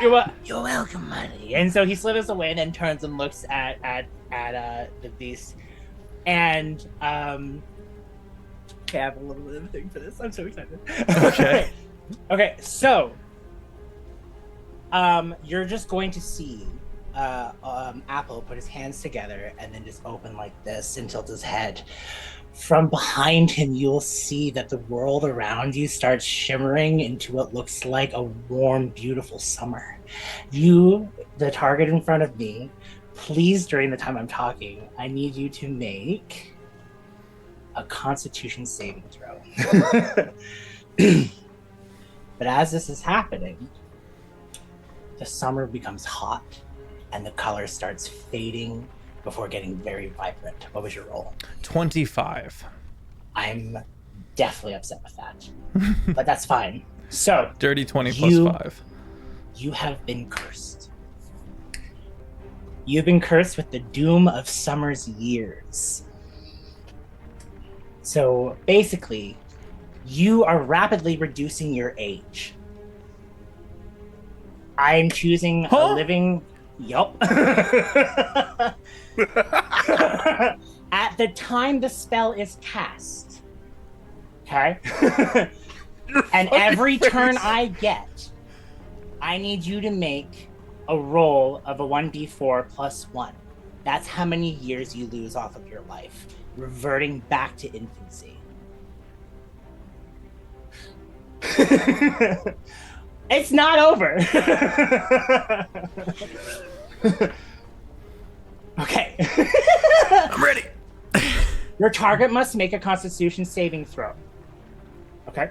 You're welcome, buddy. And so he slithers away and then turns and looks at the beast. And okay, I have a little bit of a thing for this. I'm so excited. Okay. Okay, so you're just going to see Apple put his hands together and then just open like this and tilt his head. From behind him, you'll see that the world around you starts shimmering into what looks like a warm, beautiful summer. You, the target in front of me, please, during the time I'm talking, I need you to make a Constitution saving throw. But as this is happening, the summer becomes hot and the color starts fading before getting very vibrant. What was your roll? 25. I'm definitely upset with that, but that's fine. So, Dirty 20 You- plus 5. you have been cursed. You've been cursed with the doom of summer's years. So basically, you are rapidly reducing your age. I'm choosing Huh? a living. Yup. At the time the spell is cast. Okay? And every turn I get, I need you to make a roll of a 1d4 plus 1. That's how many years you lose off of your life, reverting back to infancy. It's not over. Okay. I'm ready. Your target must make a Constitution saving throw. Okay.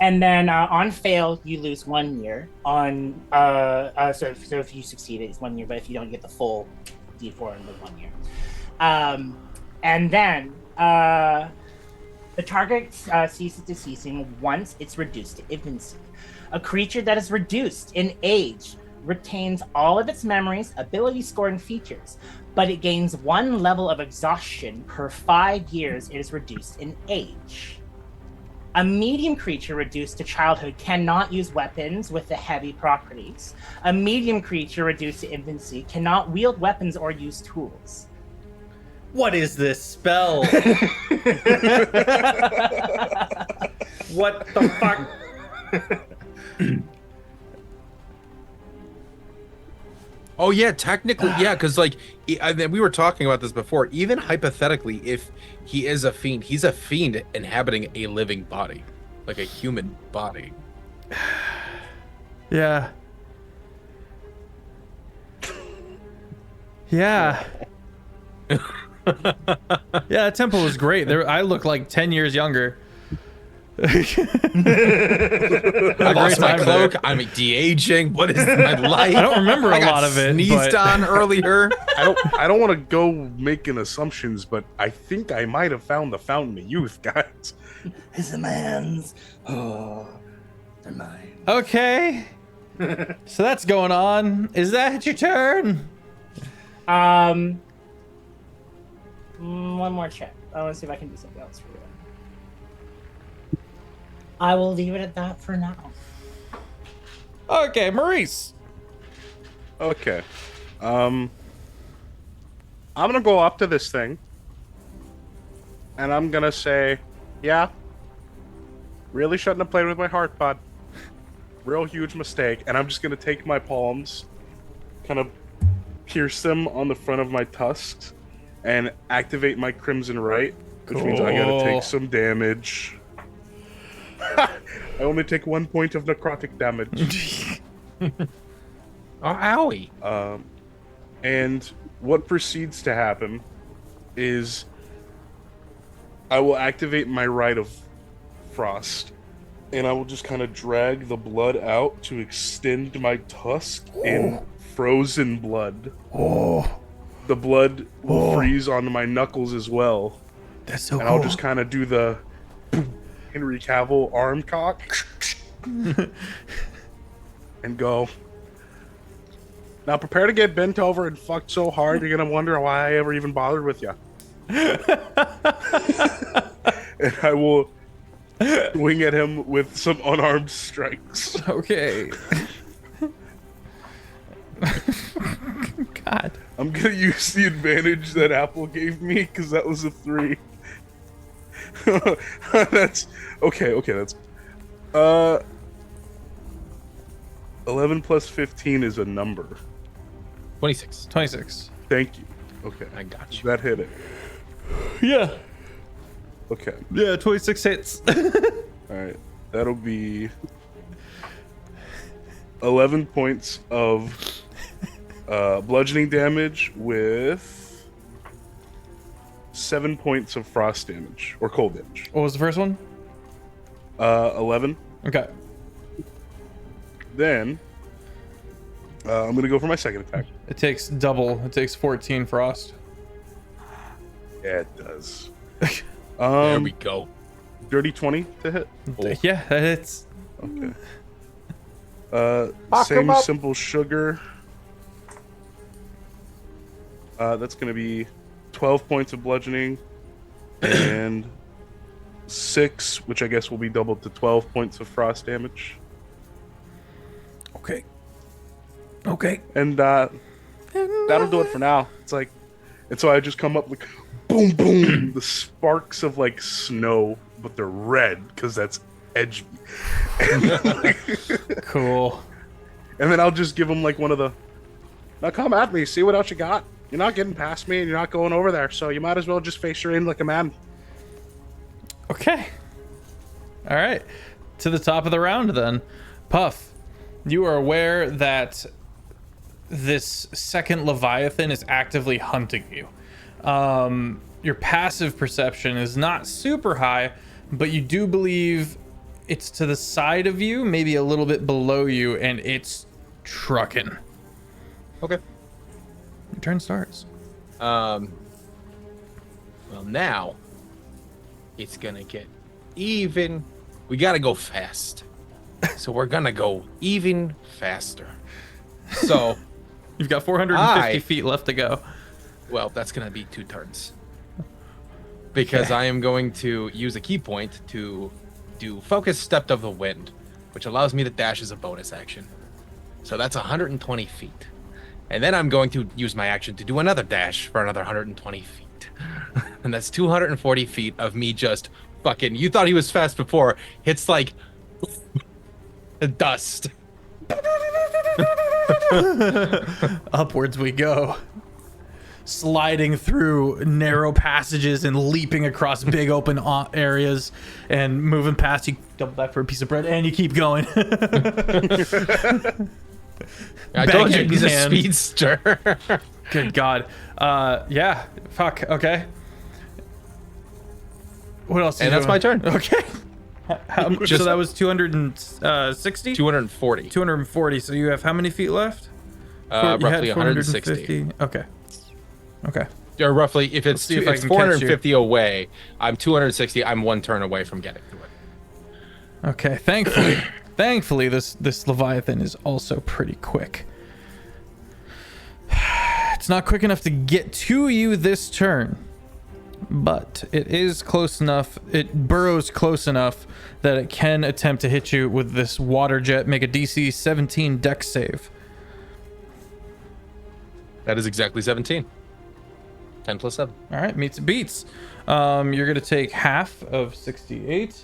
And then on fail, you lose 1 year. On so if you succeed, it's 1 year. But if you don't, you get the full D4 in the 1 year. And then the target ceases deceasing once it's reduced to infancy. A creature that is reduced in age retains all of its memories, ability score, and features, but it gains 1 level of exhaustion per 5 years it is reduced in age. A medium creature reduced to childhood cannot use weapons with the heavy properties. A medium creature reduced to infancy cannot wield weapons or use tools. What is this spell? What the fuck? Oh yeah, technically, yeah, because like we were talking about this before. Even hypothetically, if he is a fiend, he's a fiend inhabiting a living body, like a human body. Yeah. Yeah. Yeah, that temple was great. I look like 10 years younger. I lost my cloak. I'm de-aging. What is my life? I don't remember a I got lot of it. Sneezed but- on earlier. I don't want to go making assumptions, but I think I might have found the fountain of youth, guys. Is the man's. Oh, they're mine. Okay. So that's going on. Is that your turn? One more check. I want to see if I can do something else for you. I will leave it at that for now. Okay, Maurice. Okay. I'm gonna go up to this thing, and I'm gonna say, yeah, really shouldn't have played with my heart, bud. Real huge mistake. And I'm just gonna take my palms, kind of pierce them on the front of my tusks, and activate my Crimson Right, which means I gotta Cool. take some damage. I only take 1 point of necrotic damage. Oh, owie. And what proceeds to happen is I will activate my Rite of Frost, and I will just kind of drag the blood out to extend my tusk in frozen blood. Oh, The blood will freeze onto my knuckles as well. that's so And cool. I'll just kind of do the Henry Cavill arm cock and go. Now prepare to get bent over and fucked so hard you're gonna wonder why I ever even bothered with you. And I will swing at him with some unarmed strikes. Okay. God. I'm gonna use the advantage that Apple gave me because that was a 3. That's okay. That's 11 plus 15 is a number. 26. 26. Thank you. Okay, I got you. that hit it. Yeah. Okay, Yeah, 26 hits. all right. That'll be 11 points of bludgeoning damage with 7 points of frost damage or cold damage. What was the first one? 11. Okay. Then I'm gonna go for my second attack. It takes double. It takes 14 frost. Yeah, it does. There we go. Dirty 20 to hit. Yeah, that hits. Okay. Fuck 'em Same up. simple sugar. That's gonna be 12 points of bludgeoning and 6, which I guess will be doubled to 12 points of frost damage. Okay. Okay. And that'll do it for now. It's like, and so I just come up like, boom, boom, the sparks of like snow, but they're red because that's edgy. Cool. And then I'll just give him like one of the, now come at me, see what else you got. You're not getting past me and you're not going over there, so you might as well just face your aim like a man. Okay. All right. To the top of the round then. Puff, you are aware that this second Leviathan is actively hunting you. Your passive perception is not super high, but you do believe it's to the side of you, maybe a little bit below you, and it's trucking. Okay. Your turn starts. Well, now it's gonna get even. We gotta go fast, so we're gonna go even faster. So, You've got 450 I- feet left to go. well, that's gonna be 2 turns because I am going to use a key point to do focus stepped of the wind, which allows me to dash as a bonus action. So that's 120 feet. And then I'm going to use my action to do another dash for another 120 feet. And that's 240 feet of me just fucking, you thought he was fast before, hits like dust. Upwards we go. Sliding through narrow passages and leaping across big open areas and moving past. You double back for a piece of bread and you keep going. I told you Bang he's a hand. speedster. Good God. Yeah. Fuck. Okay. What else? And that's my turn. Okay. So that was 260? 240. 240. So you have how many feet left? You had Roughly 160. 450. Okay. Okay. Or roughly, if it's, see if I it's can catch 450 away, I'm 260. I'm 1 turn away from getting to it. Okay. Thankfully, this Leviathan is also pretty quick. It's not quick enough to get to you this turn, but it is close enough. It burrows close enough that it can attempt to hit you with this water jet. Make a DC 17 dex save. That is exactly 17. 10 plus 7. All right, meets and beats. You're gonna take half of 68.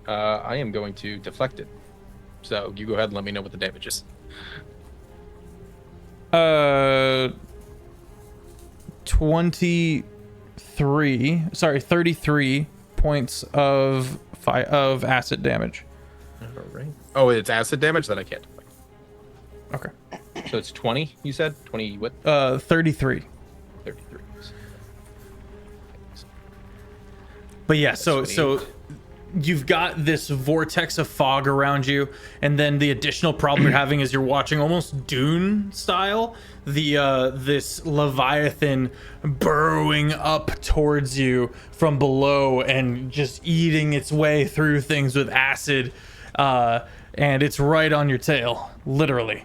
I am going to deflect it. So you go ahead and let me know what the damage is. 33 points of acid damage. All right. Oh, it's acid damage? Then I can't deflect. Okay. So it's 20, you said? 20 what? 33. 33. But yeah, That's so sweet. you've got this vortex of fog around you, and then the additional problem you're having is you're watching almost Dune style this Leviathan burrowing up towards you from below and just eating its way through things with acid, and it's right on your tail, literally.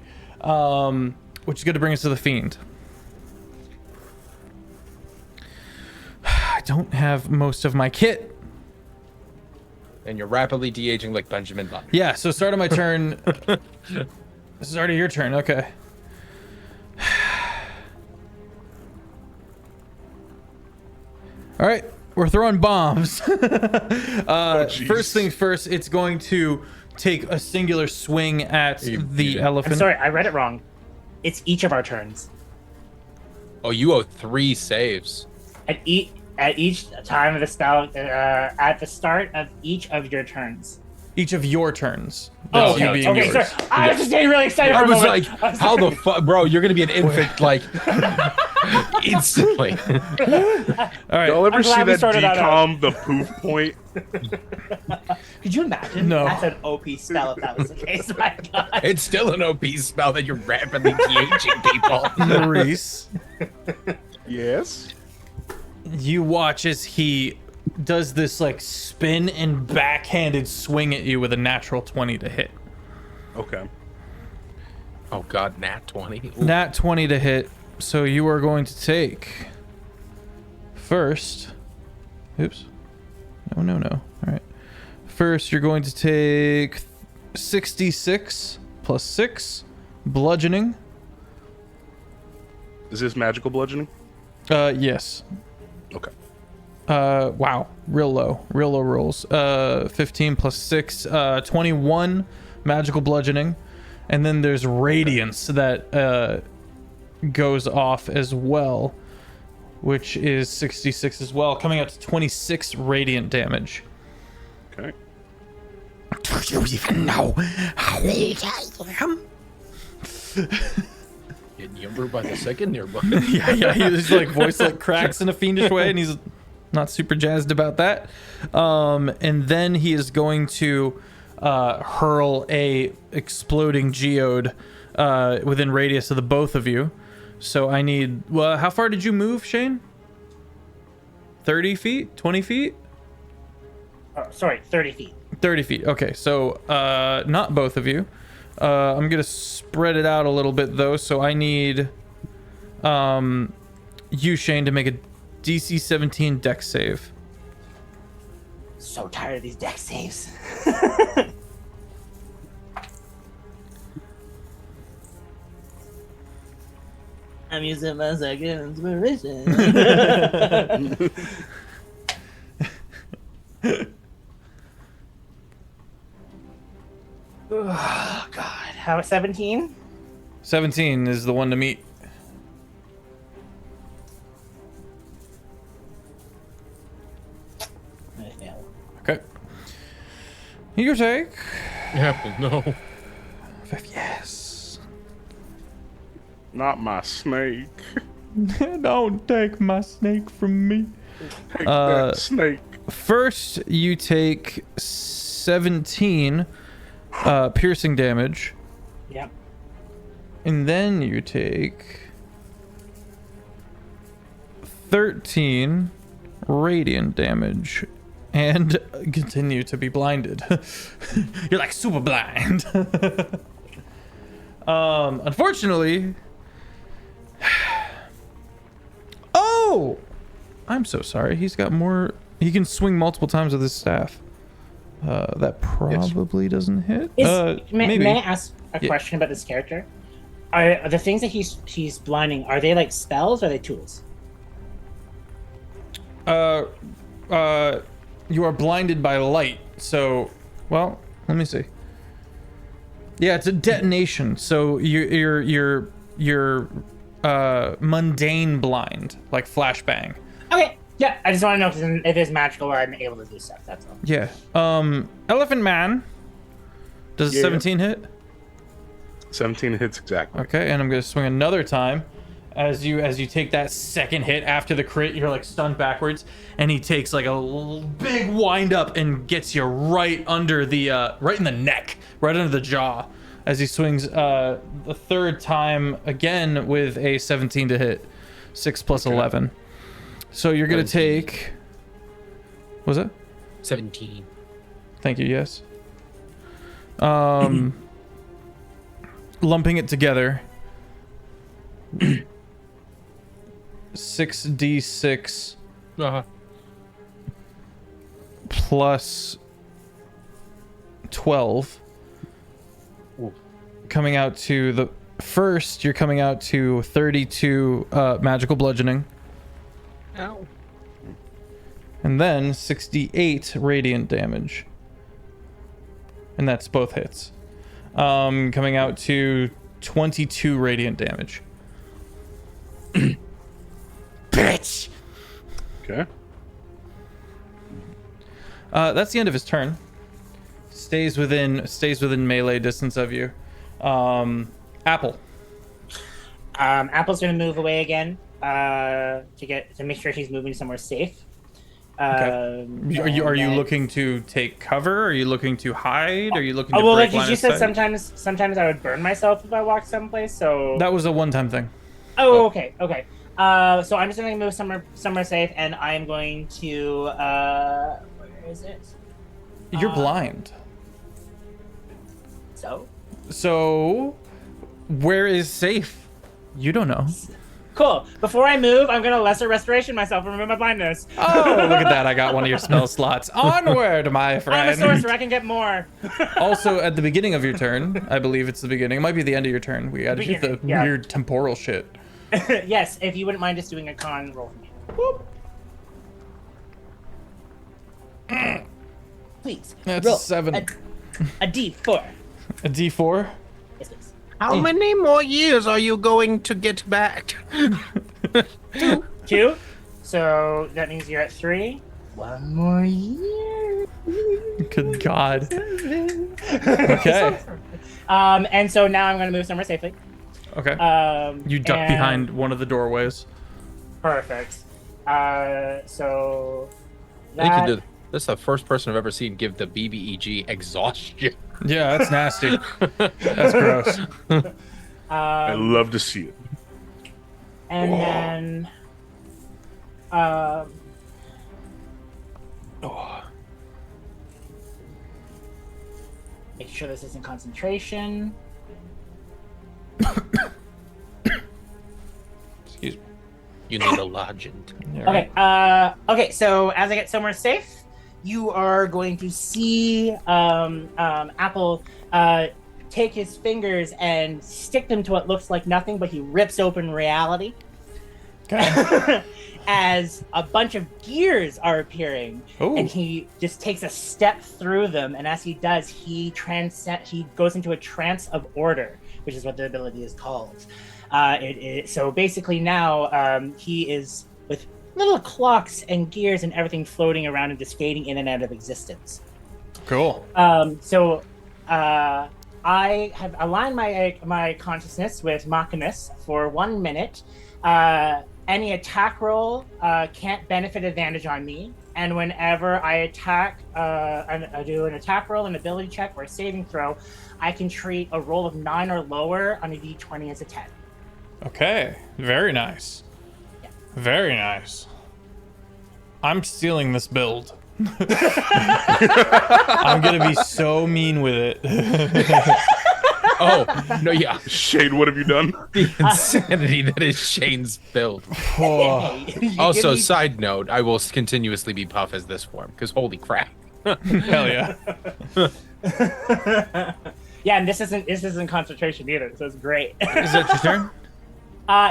Which is going to bring us to the Fiend. I don't have most of my kit. And you're rapidly de-aging like Benjamin Button. Yeah, so start of my turn. Start of your turn, okay. All right, we're throwing bombs. First things first, it's going to take a singular swing at the elephant. I'm sorry, I read it wrong. It's each of our turns. Oh, you owe 3 saves. At each time of the spell, at the start of each of your turns. Each of your turns. Oh, You okay. being Okay, yours. sorry. I was just getting really excited. I for a was moment. like, how the fuck, bro? You're gonna be an infant like instantly. All right. Y'all ever I'm see glad we that sorted that out. decom, the poof point? Could you imagine? No. That's an OP spell if that was the case. My God. It's still an OP spell that you're rapidly de-aging people. Maurice, Yes. you watch as he does this like spin and backhanded swing at you with a natural 20 to hit. Okay. Oh god, nat 20. Ooh. Nat 20 to hit. So you are going to take first. Oops. No. All right. First, you're going to take 66 plus 6 bludgeoning. Is this magical bludgeoning? Yes. Okay. Wow. Real low rolls. 15 plus 6, 21 magical bludgeoning. And then there's radiance that goes off as well, which is 66 as well, coming out to 26 radiant damage. Okay. Do you even know how old I am? Getting younger by the second there, bud. yeah. His like voice like cracks in a fiendish way, and he's not super jazzed about that. And then he is going to hurl a exploding geode within radius of the both of you. So I need. Well, how far did you move, Shane? 30 feet? 20 feet? Oh, sorry, 30 feet. 30 feet. Okay, so not both of you. I'm gonna spread it out a little bit though. So I need you, Shane, to make a DC 17 dex save. So tired of these deck saves. I'm using my second inspiration. Oh, God. How, 17? 17 is the one to meet. I failed. Okay. You take. Yeah, no. Yes. Not my snake. Don't take my snake from me. Take that snake. First, you take 17 piercing damage, Yep. and then you take 13 radiant damage, and continue to be blinded. You're like super blind. Unfortunately. Oh! I'm so sorry. He's got more. He can swing multiple times with his staff. That probably doesn't hit. May Maybe. I ask a question about this character? Are the things that he's blinding, are they like spells or are they tools? You are blinded by light. So, well, let me see. Yeah, it's a detonation. So you're mundane blind, like flashbang. Okay. Yeah, I just want to know if it's magical or I'm able to do stuff. That's all. Yeah. Elephant Man. Does a Yeah. 17 hit? 17 hits exactly. Okay, and I'm gonna swing another time. As you take that second hit after the crit, you're like stunned backwards, and he takes like a big wind up and gets you right under the right in the neck, right under the jaw, as he swings the third time again with a 17 to hit, 6 plus 11. So you're gonna take. What was it? 17. Thank you. Yes. Lumping it together. 6d6 plus 12. Ooh. Coming out to the first, you're coming out to 32 magical bludgeoning. Ow. And then 68 radiant damage. And that's both hits. Coming out to 22 radiant damage. Bitch! Okay. That's the end of his turn. Stays within melee distance of you. Apple. Apple's gonna move away again to make sure she's moving somewhere safe. Are you looking to take cover? Are you looking to hide? Are you looking to Oh well, break like line you of said, sight? sometimes I would burn myself if I walked someplace. So That was a one-time thing. oh, okay. So I'm just gonna move somewhere safe, and I'm going to where is it? You're blind. So where is safe? You don't know. Cool. Before I move, I'm gonna lesser restoration myself and remove my blindness. Oh, look at that. I got one of your spell slots. Onward, my I'm a friend. sorcerer. I can get more. Also, at the beginning of your turn, I believe it's the beginning. It might be the end of your turn. We gotta do the Beginning, yeah. weird temporal shit. Yes, if you wouldn't mind just doing a con roll for me. Please. That's roll a 7. A D4. A D4? Yes, please. How many more years are you going to get back? 2. So that means you're at 3. 1 more year. Good God. Okay. And so now I'm gonna move somewhere safely. Okay. You duck and- behind one of the doorways. Perfect. So I think that, you did. This is the first person I've ever seen give the BBEG exhaustion. Yeah, that's nasty. That's gross. I love to see it. and then make sure this isn't concentration. Excuse me. You need a legend. Yeah, Okay. right. Okay. So as I get somewhere safe, you are going to see Apple take his fingers and stick them to what looks like nothing, but he rips open reality. Okay. As a bunch of gears are appearing, Ooh. and he just takes a step through them, and as he does, he goes into a trance of order, which is what the ability is called. So basically now he is with little clocks and gears and everything floating around and just fading in and out of existence. Cool. So I have aligned my consciousness with Machimus for 1 minute. Any attack roll can't benefit advantage on me, and whenever I attack, I do an attack roll, an ability check, or a saving throw, I can treat a roll of 9 or lower on a d20 as a 10. Okay. Very nice. Yeah. Very nice. I'm stealing this build. I'm gonna be so mean with it. Oh, no, yeah. Shane, what have you done? The insanity that is Shane's build. Oh, You Also, give me- side note, I will continuously be Puff as this form, because holy crap. hell yeah. Yeah, and this isn't concentration either, so it's great. Is that your turn?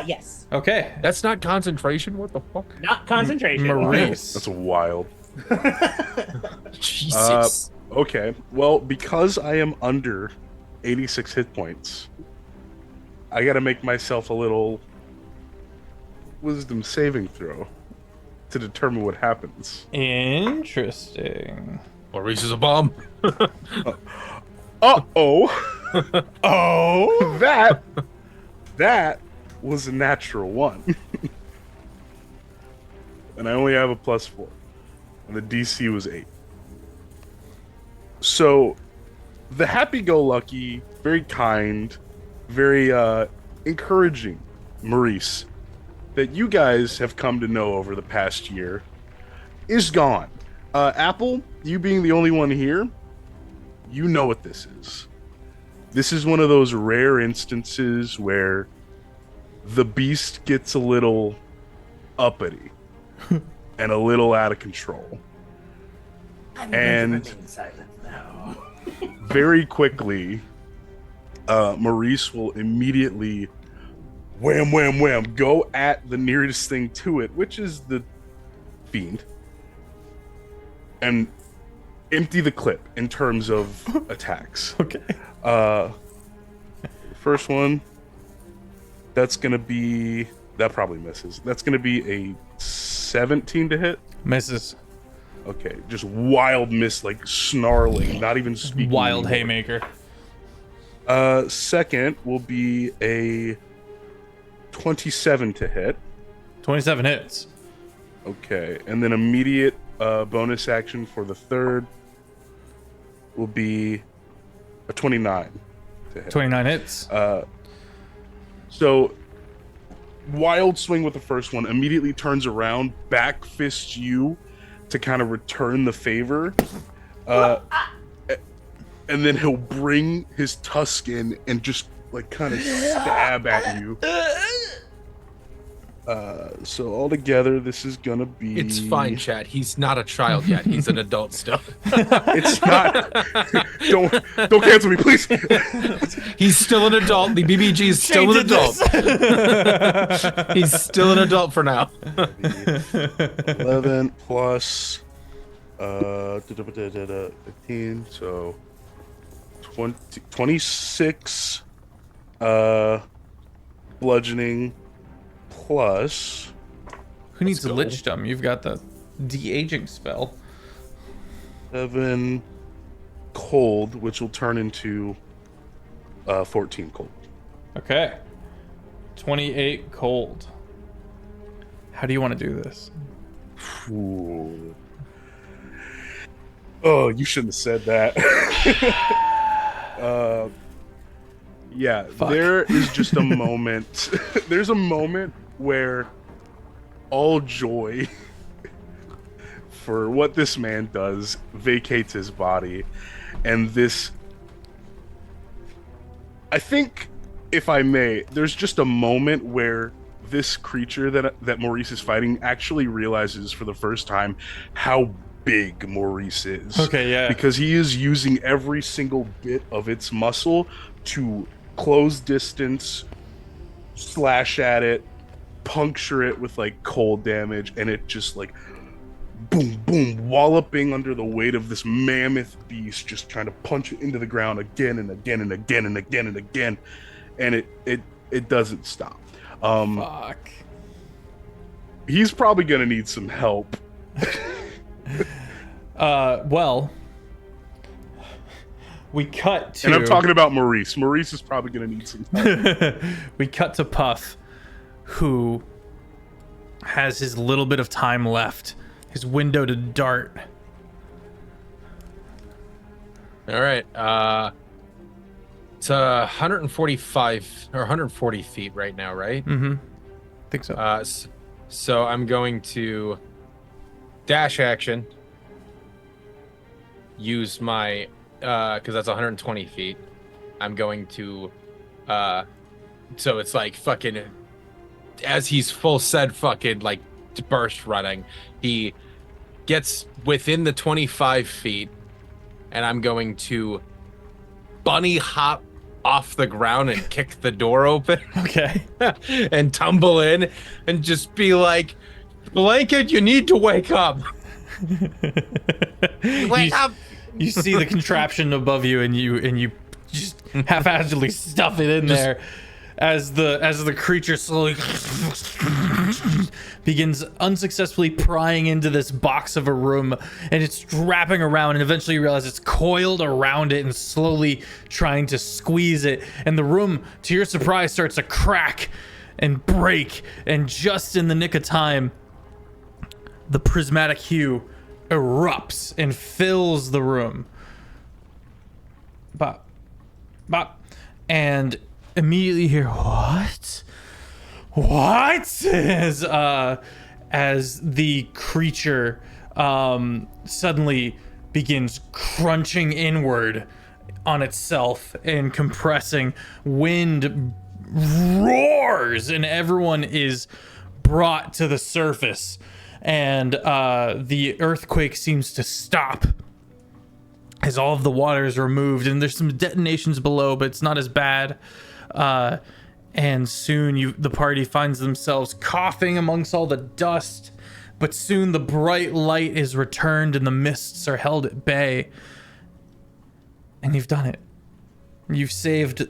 Yes, Okay. That's not concentration? What the fuck? not concentration. Maurice. That's wild. Jesus. Okay. Well, because I am under 86 hit points, I gotta make myself a little wisdom saving throw to determine what happens. Interesting. Maurice is a bomb. Uh-oh. Oh, That was a natural 1. And I only have a +4. And the DC was 8. So the happy-go-lucky, very kind, very encouraging Maurice that you guys have come to know over the past year is gone. Apple, you being the only one here, you know what this is. This is one of those rare instances where the beast gets a little uppity and a little out of control. And very quickly, Maurice will immediately wham, wham, wham, go at the nearest thing to it, which is the fiend, and empty the clip in terms of attacks. okay. First one, that's gonna be, that probably misses. That's gonna be a 17 to hit. Misses. Okay, just wild miss, like snarling, not even speaking. Wild anymore. haymaker. Second will be a 27 to hit. 27 hits. Okay, and then immediate bonus action for the third will be a 29 to hit. 29 hits. So, wild swing with the first one, immediately turns around, back fists you to kind of return the favor. And then he'll bring his tusk in and just like kind of stab at you. So altogether, this is gonna be. It's fine, Chad. He's not a child yet. He's an adult still. It's not. Don't cancel me, please. He's still an adult. The BBG is still an adult. He's still an adult for now. 11 plus 15, so 26 bludgeoning plus. Who needs a go. Lich Dum? You've got the de-aging spell. 7 cold, which will turn into 14 cold. Okay. 28 cold. How do you want to do this? Ooh. Oh, you shouldn't have said that. Yeah, Fuck. there is just a moment. There's a moment where all joy for what this man does vacates his body, and this. I think, if I may, there's just a moment where this creature that Maurice is fighting actually realizes for the first time how big Maurice is. Okay, yeah. Because he is using every single bit of its muscle to close distance, slash at it, puncture it with like cold damage, and it just like boom, boom, walloping under the weight of this mammoth beast, just trying to punch it into the ground again and again and again and again and again, and it doesn't stop. Fuck. He's probably gonna need some help. Well, we cut to. And I'm talking about Maurice. Maurice is probably gonna need some help. We cut to Puff, who has his little bit of time left. His window to dart. All right. It's 145 or 140 feet right now, right? Mm-hmm. Think so. So I'm going to dash action. Use my because that's 120 feet. I'm going to so it's like fucking as he's full said fucking like burst running, he gets within the 25 feet, and I'm going to bunny hop off the ground and kick the door open. Okay. And tumble in and just be like, Blanket, you need to wake up. Wake up. You see the contraption above you, and you just haphazardly stuff it in there as the creature slowly begins unsuccessfully prying into this box of a room, and it's wrapping around, and eventually you realize it's coiled around it and slowly trying to squeeze it, and the room, to your surprise, starts to crack and break, and just in the nick of time, the prismatic hue erupts and fills the room. Bop, bop, and immediately you hear, what? As the creature suddenly begins crunching inward on itself and compressing. Wind roars and everyone is brought to the surface, and the earthquake seems to stop as all of the water is removed, and there's some detonations below, but it's not as bad. And soon the party finds themselves coughing amongst all the dust, but soon the bright light is returned and the mists are held at bay. And you've done it. You've saved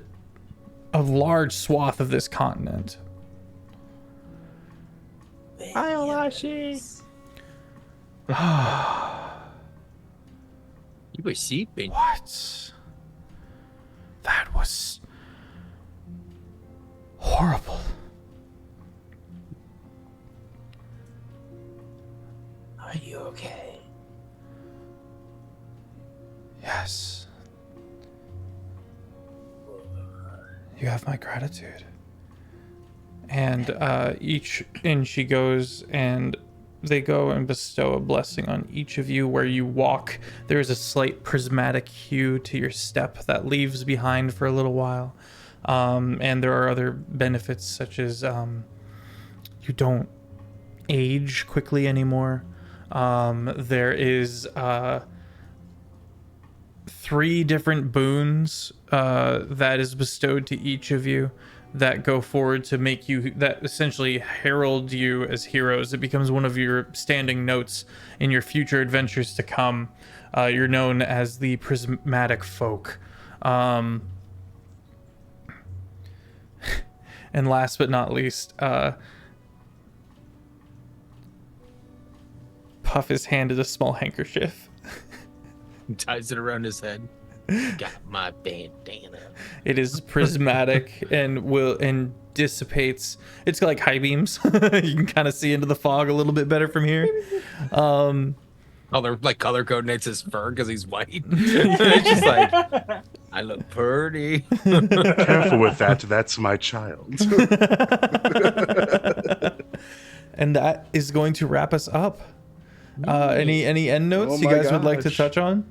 a large swath of this continent. Hi, Olashi. You were sleeping. What? That was horrible. Are you okay? Yes. You have my gratitude. And she goes, and they go and bestow a blessing on each of you. Where you walk, there is a slight prismatic hue to your step that leaves behind for a little while. And there are other benefits, such as you don't age quickly anymore. There is 3 different boons that is bestowed to each of you that go forward to make you, that essentially herald you as heroes. It becomes one of your standing notes in your future adventures to come. You're known as the Prismatic Folk. And last but not least, Puff is handed a small handkerchief. Ties it around his head. Got my bandana. It is prismatic and dissipates. It's like high beams. You can kind of see into the fog a little bit better from here. Color coordinates his fur because he's white. It's just like, I look pretty. Careful with that. That's my child. And that is going to wrap us up. Any end notes you guys would like to touch on?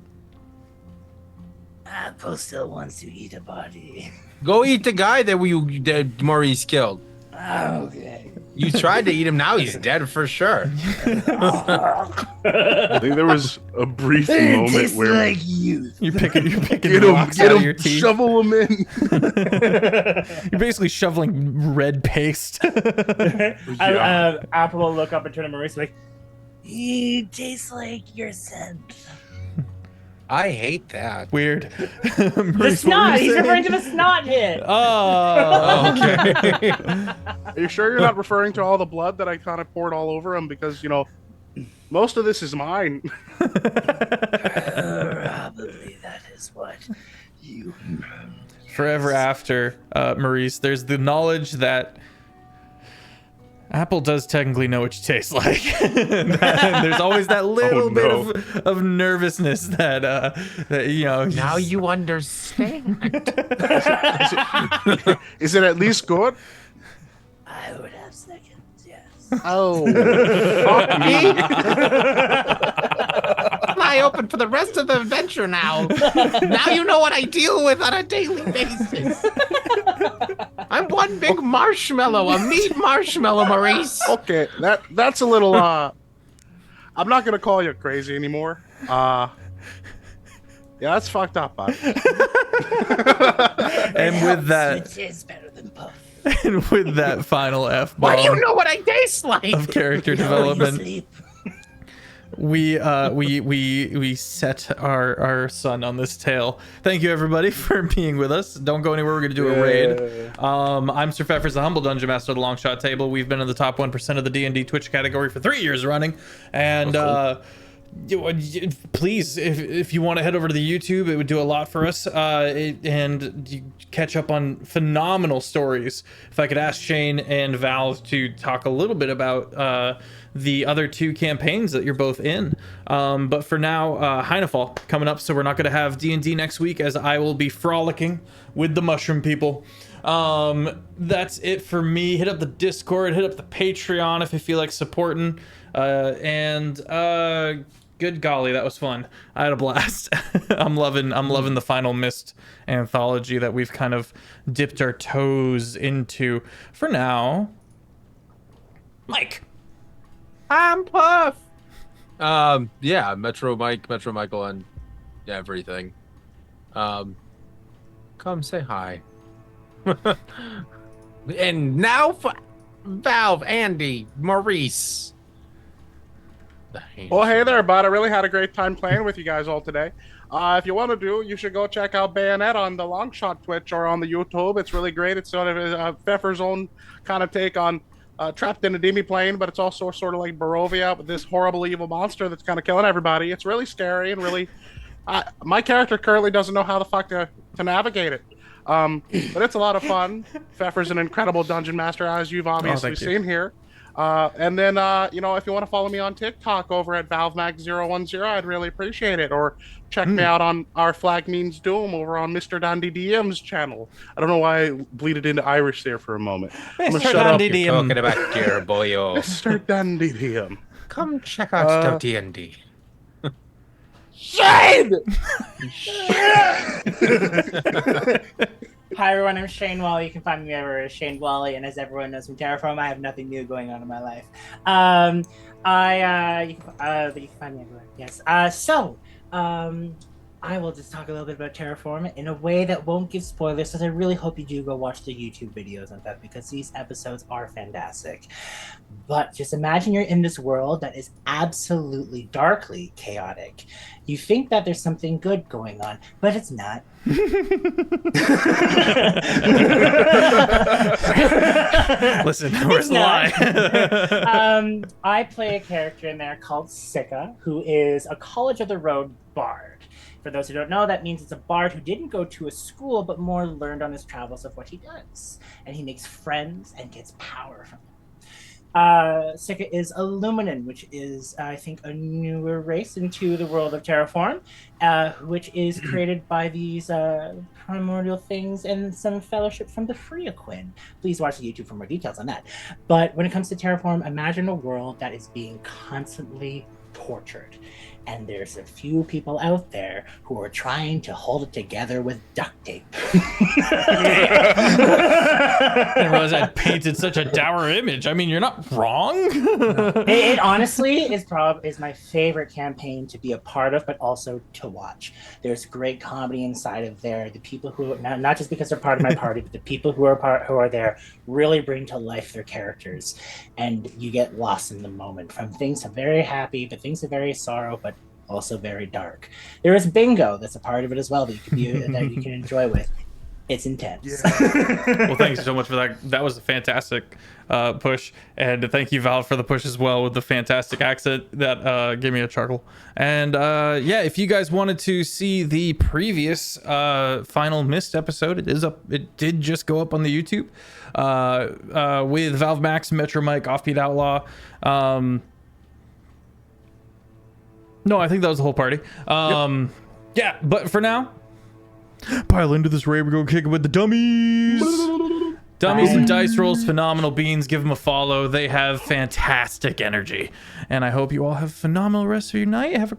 Apple still wants to eat a body. Go eat the guy that Maurice killed. Okay. You tried to eat him. Now he's dead for sure. I think there was a brief It moment tastes where like youth. You're picking get rocks out of your him, teeth. shovel him in. You're basically shoveling red paste. Apple will look up and turn to Maurice like, He tastes like your scent. I hate that. Weird. the snot! He's referring to the snot hit! Oh, Okay. Are you sure you're not referring to all the blood that I kind of poured all over him? Because, most of this is mine. Probably that is what you. Forever after, Maurice, there's the knowledge that Apple does technically know what you taste like. And there's always that little bit of nervousness that Now you understand. Is it at least good? I would have seconds, yes. Oh, fuck me. I open for the rest of the adventure now. Now you know what I deal with on a daily basis. I'm one big marshmallow, a meat marshmallow, Maurice. Okay, that's a little. I'm not gonna call you crazy anymore. Yeah, that's fucked up, bud. And with that, It is better than Puff. and with that final Why F-bomb do you know what I taste like? of character Now you development, sleep. we set our sun on this tale. Thank you everybody for being with us. Don't go anywhere. We're gonna do a raid. I'm Sir Feffers, the humble dungeon master of the Longshot table. We've been in the top 1% of the D&D Twitch category for 3 years running, and please, if you want to head over to the YouTube, it would do a lot for us, and you catch up on phenomenal stories. If I could ask Shane and Val to talk a little bit about the other 2 campaigns that you're both in, but for now, Heinefall coming up, so we're not going to have D&D next week, as I will be frolicking with the mushroom people. That's it for me. Hit up the Discord, hit up the Patreon if you feel like supporting, and good golly, that was fun. I had a blast. I'm loving the Final Mist anthology that we've kind of dipped our toes into. For now, Mike. I'm Puff. Yeah, Metro Mike, Metro Michael, and everything. Come say hi. And now for Valve, Andy, Maurice. Well, hey there, bud. I really had a great time playing with you guys all today. If you want to you should go check out Bayonet on the Longshot Twitch or on the YouTube. It's really great. It's sort of Pfeffer's own kind of take on trapped in a demi-plane, but it's also sort of like Barovia with this horrible evil monster that's kind of killing everybody. It's really scary and really... my character currently doesn't know how the fuck to navigate it. But it's a lot of fun. Pfeffer's an incredible dungeon master, as you've obviously seen here. And then, if you want to follow me on TikTok over at ValveMax010, I'd really appreciate it. Or check me out on Our Flag Means Doom over on Mr. Dandy DM's channel. I don't know why I bleeded into Irish there for a moment. Mr. Dandy DM. Talking about dear boyo. Mr. Dandy DM. Come check out the D&D. Shane! Hi everyone, I'm Shane Whalley. You can find me ever as Shane Whalley, and as everyone knows from Terraform, I have nothing new going on in my life. You can find me everywhere. Yes. I will just talk a little bit about Terraform in a way that won't give spoilers, because I really hope you do go watch the YouTube videos on that, because these episodes are fantastic. But just imagine you're in this world that is absolutely darkly chaotic. You think that there's something good going on, but it's not. Listen, where's the lie? I play a character in there called Sika, who is a College of the Road bard. For those who don't know, that means it's a bard who didn't go to a school, but more learned on his travels of what he does. And he makes friends and gets power from them. Sika is a Luminen, which is, I think, a newer race into the world of Terraform, which is created by these primordial things and some fellowship from the Freaquin. Please watch the YouTube for more details on that. But when it comes to Terraform, imagine a world that is being constantly tortured. And there's a few people out there who are trying to hold it together with duct tape. I didn't realize I painted such a dour image. I mean, you're not wrong. It honestly is my favorite campaign to be a part of, but also to watch. There's great comedy inside of there. The people who, not just because they're part of my party, but the people who are there really bring to life their characters, and you get lost in the moment. From things to very happy, but things to very sorrow, but also very dark. There is bingo that's a part of it as well that you can enjoy with. It's intense. Yeah. Well, thanks so much for that. That was a fantastic push, and thank you, Val, for the push as well with the fantastic accent that gave me a chuckle. And yeah, if you guys wanted to see the previous Final Mist episode, it is up. It did just go up on the YouTube with Valve Max, Metro Mike, Offbeat Outlaw. No, I think that was the whole party. Yeah, but for now, pile into this raid. We're going to kick it with the dummies. Dummies and dice rolls, phenomenal beans. Give them a follow. They have fantastic energy. And I hope you all have a phenomenal rest of your night. Have a